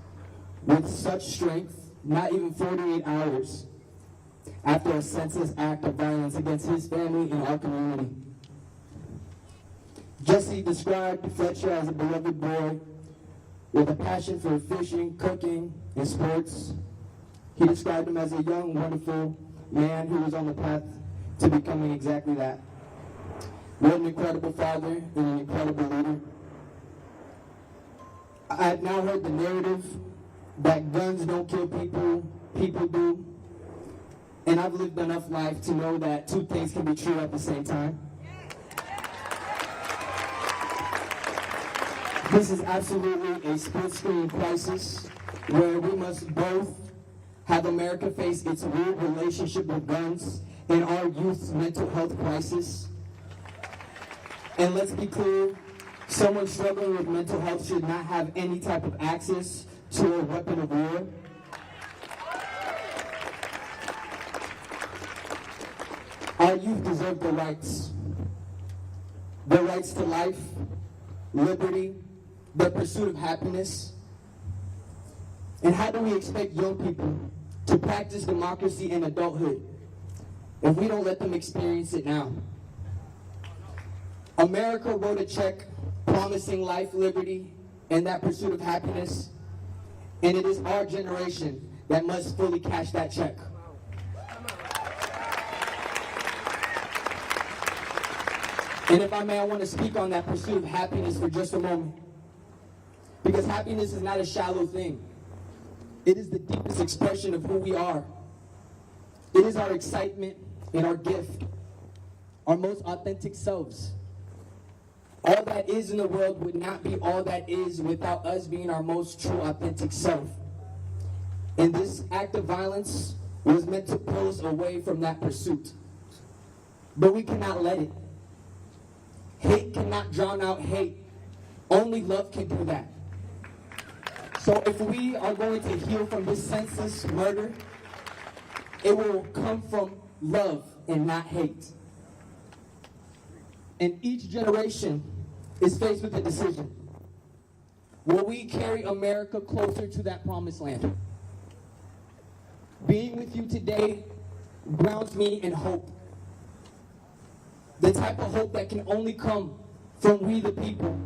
with such strength, not even 48 hours after a senseless act of violence against his family and our community. Jesse described Fletcher as a beloved boy with a passion for fishing, cooking, and sports. He described him as a young, wonderful man who was on the path to becoming exactly that. What an incredible father and an incredible leader. I've now heard the narrative that guns don't kill people, people do. And I've lived enough life to know that two things can be true at the same time. This is absolutely a split-screen crisis where we must both have America face its weird relationship with guns and our youth's mental health crisis. And let's be clear, someone struggling with mental health should not have any type of access to a weapon of war. Our youth deserve the rights to life, liberty, the pursuit of happiness. And how do we expect young people to practice democracy in adulthood if we don't let them experience it now? America wrote a check promising life, liberty, and that pursuit of happiness, and it is our generation that must fully cash that check. And if I may, I want to speak on that pursuit of happiness for just a moment. Because happiness is not a shallow thing. It is the deepest expression of who we are. It is our excitement and our gift, our most authentic selves. All that is in the world would not be all that is without us being our most true, authentic self. And this act of violence was meant to pull us away from that pursuit. But we cannot let it. Hate cannot drown out hate. Only love can do that. So if we are going to heal from this senseless murder, it will come from love and not hate. And each generation is faced with a decision. Will we carry America closer to that promised land? Being with you today grounds me in hope. The type of hope that can only come from we the people,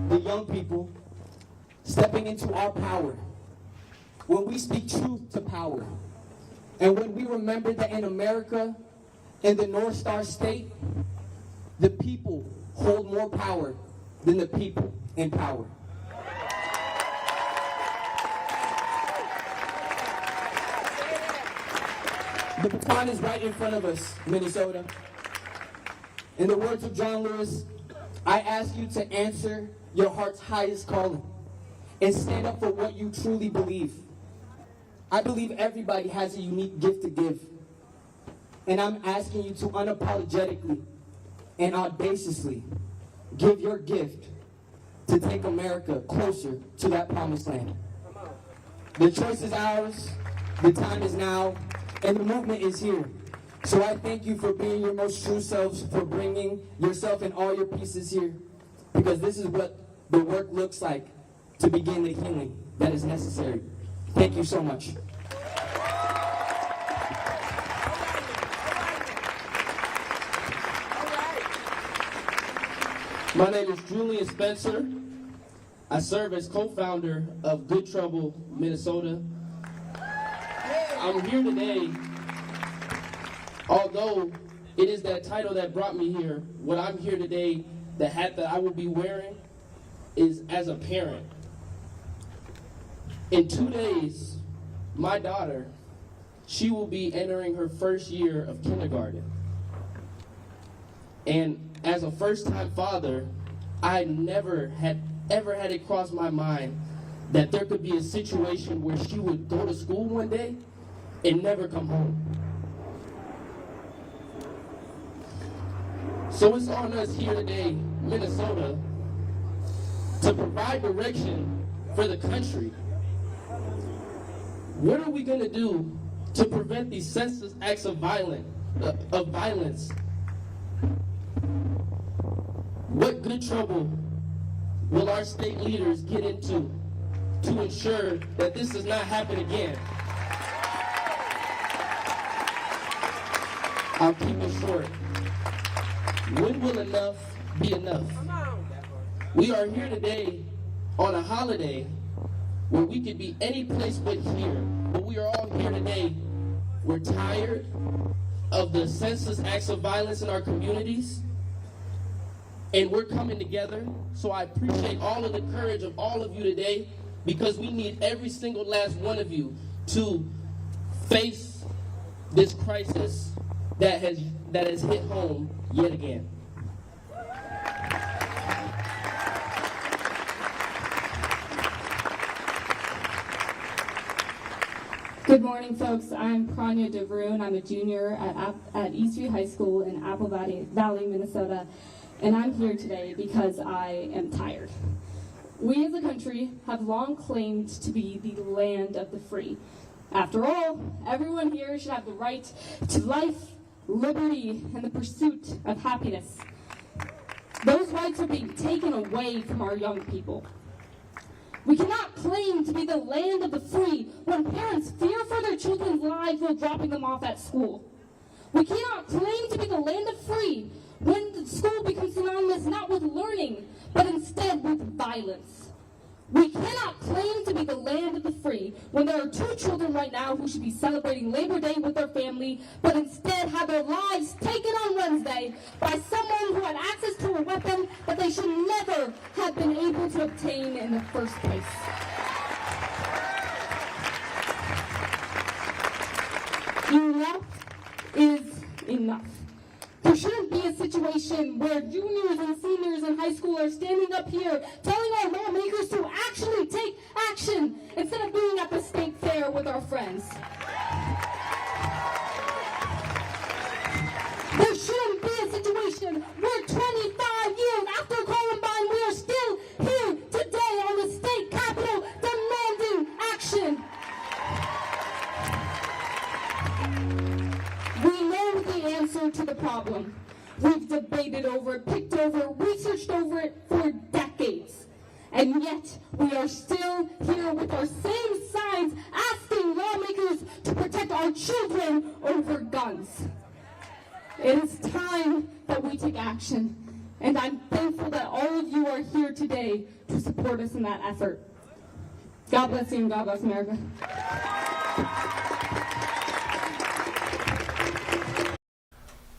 the young people, stepping into our power. When we speak truth to power. And when we remember that in America, in the North Star state, the people hold more power than the people in power. The baton is right in front of us, Minnesota. In the words of John Lewis, I ask you to answer your heart's highest calling and stand up for what you truly believe. I believe everybody has a unique gift to give. And I'm asking you to unapologetically and audaciously give your gift to take America closer to that promised land. The choice is ours, the time is now, and the movement is here. So I thank you for being your most true selves, for bringing yourself and all your pieces here, because this is what the work looks like to begin the healing that is necessary. Thank you so much. My name is Julian Spencer. I serve as co-founder of Good Trouble, Minnesota. I'm here today, although it is that title that brought me here. What I'm here today, the hat that I will be wearing, is as a parent. In 2 days, my daughter, she will be entering her first year of kindergarten. And as a first-time father, I never had ever had it cross my mind that there could be a situation where she would go to school one day and never come home. So it's on us here today, Minnesota, to provide direction for the country. What are we going to do to prevent these senseless acts of violence? What good trouble will our state leaders get into to ensure that this does not happen again? I'll keep it short. When will enough be enough? We are here today on a holiday where we could be any place but here. But we are all here today. We're tired of the senseless acts of violence in our communities. And we're coming together. So I appreciate all of the courage of all of you today, because we need every single last one of you to face this crisis that has hit home yet again. Good morning, folks. I'm Pranya DeVroon. I'm a junior at Eastview High School in Apple Valley, Minnesota, and I'm here today because I am tired. We as a country have long claimed to be the land of the free. After all, everyone here should have the right to life, liberty, and the pursuit of happiness. Those rights are being taken away from our young people. We cannot claim to be the land of the free when parents fear for their children's lives while dropping them off at school. We cannot claim to be the land of free when that school becomes synonymous not with learning, but instead with violence. We cannot claim to be the land of the free when there are 2 children right now who should be celebrating Labor Day with their family, but instead have their lives taken on Wednesday by someone who had access to a weapon that they should never have been able to obtain in the first place. Enough is enough. There shouldn't be a situation where juniors and seniors in high school are standing up here telling our lawmakers to actually take action instead of being at the state fair with our friends. There shouldn't be a situation where 25 years after Columbine, we are still here today on the state capitol demanding action. We know the answer to the problem. We've debated over it, picked over it, researched over it for decades. And yet, we are still here with our same signs asking lawmakers to protect our children over guns. It is time that we take action. And I'm thankful that all of you are here today to support us in that effort. God bless you and God bless America.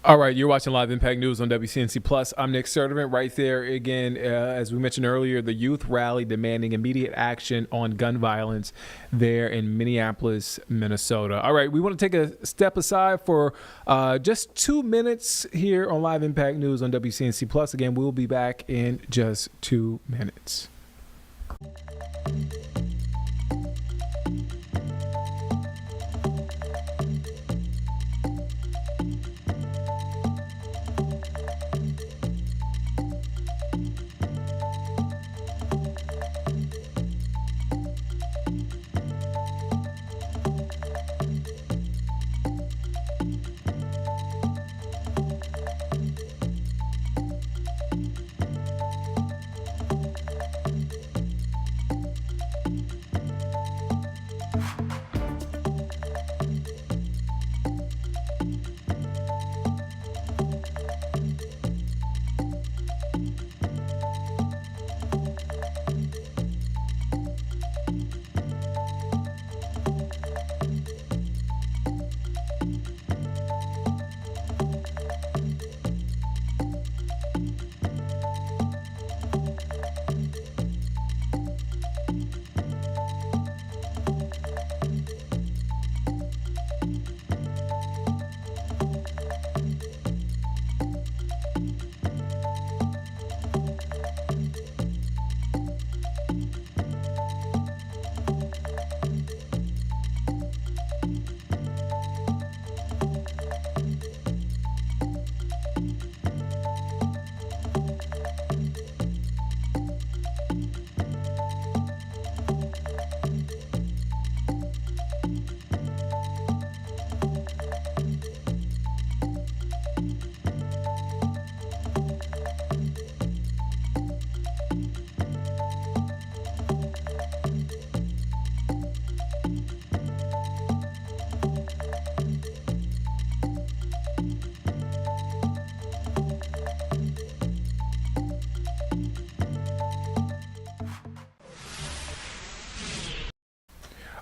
All right, you're watching Live Impact News on WCNC Plus. I'm Nick Sertivant. Right there again, as we mentioned earlier, the youth rally demanding immediate action on gun violence there in Minneapolis, Minnesota. All right, we want to take a step aside for just 2 minutes here on Live Impact News on WCNC Plus. Again, we'll be back in just 2 minutes.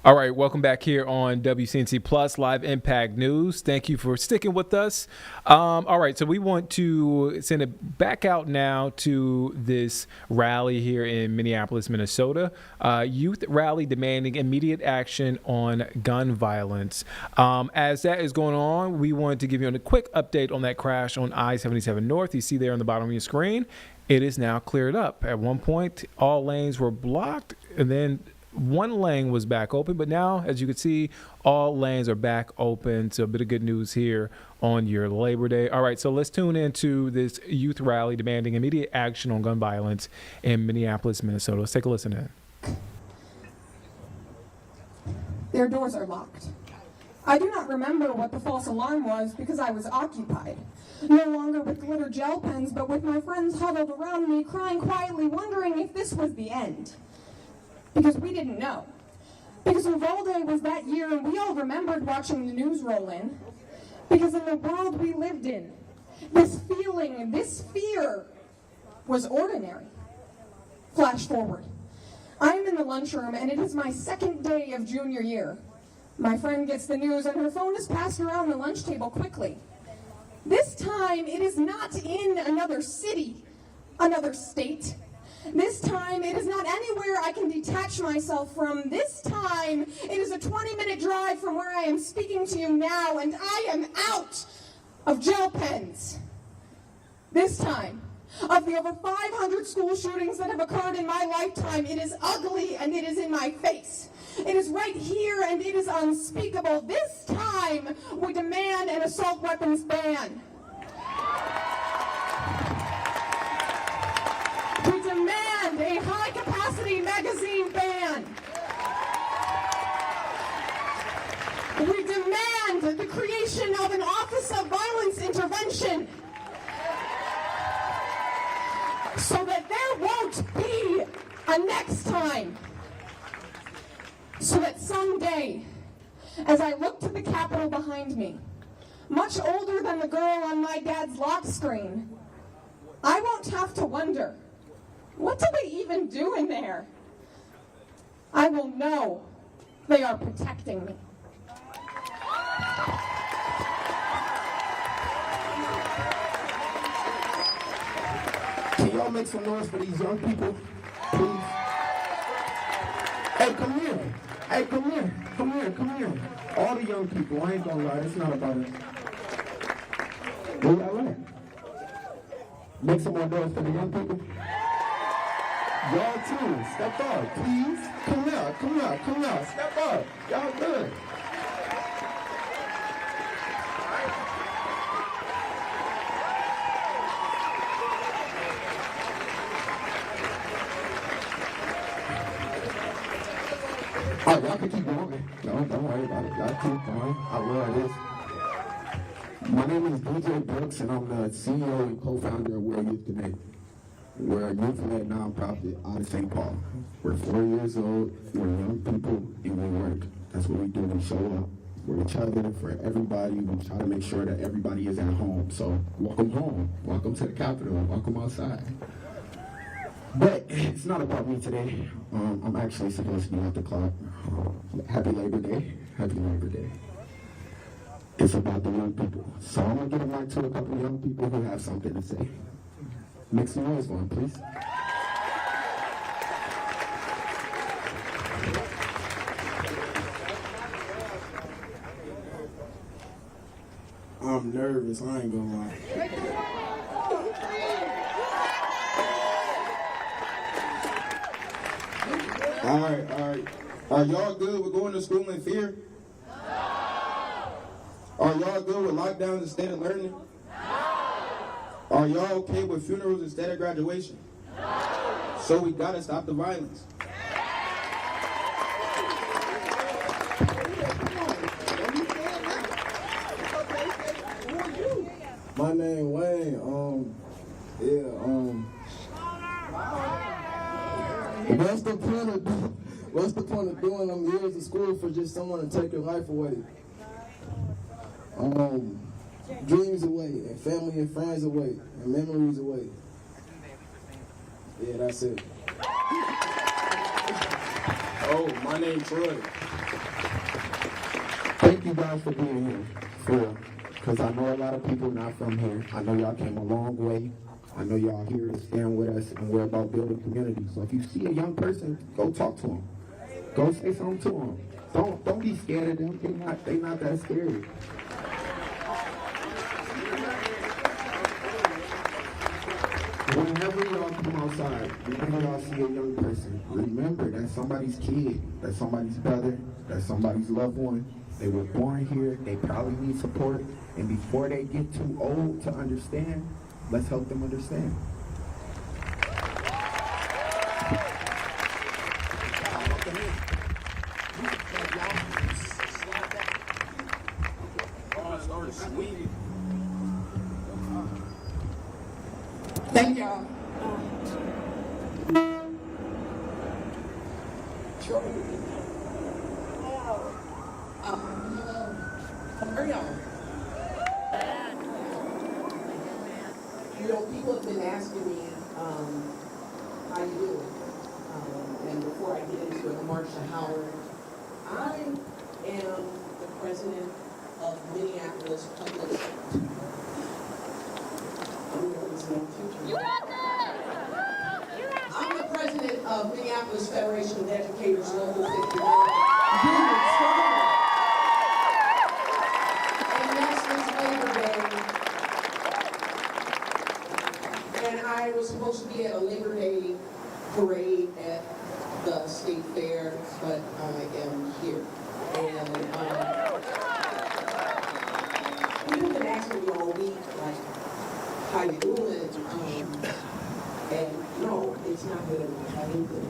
All right, welcome back here on WCNC Plus Live Impact News. Thank you for sticking with us. All right, so we want to send it back out now to this rally here in Minneapolis, Minnesota. Youth rally demanding immediate action on gun violence. As that is going on, we wanted to give you a quick update on that crash on I-77 North. You see there on the bottom of your screen, it is now cleared up. At one point, all lanes were blocked, and then one lane was back open, but now, as you can see, all lanes are back open. So a bit of good news here on your Labor Day. All right, so let's tune into this youth rally demanding immediate action on gun violence in Minneapolis, Minnesota. Let's take a listen in. Their doors are locked. I do not remember what the false alarm was because I was occupied. No longer with glitter gel pens, but with my friends huddled around me, crying quietly, wondering if this was the end. Because we didn't know. Because Uvalde was that year and we all remembered watching the news roll in. Because in the world we lived in, This feeling, this fear was ordinary. Flash forward. I'm in the lunchroom and it is my second day of junior year. My friend gets the news and her phone is passed around the lunch table quickly. This time it is not in another city, another state. This time it is not anywhere I can detach myself from. This time it is a 20-minute drive from where I am speaking to you now, and I am out of gel pens. This time, of the over 500 school shootings that have occurred in my lifetime, it is ugly and it is in my face. It is right here and it is unspeakable. This time, we demand an assault weapons ban. We demand a high-capacity magazine ban. We demand the creation of an Office of Violence Intervention so that there won't be a next time. So that someday, as I look to the Capitol behind me, much older than the girl on my dad's lock screen, I won't have to wonder, what do they even do in there? I will know they are protecting me. Can y'all make some noise for these young people, please? Hey, come here. Hey, come here. Come here, come here. All the young people, I ain't gonna lie, it's not about it. Where y'all at? Make some more noise for the young people. Y'all too, step up, please. Come out, come out, come out, step up. Y'all good. Oh, y'all can keep going. Don't worry about it. Y'all keep going. I love this. My name is DJ Brooks, and I'm the CEO and co-founder of We're Youth Connect. We're a youth-led nonprofit out of St. Paul. We're 4 years old, we're young people, and we work. That's what we do. We show up for each other, for everybody. We try to make sure that everybody is at home. So welcome home. Welcome to the Capitol. Welcome outside. But it's not about me today. I'm actually supposed to be at the clock. Happy Labor Day. Happy Labor Day. It's about the young people. So I'm going to give a mic to a couple of young people who have something to say. Make some noise for them, please. I'm nervous, I ain't gonna lie. All right. Are y'all good with going to school in fear? Are y'all good with lockdowns instead of learning? Are y'all okay with funerals instead of graduation? So we gotta stop the violence. My name Wayne. What's the point of doing them years of school for just someone to take your life away? Dreams away, and family and friends away, and memories away. Yeah, that's it. Oh, my name's Troy. Thank you guys for being here, for real. Because I know a lot of people not from here. I know y'all came a long way. I know y'all here to stand with us, and we're about building community. So if you see a young person, go talk to them. Go say something to them. Don't be scared of them. They not that scary. Whenever y'all come outside, whenever y'all see a young person, remember that's somebody's kid, that's somebody's brother, that's somebody's loved one. They were born here, they probably need support, and before they get too old to understand, let's help them understand. Thank y'all. How are y'all? Marsha Howard. I am the president of Minneapolis Public. I'm the president of Minneapolis Federation of Educators Local 59. Union strong. And next is Labor Day. And I was supposed to be at a Labor Day parade at the state fair, but I am here. And people been asking me all week, like, how you doing? And no, it's not good enough. I ain't good.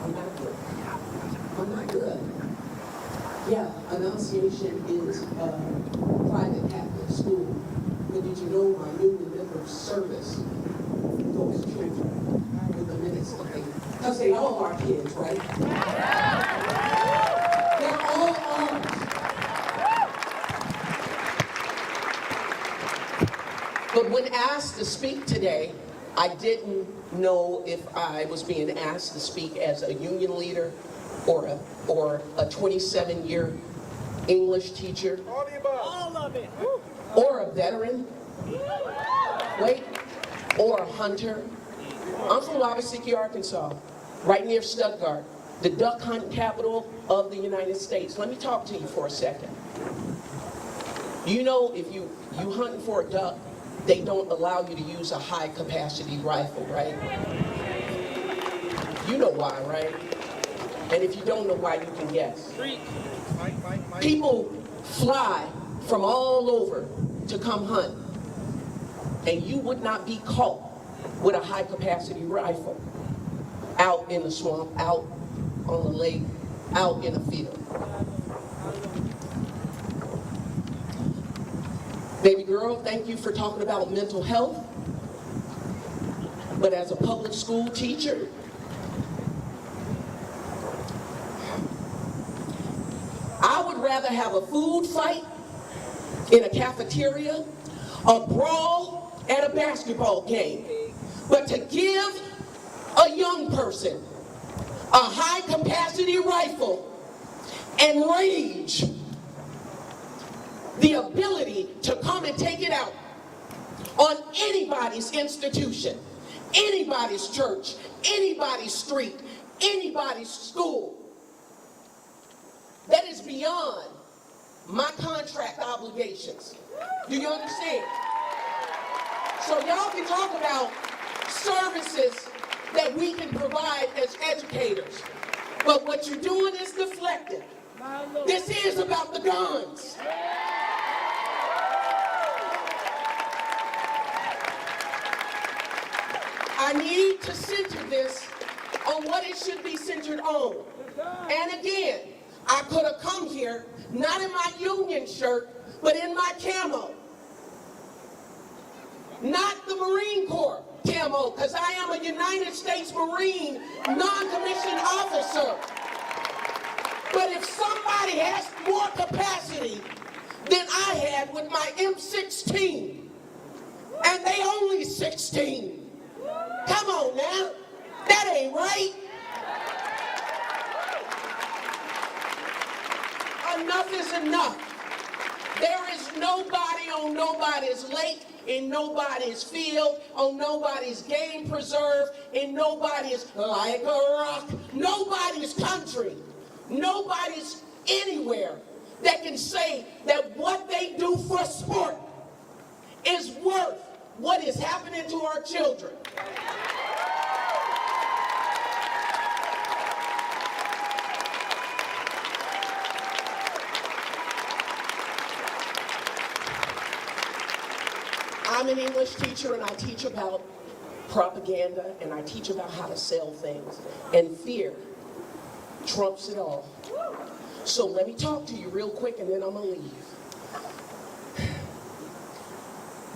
I'm not good. I'm not good. Yeah, Annunciation is a private Catholic school. But did you know my union member service those children with the minutes that they, because they all are kids, right? They're all ours. But when asked to speak today, I didn't know if I was being asked to speak as a union leader or a 27-year English teacher. All of it. Or a veteran. Wait. Or a hunter. I'm from Wabasiki, Arkansas, right near Stuttgart, the duck hunt capital of the United States. Let me talk to you for a second. You know, if you hunting for a duck, they don't allow you to use a high-capacity rifle, right? You know why, right? And if you don't know why, you can guess. People fly from all over to come hunt, and you would not be caught with a high-capacity rifle out in the swamp, out on the lake, out in a field. Baby girl, thank you for talking about mental health. But as a public school teacher, I would rather have a food fight in a cafeteria, a brawl at a basketball game. But to give a young person a high-capacity rifle and rage, the ability to come and take it out on anybody's institution, anybody's church, anybody's street, anybody's school, that is beyond my contract obligations. Do you understand? So y'all can talk about services that we can provide as educators, but what you're doing is deflecting. This is about the guns. I need to center this on what it should be centered on. And again, I could have come here, not in my union shirt, but in my camo. Not the Marine Corps camo, because I am a United States Marine non-commissioned officer. But if somebody has more capacity than I had with my M16, and they only 16, come on now, that ain't right. Enough is enough. There is nobody on nobody's lake, in nobody's field, on nobody's game preserve, in nobody's like a rock, nobody's country, nobody's anywhere that can say that what they do for sport is worth what is happening to our children. I'm an English teacher and I teach about propaganda and I teach about how to sell things. And fear trumps it all. So let me talk to you real quick and then I'm gonna leave.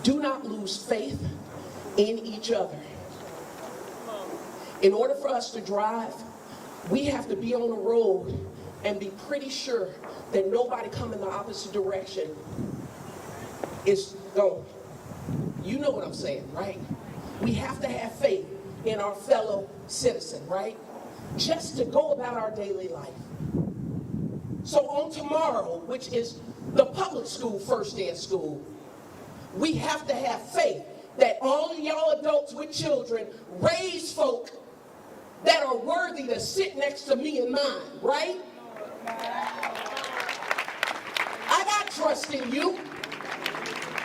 Do not lose faith in each other. In order for us to drive, we have to be on the road and be pretty sure that nobody coming the opposite direction is going. You know what I'm saying, right? We have to have faith in our fellow citizen, right? just to go about our daily life. So on tomorrow, which is the public school first day of school, we have to have faith that all of y'all adults with children raise folk that are worthy to sit next to me and mine, right? I got trust in you.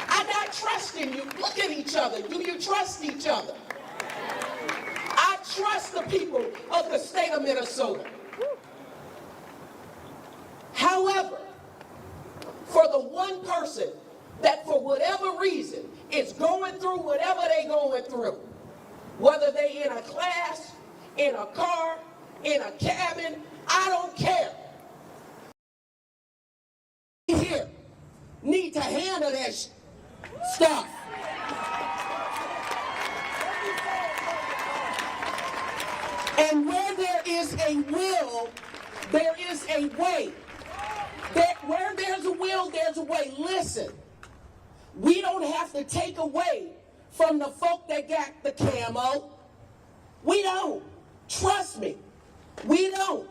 I got trust in you. Look at each other. Do you trust each other? I trust the people of the state of Minnesota. However, for the one person that for whatever reason is going through whatever they're going through, whether they in a class, in a car, in a cabin, I don't care. Here, need to handle that stuff. And where there is a will, there is a way. Where there's a will, there's a way. Listen, we don't have to take away from the folk that got the camo. We don't. Trust me, we don't.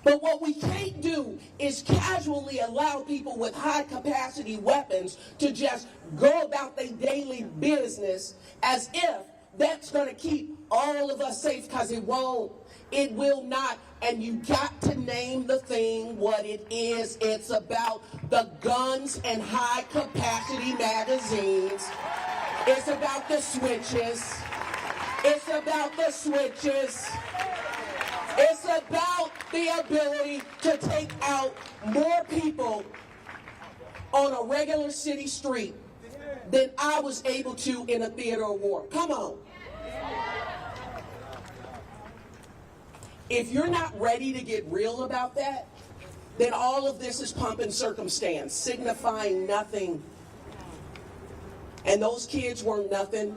But what we can't do is casually allow people with high capacity weapons to just go about their daily business as if that's going to keep all of us safe, because it won't. It will not. And you got to name the thing what it is. It's about the guns and high capacity magazines. It's about the switches. It's about the switches. It's about the ability to take out more people on a regular city street than I was able to in a theater of war. Come on. If you're not ready to get real about that, then all of this is pomp and circumstance, signifying nothing. And those kids weren't nothing,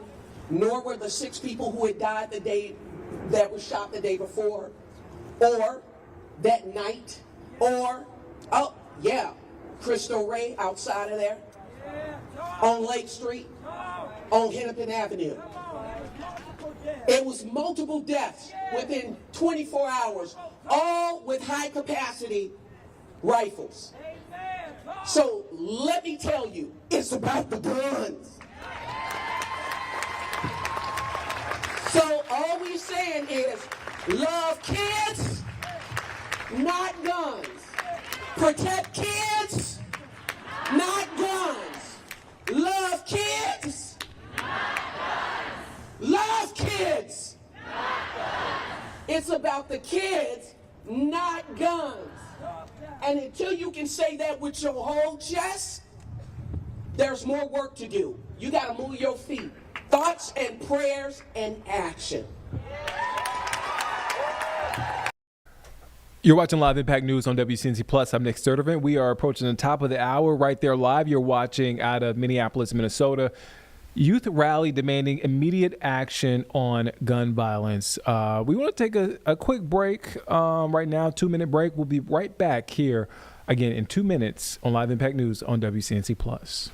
nor were the 6 people who had died the day that was shot the day before, or that night, or, oh, yeah, Cristo Ray outside of there, on Lake Street, on Hennepin Avenue. It was multiple deaths within 24 hours, all with high capacity rifles. So let me tell you, it's about the guns. So all we're saying is love kids, not guns. Protect kids, not guns. Love kids, love kids. It's about the kids, not guns. And until you can say that with your whole chest, there's more work to do. You got to move your feet. Thoughts and prayers and action. You're watching Live Impact News on WCNC Plus. I'm Nick Sturtevant. We are approaching the top of the hour right there live. You're watching out of Minneapolis, Minnesota. Youth rally demanding immediate action on gun violence. We want to take a quick break right now, 2-minute break. We'll be right back here again in 2 minutes on Live Impact News on WCNC Plus.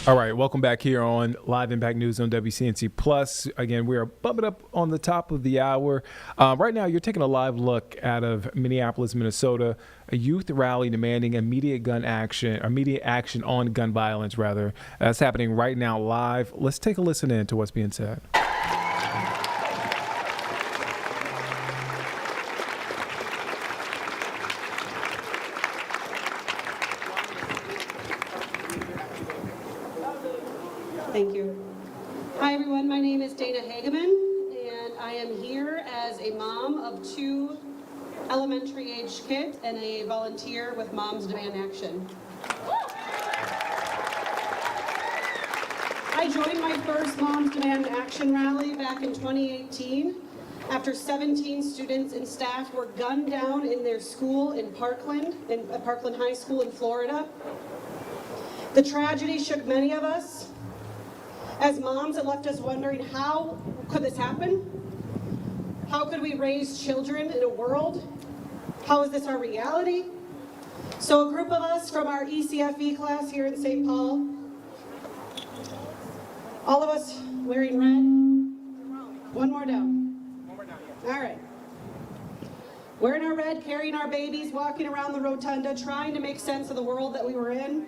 All right, welcome back here on Live Impact News on WCNC Plus. Again, we are bumping up on the top of the hour. Right now, you're taking a live look out of Minneapolis, Minnesota, a youth rally demanding immediate action on gun violence, rather. That's happening right now live. Let's take a listen in to what's being said. Thank you. Hi everyone, my name is Dana Hageman, and I am here as a mom of 2 elementary age kids and a volunteer with Moms Demand Action. I joined my first Moms Demand Action rally back in 2018 after 17 students and staff were gunned down in their school in Parkland High School in Florida. The tragedy shook many of us. As moms, it left us wondering, how could this happen? How could we raise children in a world? How is this our reality? So a group of us from our ECFE class here in St. Paul, all of us wearing red. One more down. All right. Wearing our red, carrying our babies, walking around the rotunda, trying to make sense of the world that we were in.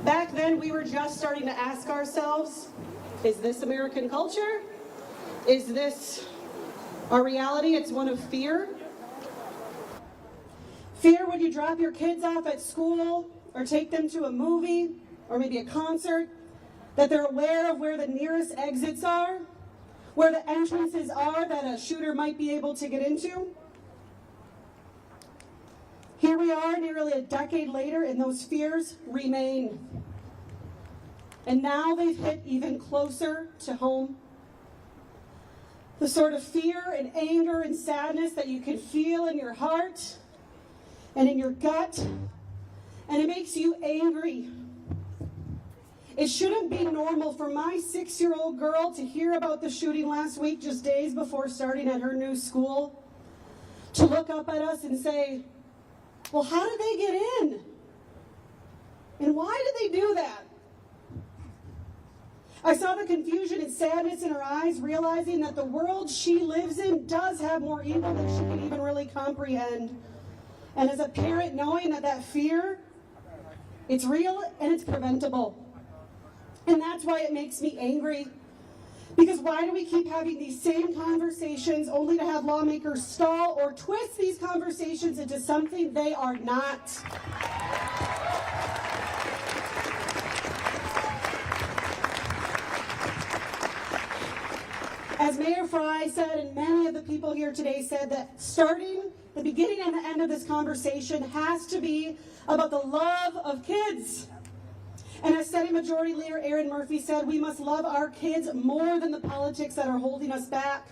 Back then, we were just starting to ask ourselves, is this American culture? Is this our reality? It's one of fear. Fear when you drop your kids off at school or take them to a movie or maybe a concert, that they're aware of where the nearest exits are, where the entrances are that a shooter might be able to get into. Here we are nearly a decade later, and those fears remain. And now they've hit even closer to home. The sort of fear and anger and sadness that you can feel in your heart and in your gut, and it makes you angry. It shouldn't be normal for my 6-year-old girl to hear about the shooting last week, just days before starting at her new school, to look up at us and say, well, how did they get in? And why did they do that? I saw the confusion and sadness in her eyes, realizing that the world she lives in does have more evil than she can even really comprehend. And as a parent, knowing that fear, it's real and it's preventable. And that's why it makes me angry. Because why do we keep having these same conversations only to have lawmakers stall or twist these conversations into something they are not? As Mayor Fry said, and many of the people here today said, that starting the beginning and the end of this conversation has to be about the love of kids. And as Senate Majority Leader Aaron Murphy said, we must love our kids more than the politics that are holding us back.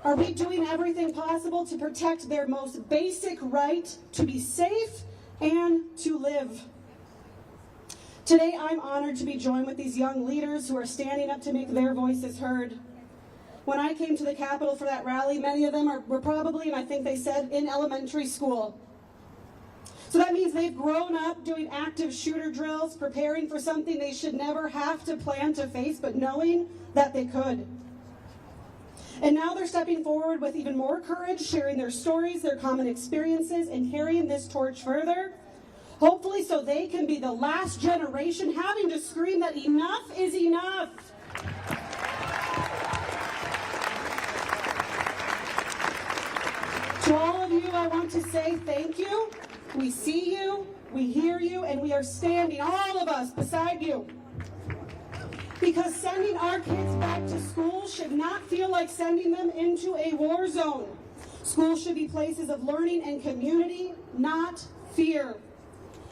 Are we doing everything possible to protect their most basic right to be safe and to live? Today, I'm honored to be joined with these young leaders who are standing up to make their voices heard. When I came to the Capitol for that rally, many of them were probably, and I think they said, in elementary school. So that means they've grown up doing active shooter drills, preparing for something they should never have to plan to face, but knowing that they could. And now they're stepping forward with even more courage, sharing their stories, their common experiences, and carrying this torch further, hopefully so they can be the last generation having to scream that enough is enough. To all of you, I want to say thank you. We see you, we hear you, and we are standing, all of us, beside you. Because sending our kids back to school should not feel like sending them into a war zone. Schools should be places of learning and community, not fear.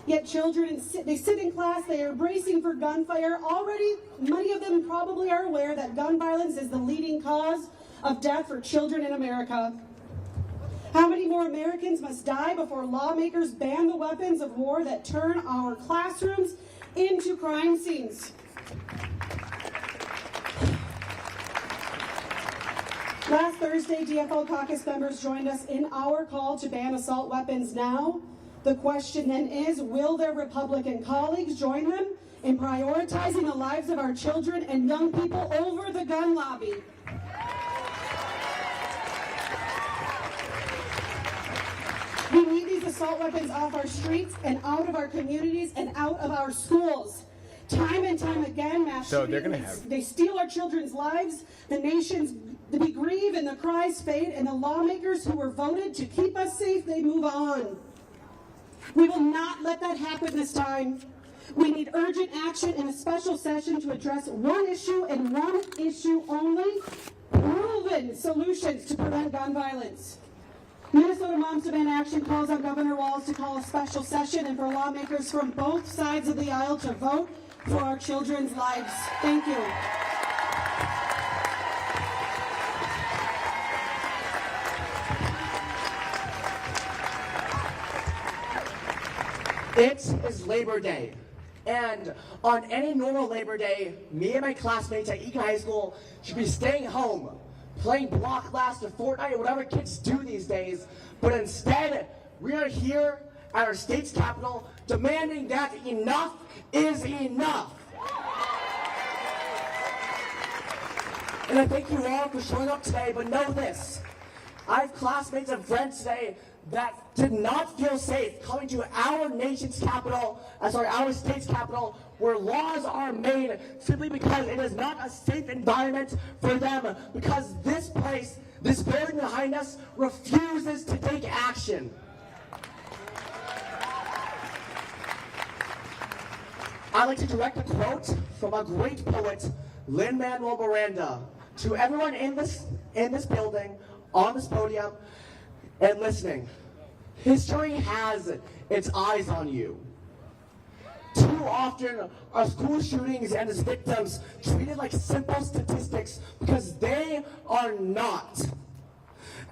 Yet children, they sit in class, they are bracing for gunfire. Already, many of them probably are aware that gun violence is the leading cause of death for children in America. How many more Americans must die before lawmakers ban the weapons of war that turn our classrooms into crime scenes? Last Thursday, DFL caucus members joined us in our call to ban assault weapons now. The question then is, will their Republican colleagues join them in prioritizing the lives of our children and young people over the gun lobby. We need these assault weapons off our streets and out of our communities and out of our schools. Time and time again, mass shootings, they steal our children's lives, we grieve and the cries fade, and the lawmakers who were voted to keep us safe, they move on. We will not let that happen this time. We need urgent action in a special session to address one issue and one issue only, proven solutions to prevent gun violence. Minnesota Moms Demand Action calls on Governor Walz to call a special session and for lawmakers from both sides of the aisle to vote for our children's lives. Thank you. It is Labor Day, and on any normal Labor Day, me and my classmates at Eaton High School should be staying home, playing Block Blast or Fortnite or whatever kids do these days, but instead, we are here at our state's capital demanding that enough is enough. And I thank you all for showing up today, but know this. I have classmates and friends today that did not feel safe coming to our nation's capital, our state's capital, where laws are made simply because it is not a safe environment for them, because this place, this building behind us, refuses to take action. I'd like to direct a quote from a great poet, Lin-Manuel Miranda, to everyone in this building, on this podium, and listening. History has its eyes on you. Too often are school shootings and its victims treated like simple statistics because they are not.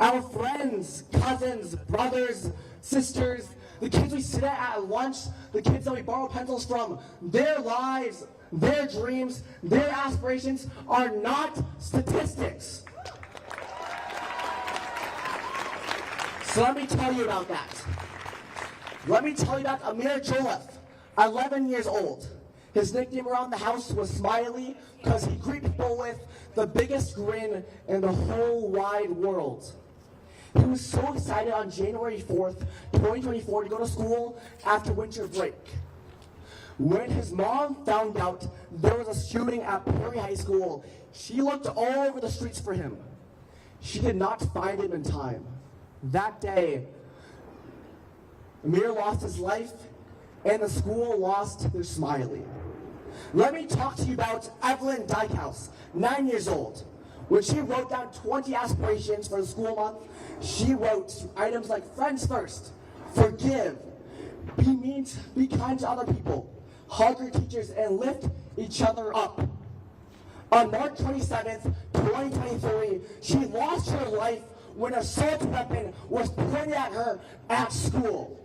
Our friends, cousins, brothers, sisters, the kids we sit at lunch, the kids that we borrow pencils from, their lives, their dreams, their aspirations are not statistics. So let me tell you about that. Let me tell you about Amir Jolef, 11 years old. His nickname around the house was Smiley because he greeted people with the biggest grin in the whole wide world. He was so excited on January 4th, 2024 to go to school after winter break. When his mom found out there was a shooting at Perry High School, she looked all over the streets for him. She did not find him in time. That day, Amir lost his life, and the school lost their Smiley. Let me talk to you about Evelyn Dykehouse, 9 years old. When she wrote down 20 aspirations for the school month, she wrote items like friends first, forgive, be kind to other people, hug your teachers, and lift each other up. On March 27th, 2023, she lost her life when an assault weapon was pointed at her at school.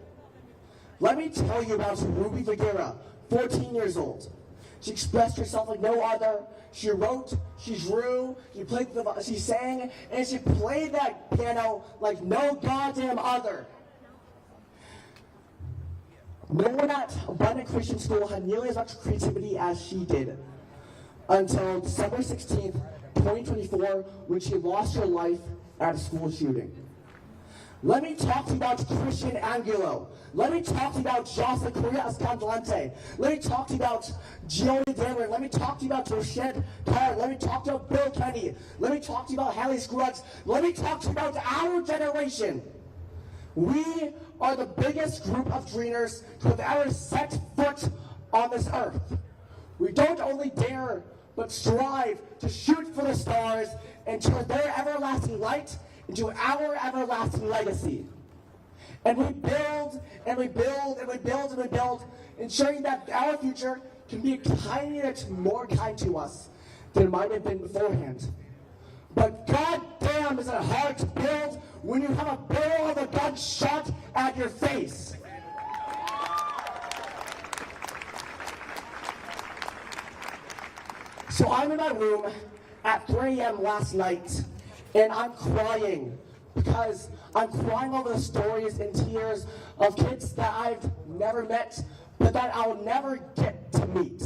Let me tell you about Ruby Vergara, 14 years old. She expressed herself like no other. She wrote, she drew, she sang, and she played that piano like no goddamn other. No one at Abundant Christian School had nearly as much creativity as she did until December 16th, 2024, when she lost her life at a school shooting. Let me talk to you about Christian Angulo. Let me talk to you about Jocelyn Correa Escandalante. Let me talk to you about Gioni Damer. Let me talk to you about Rochette Carr. Let me talk to you about Bill Kenny. Let me talk to you about Hallie Scruggs. Let me talk to you about our generation. We are the biggest group of dreamers to have ever set foot on this earth. We don't only dare, but strive to shoot for the stars and turn their everlasting light into our everlasting legacy. And we build, and we build, and we build, and we build, ensuring that our future can be a tiny bit more kind to us than it might have been beforehand. But goddamn is it hard to build when you have a barrel of a gun shot at your face. So I'm in my room at 3 a.m. last night, and I'm crying because I'm crying over the stories and tears of kids that I've never met but that I'll never get to meet.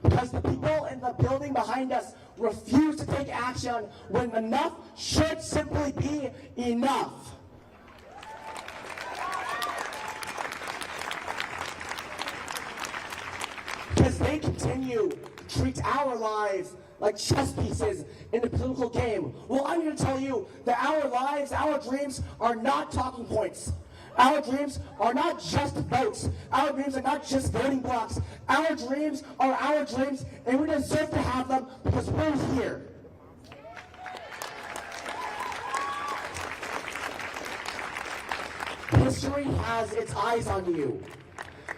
Because the people in the building behind us refuse to take action when enough should simply be enough. Because they continue to treat our lives like chess pieces in the political game. Well, I'm here to tell you that our lives, our dreams are not talking points. Our dreams are not just votes. Our dreams are not just voting blocks. Our dreams are our dreams, and we deserve to have them because we're here. History has its eyes on you.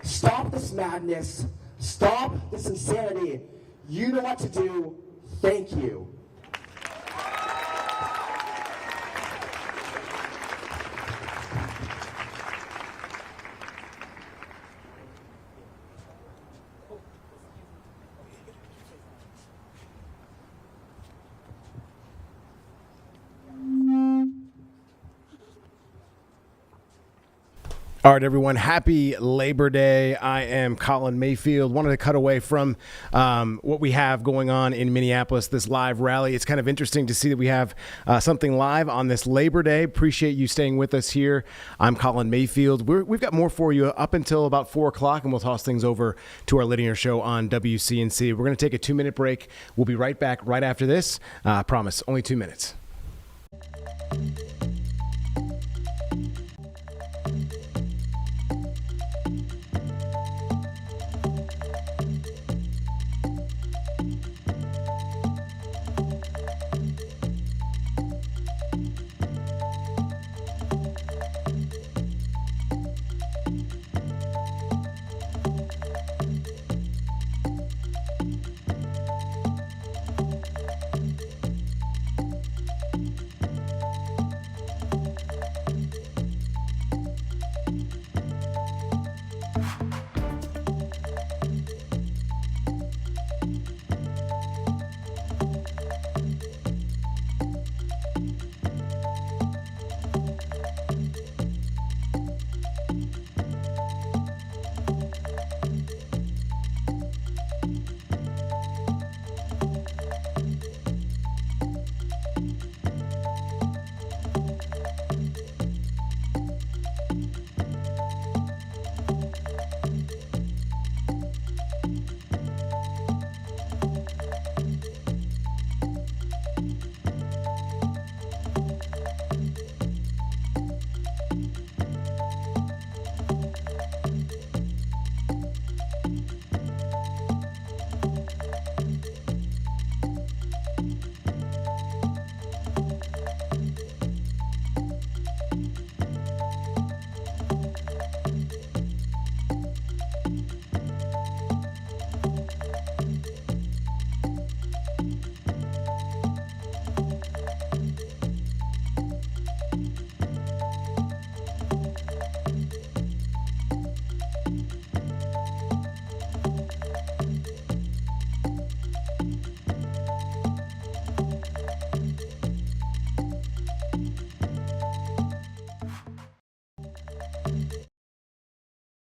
Stop this madness. Stop this insanity. You know what to do. Thank you. All right, everyone. Happy Labor Day. I am Colin Mayfield. Wanted to cut away from what we have going on in Minneapolis, this live rally. It's kind of interesting to see that we have something live on this Labor Day. Appreciate you staying with us here. I'm Colin Mayfield. We've got more for you up until about 4 o'clock, and we'll toss things over to our linear show on WCNC. We're going to take a 2-minute break. We'll be right back right after this. I promise, only 2 minutes.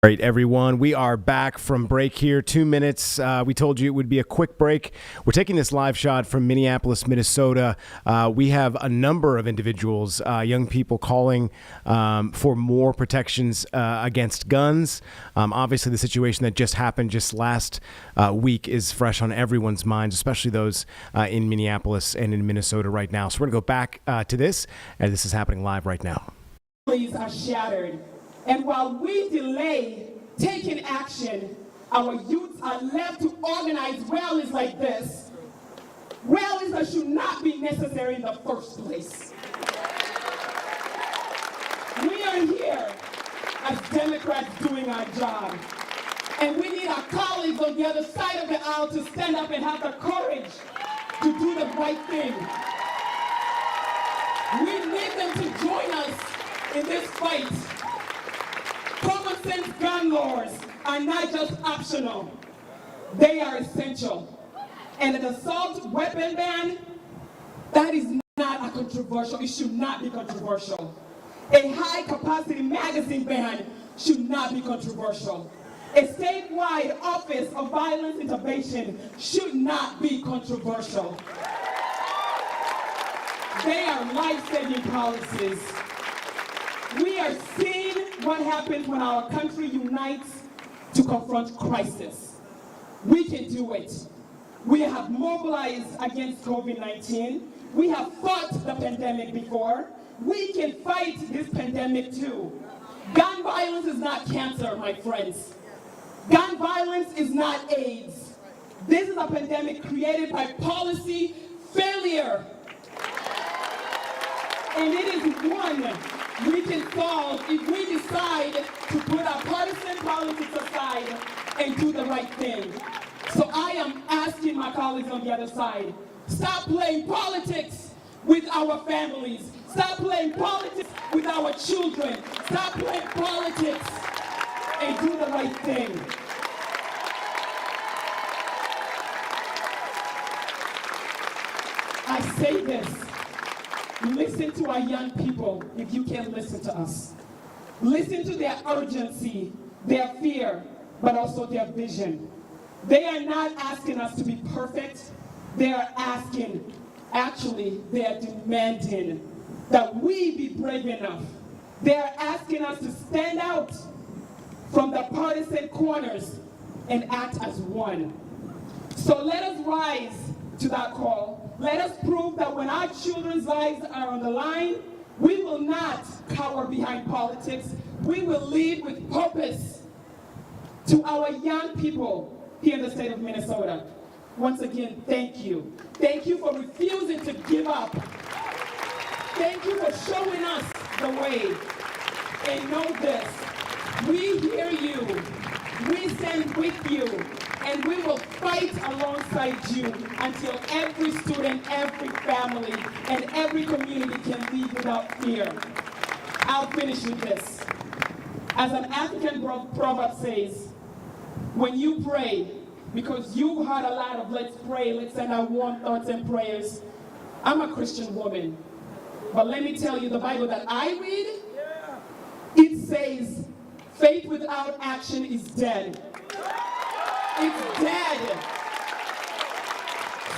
All right, everyone, we are back from break here. 2 minutes. We told you it would be a quick break. We're taking this live shot from Minneapolis, Minnesota. We have a number of individuals, young people calling for more protections against guns. Obviously, the situation that just happened just last week is fresh on everyone's minds, especially those in Minneapolis and in Minnesota right now. So we're going to go back to this, and this is happening live right now. Families are shattered. And while we delay taking action, our youth are left to organize rallies like this. Rallies that should not be necessary in the first place. We are here as Democrats doing our job. And we need our colleagues on the other side of the aisle to stand up and have the courage to do the right thing. We need them to join us in this fight. Common sense gun laws are not just optional, they are essential. And an assault weapon ban, that is not a controversial, it should not be controversial. A high capacity magazine ban should not be controversial. A statewide Office of Violence Intervention should not be controversial. They are life-saving policies. We are seeing what happens when our country unites to confront crisis. We can do it. We have mobilized against COVID-19. We have fought the pandemic before. We can fight this pandemic too. Gun violence is not cancer, my friends. Gun violence is not AIDS. This is a pandemic created by policy failure. And it is one we can solve if we decide to put our partisan politics aside and do the right thing. So I am asking my colleagues on the other side, stop playing politics with our families. Stop playing politics with our children. Stop playing politics and do the right thing. I say this. Listen to our young people if you can listen to us. Listen to their urgency, their fear, but also their vision. They are not asking us to be perfect. They are asking, actually, they are demanding that we be brave enough. They are asking us to stand out from the partisan corners and act as one. So let us rise to that call. Let us prove that when our children's lives are on the line, we will not cower behind politics. We will lead with purpose. To our young people here in the state of Minnesota, once again, thank you. Thank you for refusing to give up. Thank you for showing us the way. And know this, we hear you, we stand with you, and we will fight alongside you until every student, every family, and every community can live without fear. I'll finish with this. As an African proverb says, when you pray, because you've heard a lot of let's pray, let's send our warm thoughts and prayers. I'm a Christian woman, but let me tell you, the Bible that I read, it says, faith without action is dead. It's dead.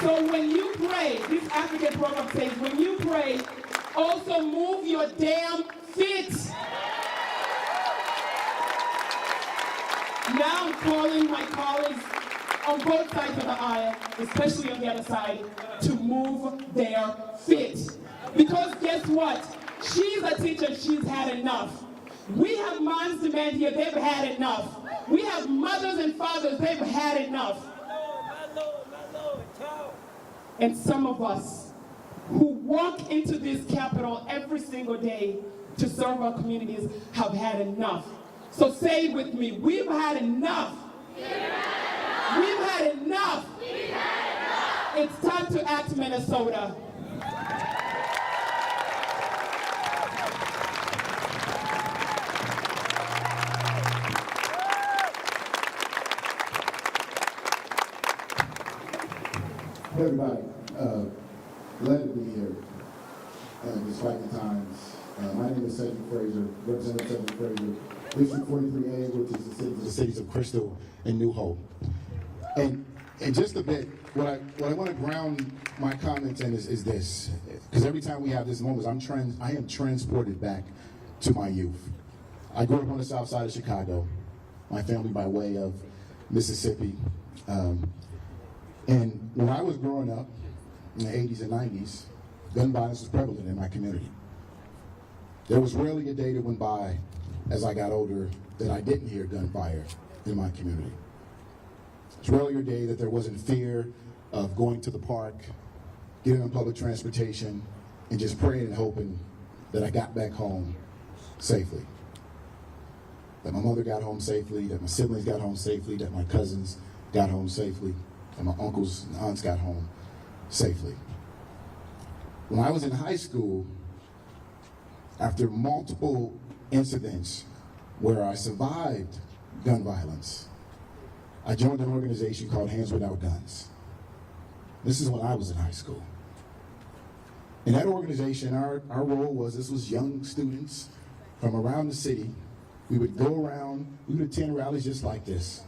So when you pray, this African proverb says, when you pray, also move your damn feet. Now I'm calling my colleagues on both sides of the aisle, especially on the other side, to move their feet. Because guess what? She's a teacher, she's had enough. We have moms to men here, they've had enough. We have mothers and fathers, they've had enough. And some of us who walk into this Capitol every single day to serve our communities have had enough. So say it with me, we've had enough. We've had enough. It's time to act, Minnesota. Hey everybody, glad to be here, despite the times. My name is Sept Fraser, Representative Sept Fraser, District 43A, which is the cities of Crystal and New Hope. And just a bit, what I want to ground my comments in is this, because every time we have this moment, I am transported back to my youth. I grew up on the south side of Chicago, my family by way of Mississippi. And when I was growing up in the 80s and 90s, gun violence was prevalent in my community. There was rarely a day that went by as I got older that I didn't hear gunfire in my community. It's rarely a day that there wasn't fear of going to the park, getting on public transportation, and just praying and hoping that I got back home safely. That my mother got home safely, that my siblings got home safely, that my cousins got home safely, and my uncles and aunts got home safely. When I was in high school, after multiple incidents where I survived gun violence, I joined an organization called Hands Without Guns. This is when I was in high school. In that organization, our role was, this was young students from around the city We would go around, we would attend rallies just like this,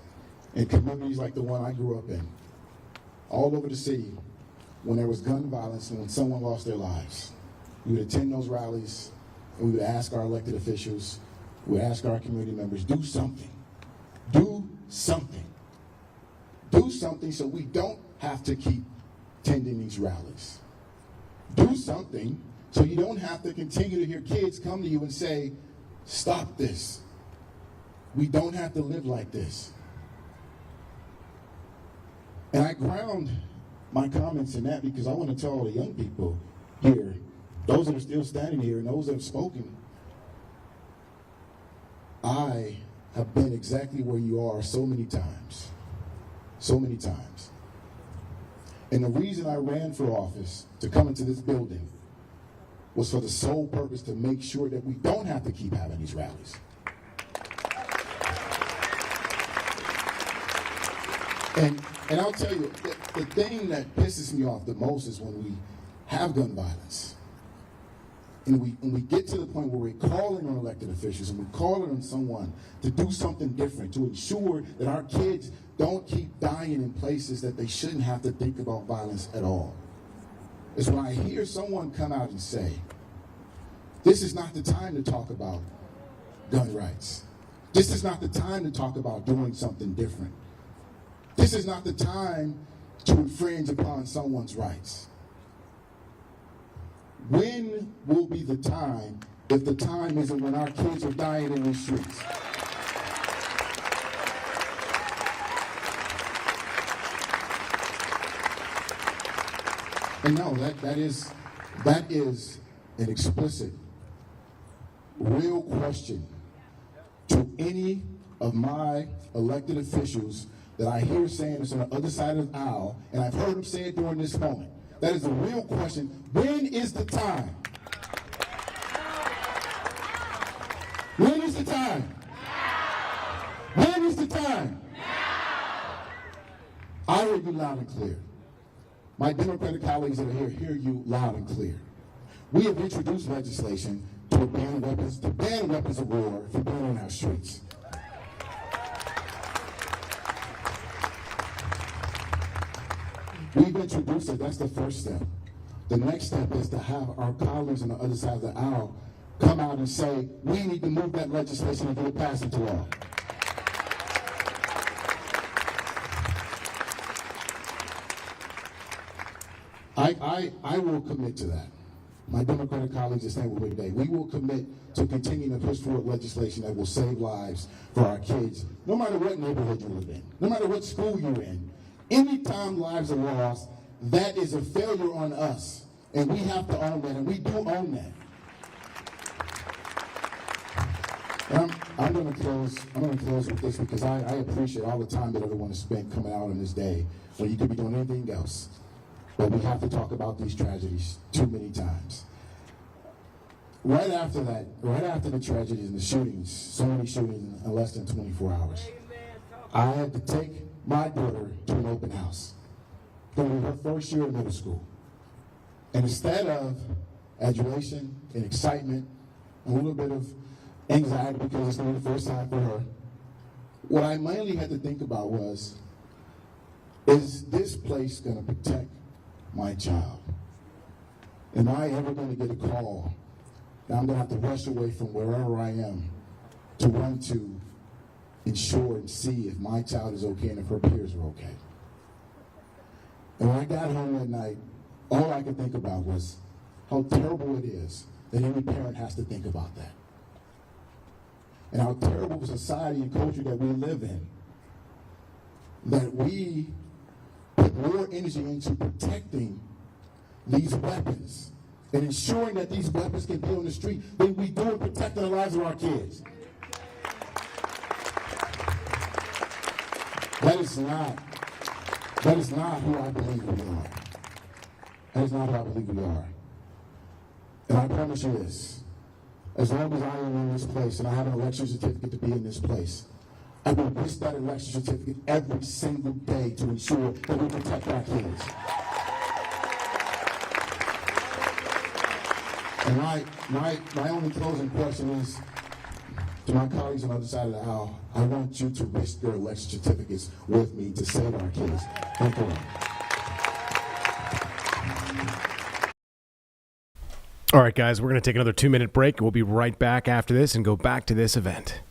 in communities like the one I grew up in, all over the city, when there was gun violence and when someone lost their lives. We would attend those rallies, and we would ask our elected officials, we would ask our community members, do something. Do something. Do something so we don't have to keep attending these rallies. Do something so you don't have to continue to hear kids come to you and say, stop this. We don't have to live like this. And I ground my comments in that because I want to tell all the young people here, those that are still standing here and those that have spoken, I have been exactly where you are so many times. So many times. And the reason I ran for office to come into this building was for the sole purpose to make sure that we don't have to keep having these rallies. And I'll tell you, the thing that pisses me off the most is when we have gun violence. And we get to the point where we're calling on elected officials and we're calling on someone to do something different, to ensure that our kids don't keep dying in places that they shouldn't have to think about violence at all. It's when I hear someone come out and say, this is not the time to talk about gun rights. This is not the time to talk about doing something different. This is not the time to infringe upon someone's rights. When will be the time if the time isn't when our kids are dying in the streets? And no, that is an explicit, real question to any of my elected officials that I hear saying this on the other side of the aisle, and I've heard them say it during this moment. That is a real question. When is the time? When is the time? When is the time? I hear you loud and clear. My Democratic colleagues that are here hear you loud and clear. We have introduced legislation to ban weapons of war from being on our streets. We've introduced it. That's the first step. The next step is to have our colleagues on the other side of the aisle come out and say, we need to move that legislation and get it passed into law. I will commit to that. My Democratic colleagues are saying with me today, we will commit to continuing to push forward legislation that will save lives for our kids, no matter what neighborhood you live in, no matter what school you're in. Anytime lives are lost, that is a failure on us, and we have to own that, and we do own that. And I'm going to close with this because I appreciate all the time that everyone has spent coming out on this day when you could be doing anything else. But we have to talk about these tragedies too many times. Right after that, right after the tragedies and the shootings, so many shootings in less than 24 hours, I had to take my daughter to an open house. During her first year of middle school. And instead of adulation and excitement, and a little bit of anxiety because it's going to be the first time for her, what I mainly had to think about was, is this place going to protect my child? Am I ever going to get a call that I'm going to have to rush away from wherever I am to run to ensure and see if my child is okay and if her peers are okay? And when I got home that night, all I could think about was how terrible it is that any parent has to think about that. And how terrible of a society and culture that we live in, that we put more energy into protecting these weapons and ensuring that these weapons can be on the street than we do in protecting the lives of our kids. That is not who I believe we are. That is not who I believe we are. And I promise you this, as long as I am in this place and I have an election certificate to be in this place, I will wish that election certificate every single day to ensure that we protect our kids. And my only closing question is, To my colleagues on the other side of the aisle, I want you to risk your election certificates with me to save our kids. Thank you. All right, guys, we're going to take another 2-minute break. We'll be right back after this and go back to this event.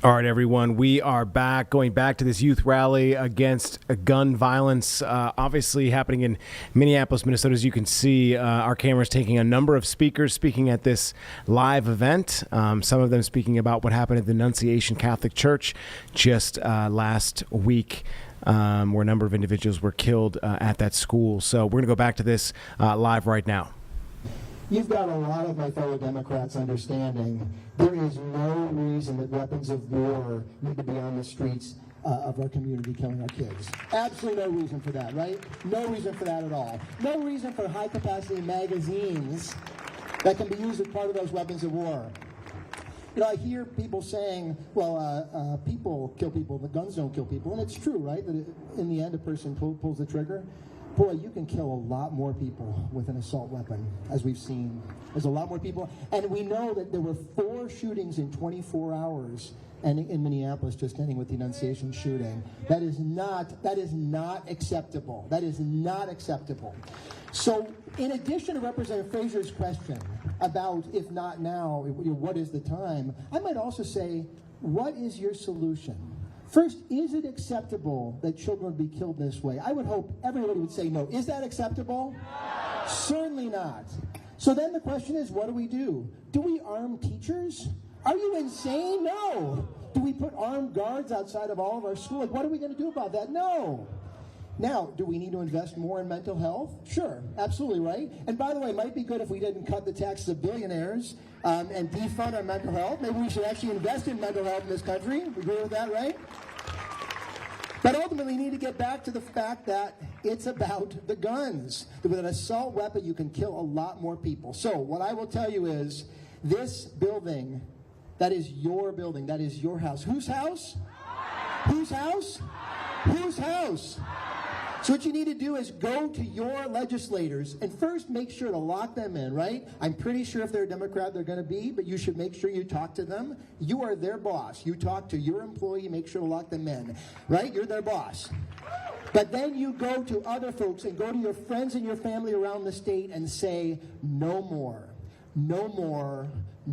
All right, everyone, we are back, going back to this youth rally against gun violence, obviously happening in Minneapolis, Minnesota. As you can see, our camera's taking a number of speakers speaking at this live event, some of them speaking about what happened at the Annunciation Catholic Church just last week, where a number of individuals were killed at that school. So we're going to go back to this live right now. You've got a lot of my fellow Democrats understanding there is no reason that weapons of war need to be on the streets of our community killing our kids. Absolutely no reason for that, right? No reason for that at all. No reason for high-capacity magazines that can be used as part of those weapons of war. You know, I hear people saying, well, people kill people, the guns don't kill people. And it's true, right? That in the end, a person pulls the trigger. Boy, you can kill a lot more people with an assault weapon, as we've seen. There's a lot more people. And we know that there were 4 shootings in 24 hours and in Minneapolis, just ending with the Annunciation shooting. That is not acceptable. That is not acceptable. So in addition to Representative Fraser's question about, if not now, what is the time, I might also say, what is your solution? First, is it acceptable that children would be killed this way? I would hope everybody would say no. Is that acceptable? No. Certainly not. So then the question is, what do we do? Do we arm teachers? Are you insane? No. Do we put armed guards outside of all of our schools? What are we going to do about that? No. Now, do we need to invest more in mental health? Sure, absolutely, right? And by the way, it might be good if we didn't cut the taxes of billionaires and defund our mental health. Maybe we should actually invest in mental health in this country. Agree with that, right? But ultimately, we need to get back to the fact that it's about the guns. With an assault weapon, you can kill a lot more people. So what I will tell you is, this building, that is your building, that is your house. Whose house? Whose house? Whose house? So what you need to do is go to your legislators and first make sure to lock them in, right? I'm pretty sure if they're a Democrat, they're going to be, but you should make sure you talk to them. You are their boss. You talk to your employee, make sure to lock them in, right? You're their boss. But then you go to other folks and go to your friends and your family around the state and say, no more, no more,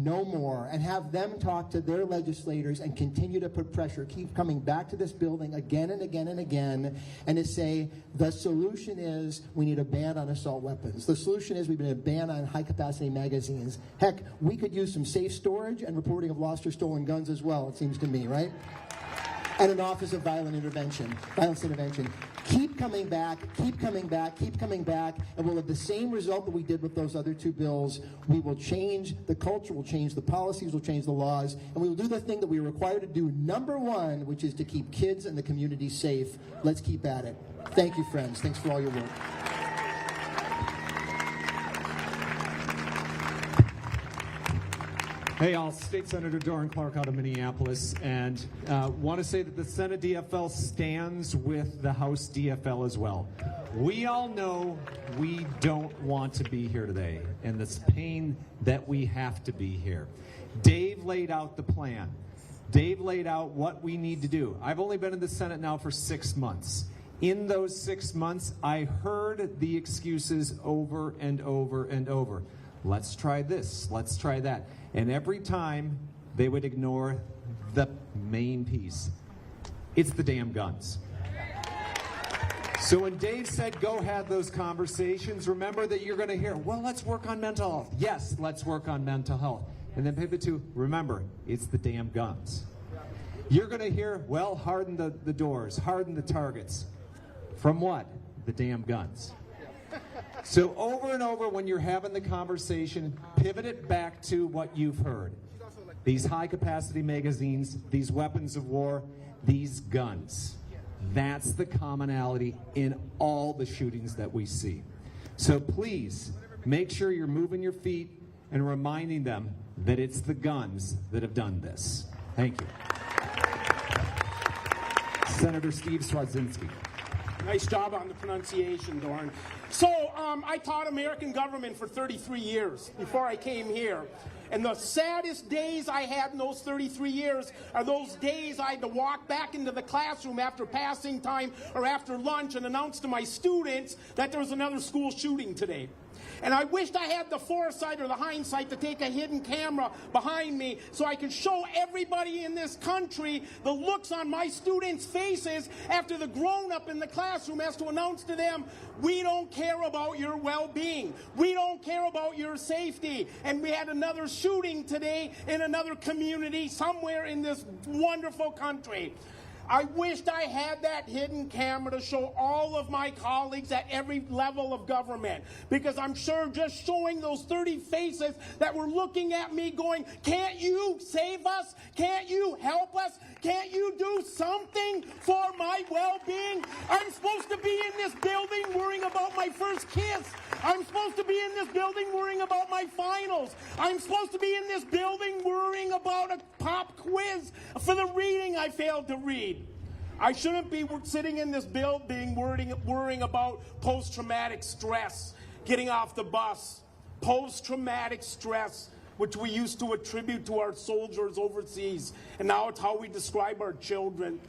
no more, and have them talk to their legislators and continue to put pressure, keep coming back to this building again and again and again, and to say the solution is we need a ban on assault weapons. The solution is we need a ban on high-capacity magazines. Heck, we could use some safe storage and reporting of lost or stolen guns as well, it seems to me, right? And an Office of Violence Intervention. Keep coming back, keep coming back, keep coming back, and we'll have the same result that we did with those other two bills. We will change the culture, we'll change the policies, we'll change the laws, and we will do the thing that we are required to do, number one, which is to keep kids and the community safe. Let's keep at it. Thank you, friends. Thanks for all your work. Hey, all. State Senator Doran Clark out of Minneapolis, and want to say that the Senate DFL stands with the House DFL as well. We all know we don't want to be here today, and it's pain that we have to be here. Dave laid out the plan. Dave laid out what we need to do. I've only been in the Senate now for 6 months. In those 6 months, I heard the excuses over and over and over. Let's try this, let's try that. And every time they would ignore the main piece. It's the damn guns. So when Dave said go have those conversations, remember that you're going to hear, well, let's work on mental health. Yes, let's work on mental health. And then pivot to, remember, it's the damn guns. You're going to hear, well, harden the doors, harden the targets. From what? The damn guns. So over and over when you're having the conversation, pivot it back to what you've heard. These high-capacity magazines, these weapons of war, these guns. That's the commonality in all the shootings that we see. So please, make sure you're moving your feet and reminding them that it's the guns that have done this. Thank you. Senator Steve Swazinski. Nice job on the pronunciation, Doran. So I taught American government for 33 years before I came here. And the saddest days I had in those 33 years are those days I had to walk back into the classroom after passing time or after lunch and announce to my students that there was another school shooting today. And I wished I had the foresight or the hindsight to take a hidden camera behind me so I could show everybody in this country the looks on my students' faces after the grown-up in the classroom has to announce to them, we don't care about your well-being. We don't care about your safety. And we had another shooting today in another community somewhere in this wonderful country. I wished I had that hidden camera to show all of my colleagues at every level of government, because I'm sure just showing those 30 faces that were looking at me going, can't you save us? Can't you help us? Can't you do something for my well-being? I'm supposed to be in this building worrying about my first kiss. I'm supposed to be in this building worrying about my finals. I'm supposed to be in this building worrying about a pop quiz for the reading I failed to read. I shouldn't be sitting in this building worrying about post-traumatic stress, getting off the bus. Post-traumatic stress, which we used to attribute to our soldiers overseas, and now it's how we describe our children.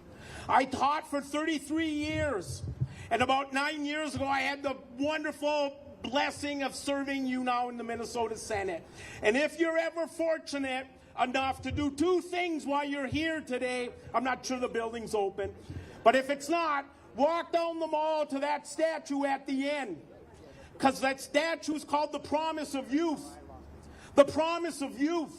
I taught for 33 years, and about 9 years ago I had the wonderful blessing of serving you now in the Minnesota Senate. And if you're ever fortunate enough to do two things while you're here today, I'm not sure the building's open, but if it's not, walk down the mall to that statue at the end, because that statue is called the Promise of Youth. The Promise of Youth.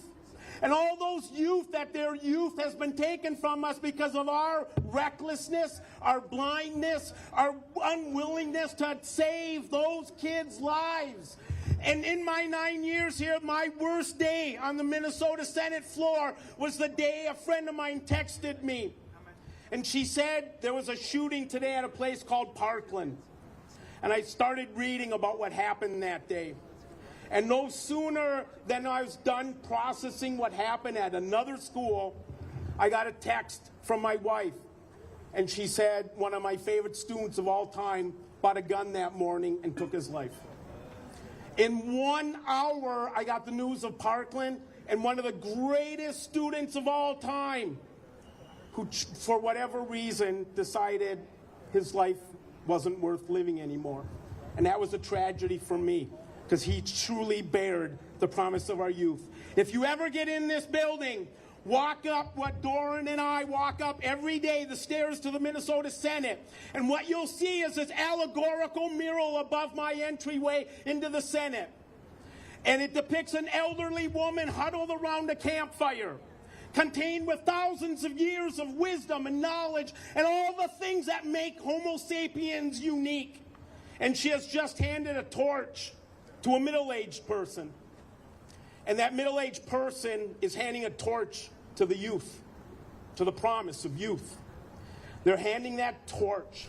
And all those youth, that their youth has been taken from us because of our recklessness, our blindness, our unwillingness to save those kids' lives. And in my 9 years here, my worst day on the Minnesota Senate floor was the day a friend of mine texted me. And she said there was a shooting today at a place called Parkland. And I started reading about what happened that day. And no sooner than I was done processing what happened at another school, I got a text from my wife. And she said one of my favorite students of all time bought a gun that morning and took his life. In 1 hour, I got the news of Parkland, and one of the greatest students of all time, who, for whatever reason, decided his life wasn't worth living anymore. And that was a tragedy for me, because he truly bared the promise of our youth. If you ever get in this building, walk up what Doran and I walk up every day, the stairs to the Minnesota Senate. And what you'll see is this allegorical mural above my entryway into the Senate. And it depicts an elderly woman huddled around a campfire, contained with thousands of years of wisdom and knowledge and all the things that make Homo sapiens unique. And she has just handed a torch to a middle-aged person. And that middle-aged person is handing a torch to the youth, to the promise of youth. They're handing that torch.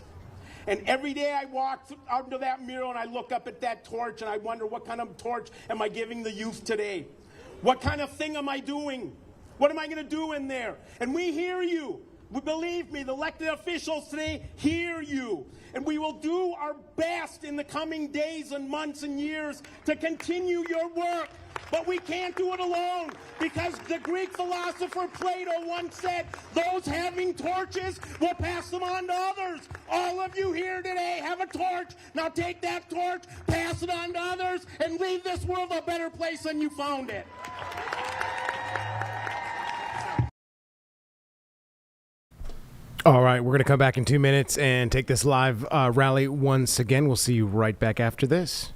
And every day I walk out to that mural and I look up at that torch and I wonder, what kind of torch am I giving the youth today? What kind of thing am I doing? What am I going to do in there? And we hear you. Believe me, the elected officials today hear you. And we will do our best in the coming days and months and years to continue your work. But we can't do it alone, because the Greek philosopher Plato once said, those having torches will pass them on to others. All of you here today have a torch. Now take that torch, pass it on to others, and leave this world a better place than you found it. All right, we're going to come back in 2 minutes and take this live rally once again. We'll see you right back after this.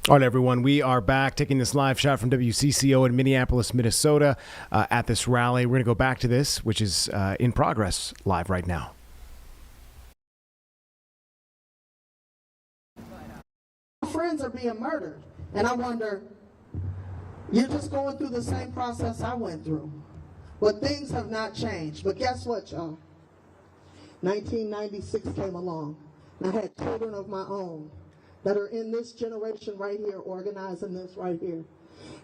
All right, everyone, we are back taking this live shot from WCCO in Minneapolis, Minnesota at this rally. We're going to go back to this, which is in progress live right now. Friends are being murdered, and I wonder, you're just going through the same process I went through. But things have not changed. But guess what, y'all? 1996 came along, and I had children of my own that are in this generation right here, organizing this right here.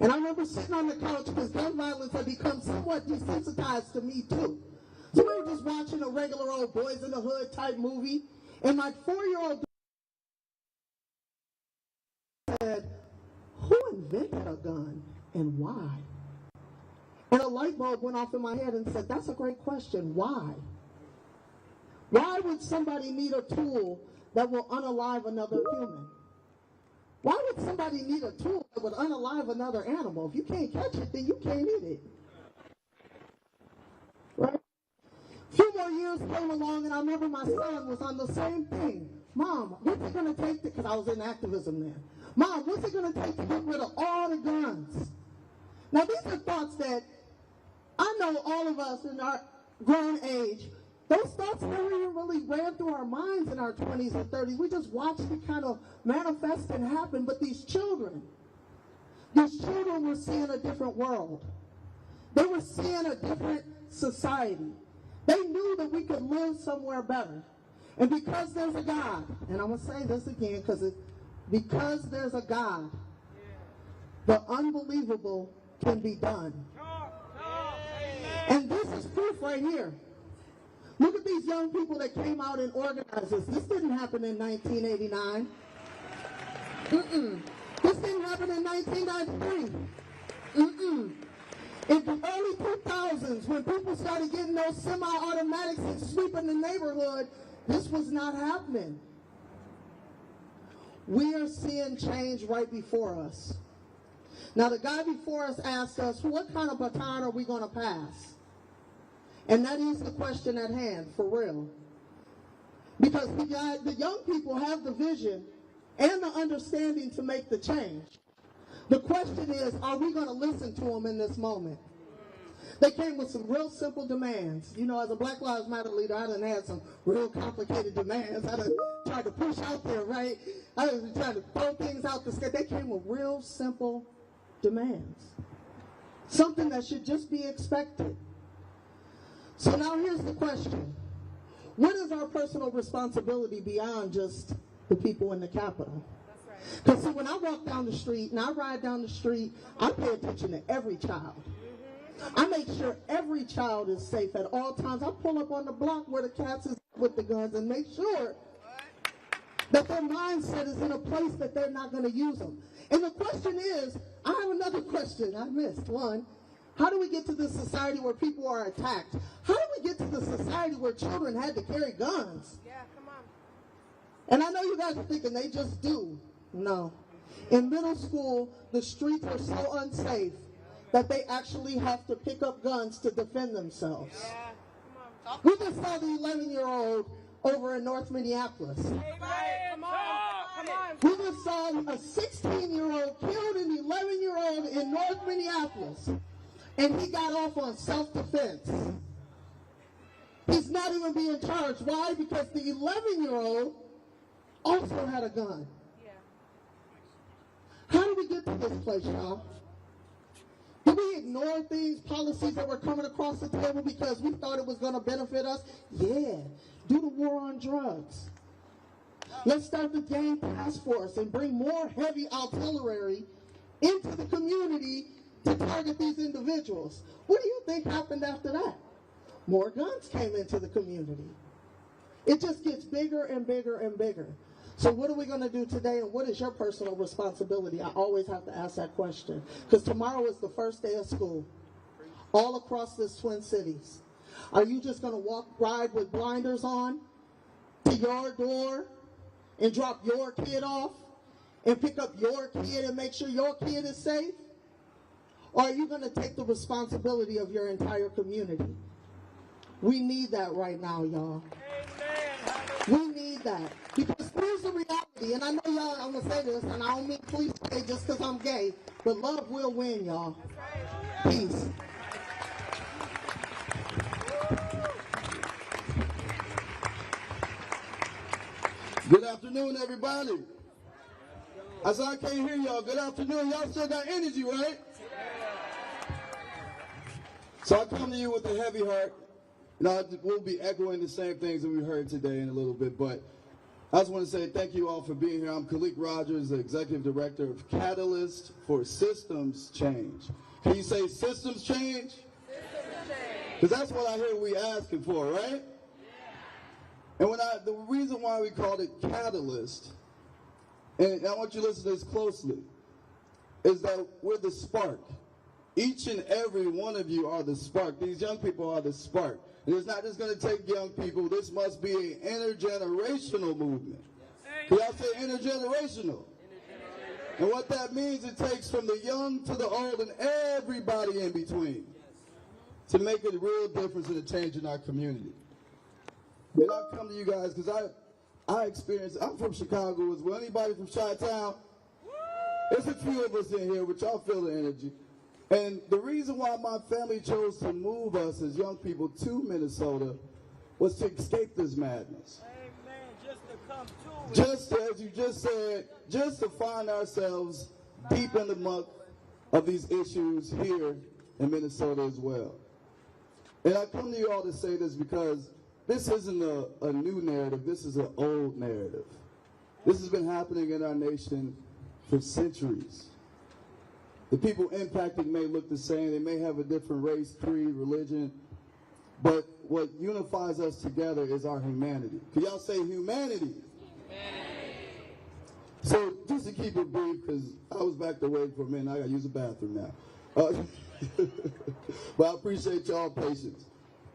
And I remember sitting on the couch because gun violence had become somewhat desensitized to me too. So we were just watching a regular old Boys in the Hood type movie, and my 4-year-old said, who invented a gun and why? And a light bulb went off in my head and said, that's a great question, why? Why would somebody need a tool that will unalive another human? Why would somebody need a tool that would unalive another animal? If you can't catch it, then you can't eat it. Right? A few more years came along, and I remember my son was on the same thing. Mom, what's it going to take to, because I was in activism then. Mom, what's it going to take to get rid of all the guns? Now, these are thoughts that I know all of us in our grown age Those thoughts never even really ran through our minds in our 20s and 30s. We just watched it kind of manifest and happen. But these children were seeing a different world. They were seeing a different society. They knew that we could live somewhere better. And because there's a God, and I'm going to say this again, because there's a God, the unbelievable can be done. And this is proof right here. Look at these young people that came out and organized this. This didn't happen in 1989. This didn't happen in 1993. In the early 2000s, when people started getting those semi-automatics and sweeping the neighborhood, this was not happening. We are seeing change right before us. Now, the guy before us asked us, what kind of baton are we going to pass? And that is the question at hand, for real. Because the young people have the vision and the understanding to make the change. The question is, are we going to listen to them in this moment? They came with some real simple demands. You know, as a Black Lives Matter leader, I done had some real complicated demands. I done tried to push out there, right? I done tried to throw things out the sky. They came with real simple demands. Something that should just be expected. So now here's the question. What is our personal responsibility beyond just the people in the Capitol? Because see, when I walk down the street and I ride down the street, I pay attention to every child. I make sure every child is safe at all times. I pull up on the block where the cats is with the guns and make sure that their mindset is in a place that they're not going to use them. And the question is, I have another question I missed. One, how do we get to this society where people are attacked? How do we get to the society where children had to carry guns? Yeah, come on. And I know you guys are thinking they just do. No. In middle school, the streets are so unsafe that they actually have to pick up guns to defend themselves. Yeah, come on. We just saw the 11-year-old over in North Minneapolis. Come on. We just saw a 16-year-old killed an 11-year-old in North Minneapolis. And he got off on self-defense. He's not even being charged. Why? Because the 11-year-old also had a gun. Yeah. How did we get to this place, y'all? Did we ignore things, policies that were coming across the table because we thought it was going to benefit us? Yeah. Do the war on drugs. Let's start the gang task force and bring more heavy artillery into the community to target these individuals. What do you think happened after that? More guns came into the community. It just gets bigger and bigger and bigger. So what are we going to do today, and what is your personal responsibility? I always have to ask that question, because tomorrow is the first day of school all across this Twin Cities. Are you just going to ride with blinders on to your door and drop your kid off and pick up your kid and make sure your kid is safe? Or are you going to take the responsibility of your entire community? We need that right now, y'all. We need that. Because here's the reality, and I know y'all, I'm going to say this, and I don't mean cliche just because I'm gay, but love will win, y'all. Peace. Good afternoon, everybody. I said I can't hear y'all. Good afternoon. Y'all still got energy, right? So I come to you with a heavy heart. We'll be echoing the same things that we heard today in a little bit, but I just want to say thank you all for being here. I'm Khalik Rogers, the Executive Director of Catalyst for Systems Change. Can you say systems change? Because that's what I hear we asking for, right? And the reason why we called it Catalyst, and I want you to listen to this closely, is that we're the spark. Each and every one of you are the spark. These young people are the spark. And it's not just going to take young people. This must be an intergenerational movement. Can y'all say intergenerational? And what that means, it takes from the young to the old and everybody in between to make a real difference and a change in our community. And I come to you guys because I experienced, I'm from Chicago as well. Anybody from Chi-Town? There's a few of us in here, but y'all feel the energy. And the reason why my family chose to move us as young people to Minnesota was to escape this madness. Just as you just said, just to find ourselves deep in the muck of these issues here in Minnesota as well. And I come to you all to say this because this isn't a new narrative, this is an old narrative. This has been happening in our nation for centuries. The people impacted may look the same, they may have a different race, creed, religion, but what unifies us together is our humanity. Can y'all say humanity? So just to keep it brief, because I was back there waiting for a minute, I gotta use the bathroom now. But I appreciate y'all patience.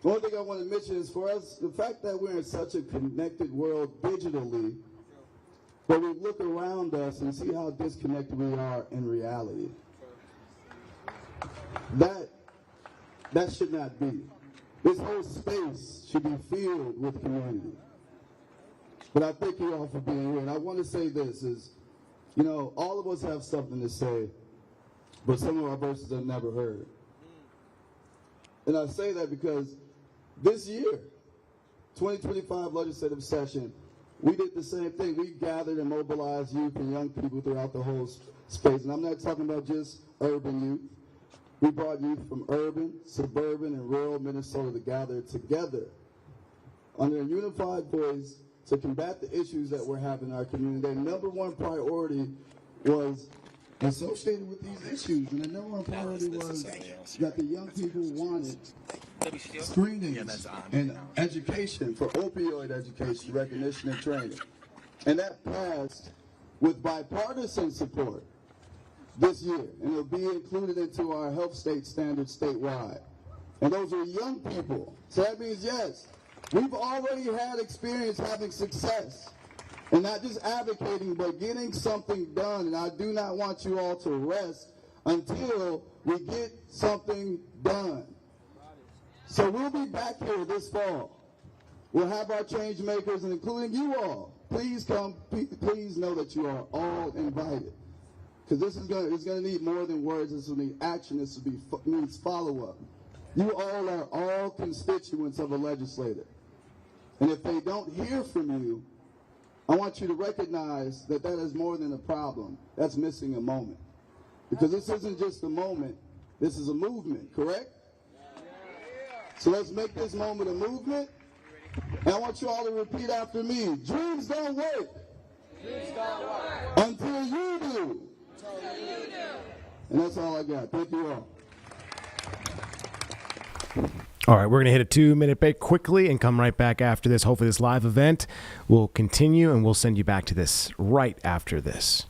The one thing I want to mention is for us, the fact that we're in such a connected world digitally, but we look around us and see how disconnected we are in reality. That should not be. This whole space should be filled with community. But I thank you all for being here. And I want to say this is, you know, all of us have something to say, but some of our voices are never heard. And I say that because this year, 2025 legislative session, we did the same thing. We gathered and mobilized youth and young people throughout the whole space. And I'm not talking about just urban youth. We brought youth from urban, suburban, and rural Minnesota to gather together under a unified voice to combat the issues that we're having in our community. Their number one priority was associated with these issues, and the number one priority was that the young people wanted screenings and education for opioid education, recognition, and training. And that passed with bipartisan support this year, and it'll be included into our health state standards statewide. And those are young people. So that means, yes, we've already had experience having success, and not just advocating, but getting something done. And I do not want you all to rest until we get something done. So we'll be back here this fall. We'll have our change makers, and including you all. Please come, please know that you are all invited. Because this is going to need more than words. This will need action. This needs follow-up. You all are all constituents of a legislator. And if they don't hear from you, I want you to recognize that that is more than a problem. That's missing a moment. Because this isn't just a moment. This is a movement, correct? So let's make this moment a movement. And I want you all to repeat after me. Dreams don't work. Dreams don't work. Until you do. And that's all I got. Thank you all. All right, we're going to hit a 2-minute break quickly and come right back after this. Hopefully this live event will continue, and we'll send you back to this right after this.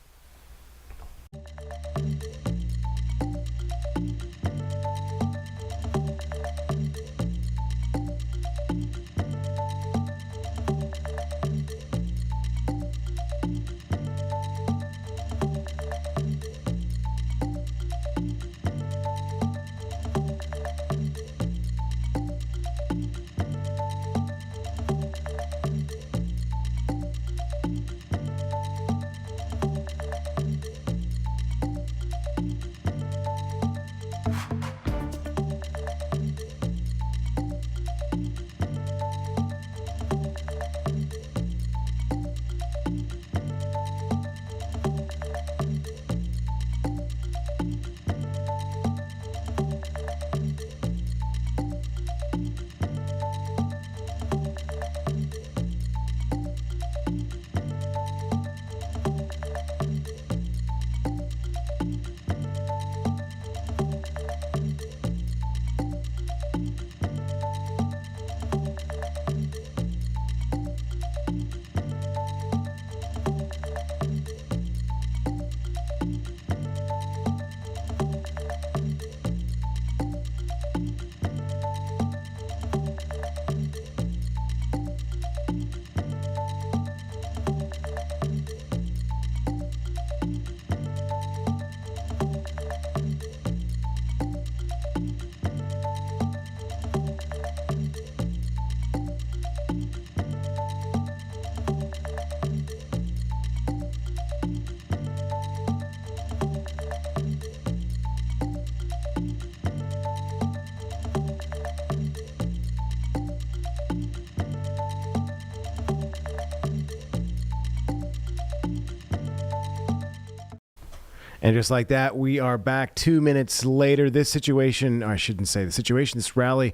And just like that, we are back 2 minutes later. This situation, or I shouldn't say the situation, this rally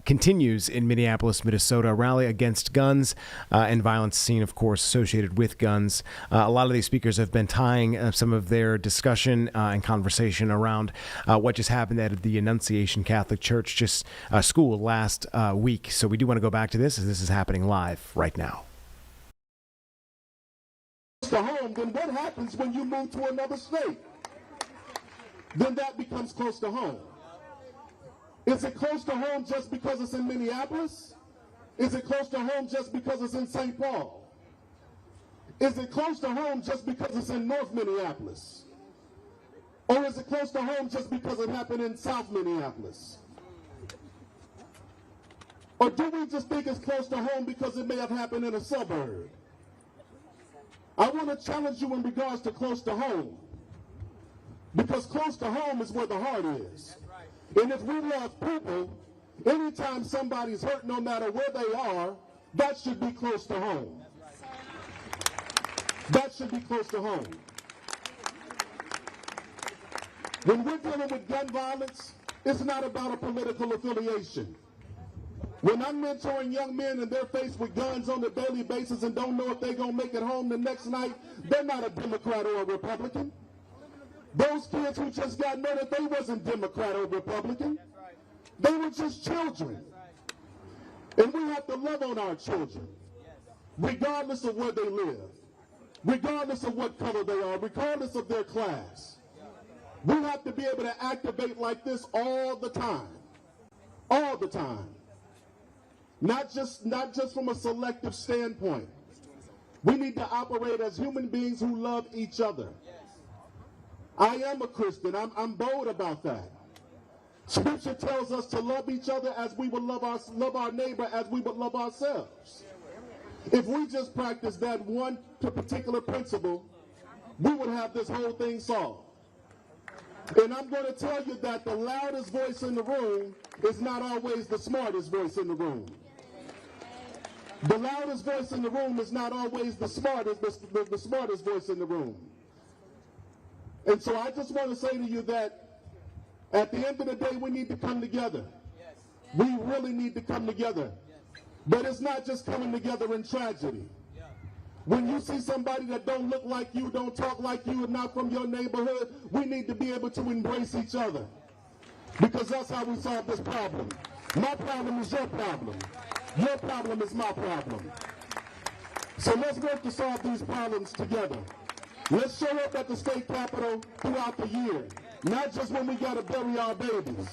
continues in Minneapolis, Minnesota. A rally against guns and violence seen, of course, associated with guns. A lot of these speakers have been tying some of their discussion and conversation around what just happened at the Annunciation Catholic Church school last week. So we do want to go back to this, as this is happening live right now. To home, then what happens when you move to another state? Then that becomes close to home. Is it close to home just because it's in Minneapolis? Is it close to home just because it's in St. Paul? Is it close to home just because it's in North Minneapolis? Or is it close to home just because it happened in South Minneapolis? Or do we just think it's close to home because it may have happened in a suburb? I want to challenge you in regards to close to home, because close to home is where the heart is. And if we love people, anytime somebody's hurt, no matter where they are, that should be close to home. That should be close to home. When we're dealing with gun violence, it's not about a political affiliation. When I'm mentoring young men and they're faced with guns on a daily basis and don't know if they're going to make it home the next night, they're not a Democrat or a Republican. Those kids who just got murdered, they wasn't Democrat or Republican. They were just children. And we have to love on our children, regardless of where they live, regardless of what color they are, regardless of their class. We have to be able to activate like this all the time. All the time. Not just from a selective standpoint. We need to operate as human beings who love each other. I am a Christian. I'm bold about that. Scripture tells us to love each other as we would love our neighbor as we would love ourselves. If we just practice that one particular principle, we would have this whole thing solved. And I'm going to tell you that the loudest voice in the room is not always the smartest voice in the room. The loudest voice in the room is not always the smartest voice in the room. And so I just want to say to you that at the end of the day, we need to come together. We really need to come together. But it's not just coming together in tragedy. When you see somebody that don't look like you, don't talk like you, and not from your neighborhood, we need to be able to embrace each other. Because that's how we solve this problem. My problem is your problem. Your problem is my problem. So let's work to solve these problems together. Let's show up at the state capitol throughout the year, not just when we got to bury our babies.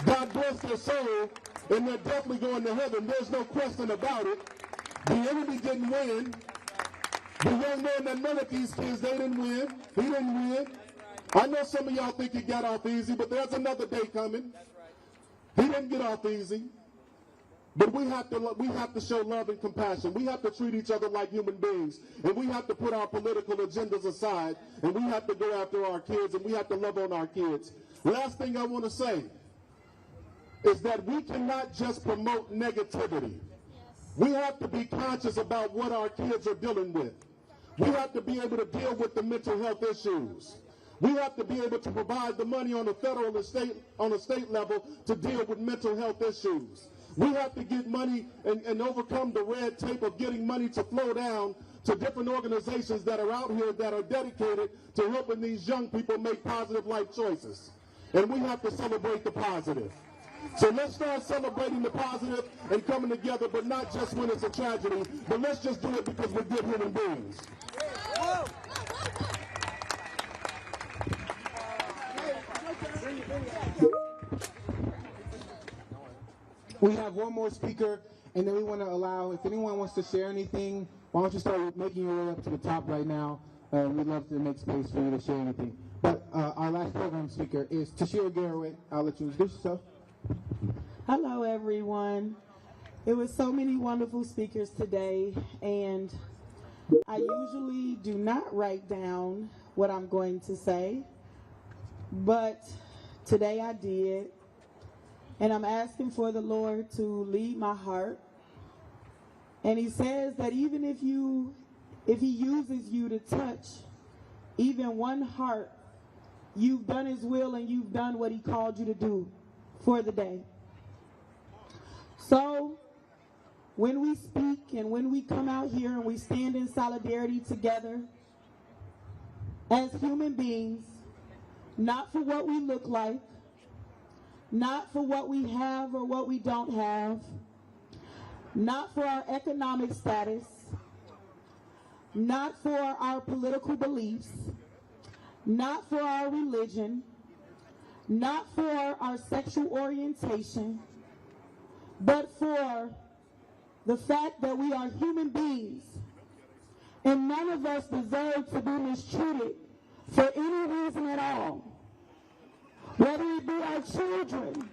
God bless their soul, and they're definitely going to heaven. There's no question about it. The enemy didn't win. The young man that murdered these kids, they didn't win. He didn't win. I know some of y'all think he got off easy, but there's another day coming. He didn't get off easy. But we have to show love and compassion. We have to treat each other like human beings. And we have to put our political agendas aside. And we have to go after our kids. And we have to love on our kids. Last thing I want to say is that we cannot just promote negativity. We have to be conscious about what our kids are dealing with. We have to be able to deal with the mental health issues. We have to be able to provide the money on the federal and on a state level to deal with mental health issues. We have to get money and overcome the red tape of getting money to flow down to different organizations that are out here that are dedicated to helping these young people make positive life choices. And we have to celebrate the positive. So let's start celebrating the positive and coming together, but not just when it's a tragedy, but let's just do it because we're good human beings. We have one more speaker, and then we want to allow, if anyone wants to share anything, why don't you start making your way up to the top right now. We'd love to make space for you to share anything. But our last program speaker is Tashira Garrett. I'll let you introduce yourself. Hello, everyone. It was so many wonderful speakers today, and I usually do not write down what I'm going to say, but today I did. And I'm asking for the Lord to lead my heart. And he says that even if he uses you to touch even one heart you've done his will and you've done what he called you to do for the day. So when we speak and when we come out here and we stand in solidarity together as human beings, not for what we look like, not for what we have or what we don't have, not for our economic status, not for our political beliefs, not for our religion, not for our sexual orientation, but for the fact that we are human beings and none of us deserve to be mistreated for any reason at all. Whether it be our children,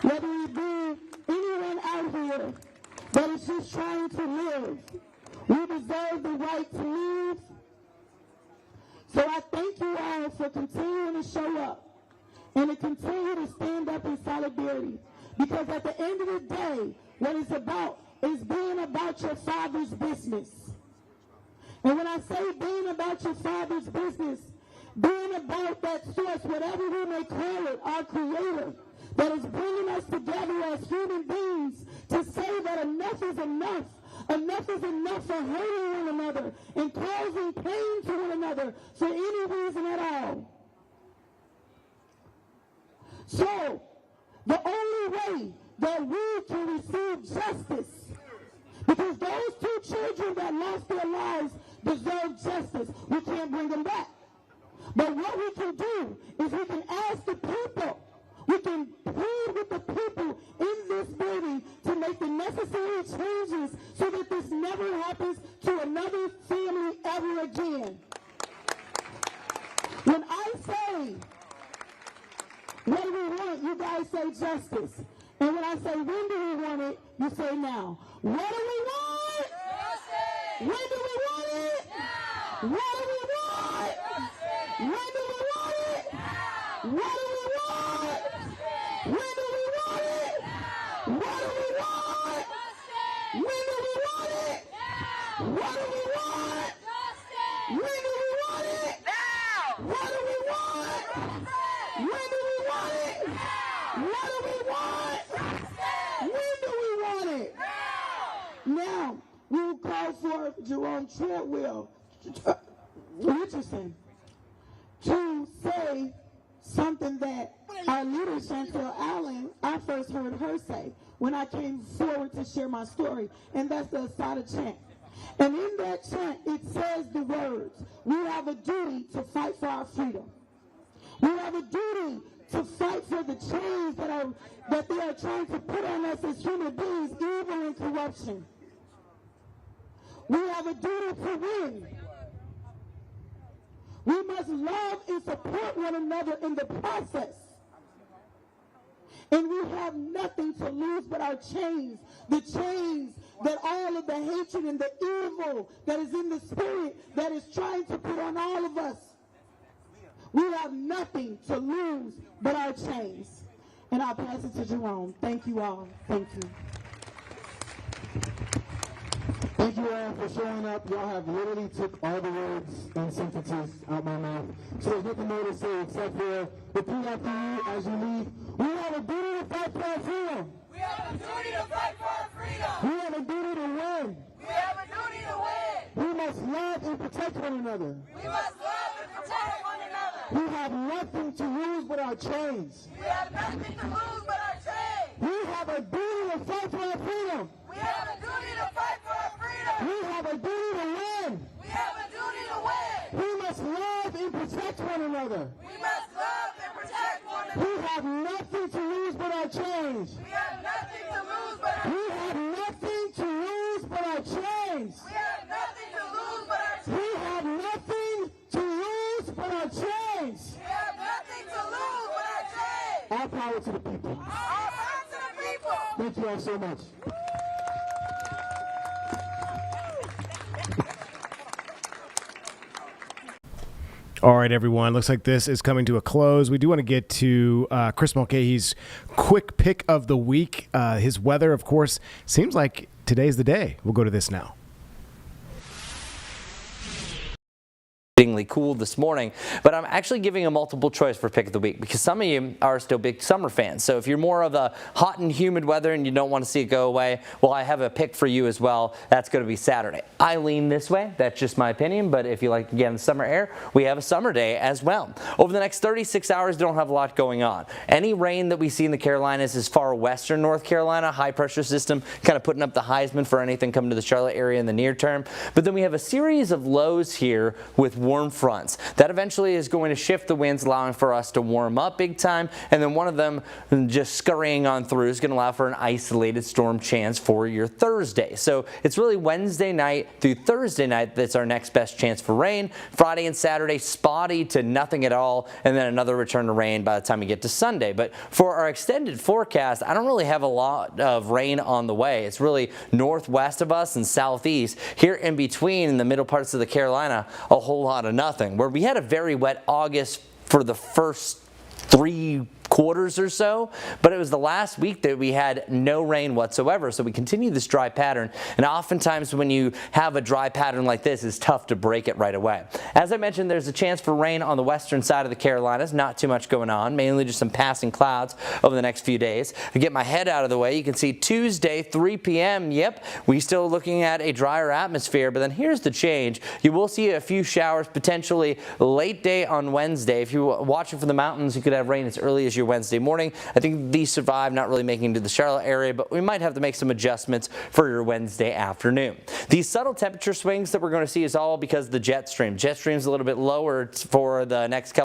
whether it be anyone out here that is just trying to live, we deserve the right to live. So I thank you all for continuing to show up and to continue to stand up in solidarity. Because at the end of the day, what it's about is being about your Father's business. And when I say being about your Father's business, being about that source, whatever we may call it, our Creator, that is bringing us together as human beings to say that enough is enough. Enough is enough for hurting one another and causing pain to one another for any reason at all. So, the only way that we can receive justice, because those two children that lost their lives deserve justice, we can't bring them back. But what we can do is we can ask the people, we can plead with the people in this building to make the necessary changes so that this never happens to another family ever again. When I say, what do we want? You guys say justice. And when I say, when do we want it? You say now. What do we want? Justice. When do we want it? Now. What do we want? Justice. When do we want it? Now. What do we want? Justice. When do we want it? Now. What do we want? Justice. When do we want it? Now. What do we want? Justice. When do we want it? Now. What do we want? Justice. When do we want it? Now. What do we want? Justice. When do we want it? Now, we will call for Jerome Treadwell, Richardson, to say something that our leader, Chantel Allen, I first heard her say when I came forward to share my story, and that's the Asada chant. And in that chant, it says the words, we have a duty to fight for our freedom. We have a duty to fight for the chains that they are trying to put on us as human beings, evil and corruption. We have a duty to win. We must love and support one another in the process. And we have nothing to lose but our chains, the chains that all of the hatred and the evil that is in the spirit that is trying to put on all of us. We have nothing to lose but our chains. And I'll pass it to Jerome. Thank you all. Thank you. Thank you all for showing up. Y'all have literally took all the words and sentences out my mouth. So there's nothing more to say except for repeat after you as you leave. We have a duty to fight for our freedom. We have a duty to fight for our freedom. We have a duty to win. We have a duty to win. We must love and protect one another. We must love and protect one another. We have nothing to lose but our chains. We have nothing to lose but our chains. We have a duty to fight for our freedom. We have a duty to fight for our freedom. We have a duty to win. We have a duty to win. We must love and protect one another. We must love and protect one another. We have nothing to lose but our chains. We have nothing to lose but our We have nothing to lose but our chains. We have nothing to lose but our chains. We have nothing to lose but our chains. We have nothing to lose but our chains. All power to the people. All power to the people. Thank you all so much. All right, everyone. Looks like this is coming to a close. We do want to get to Chris Mulcahy's quick pick of the week. His weather, of course, seems like today's the day. We'll go to this now. cool this morning, but I'm actually giving a multiple choice for pick of the week because some of you are still big summer fans. So if you're more of the hot and humid weather and you don't want to see it go away, well, I have a pick for you as well. That's going to be Saturday. I lean this way. That's just my opinion, but if you like to get in the summer air, we have a summer day as well. Over the next 36 hours, don't have a lot going on. Any rain that we see in the Carolinas is far western North Carolina, high pressure system, kind of putting up the Heisman for anything coming to the Charlotte area in the near term. But then we have a series of lows here with warm fronts. That eventually is going to shift the winds, allowing for us to warm up big time, and then one of them just scurrying on through is going to allow for an isolated storm chance for your Thursday. So it's really Wednesday night through Thursday night that's our next best chance for rain. Friday and Saturday, spotty to nothing at all, and then another return to rain by the time we get to Sunday. But for our extended forecast, I don't really have a lot of rain on the way. It's really northwest of us and southeast. Here in between, in the middle parts of the Carolina, a whole lot of nothing. Where we had a very wet August for the first 3 quarters or so, but it was the last week that we had no rain whatsoever. So we continue this dry pattern, and oftentimes when you have a dry pattern like this, it's tough to break it right away. As I mentioned, there's a chance for rain on the western side of the Carolinas. Not too much going on, mainly just some passing clouds over the next few days. To get my head out of the way, you can see Tuesday 3 p.m. Yep, we still looking at a drier atmosphere, but then here's the change. You will see a few showers potentially late day on Wednesday. If you're watching from the mountains, you could have rain as early as your Wednesday morning. I think these survive, not really making it to the Charlotte area, but we might have to make some adjustments for your Wednesday afternoon. These subtle temperature swings that we're going to see is all because of the jet stream. Jet stream is a little bit lower for the next couple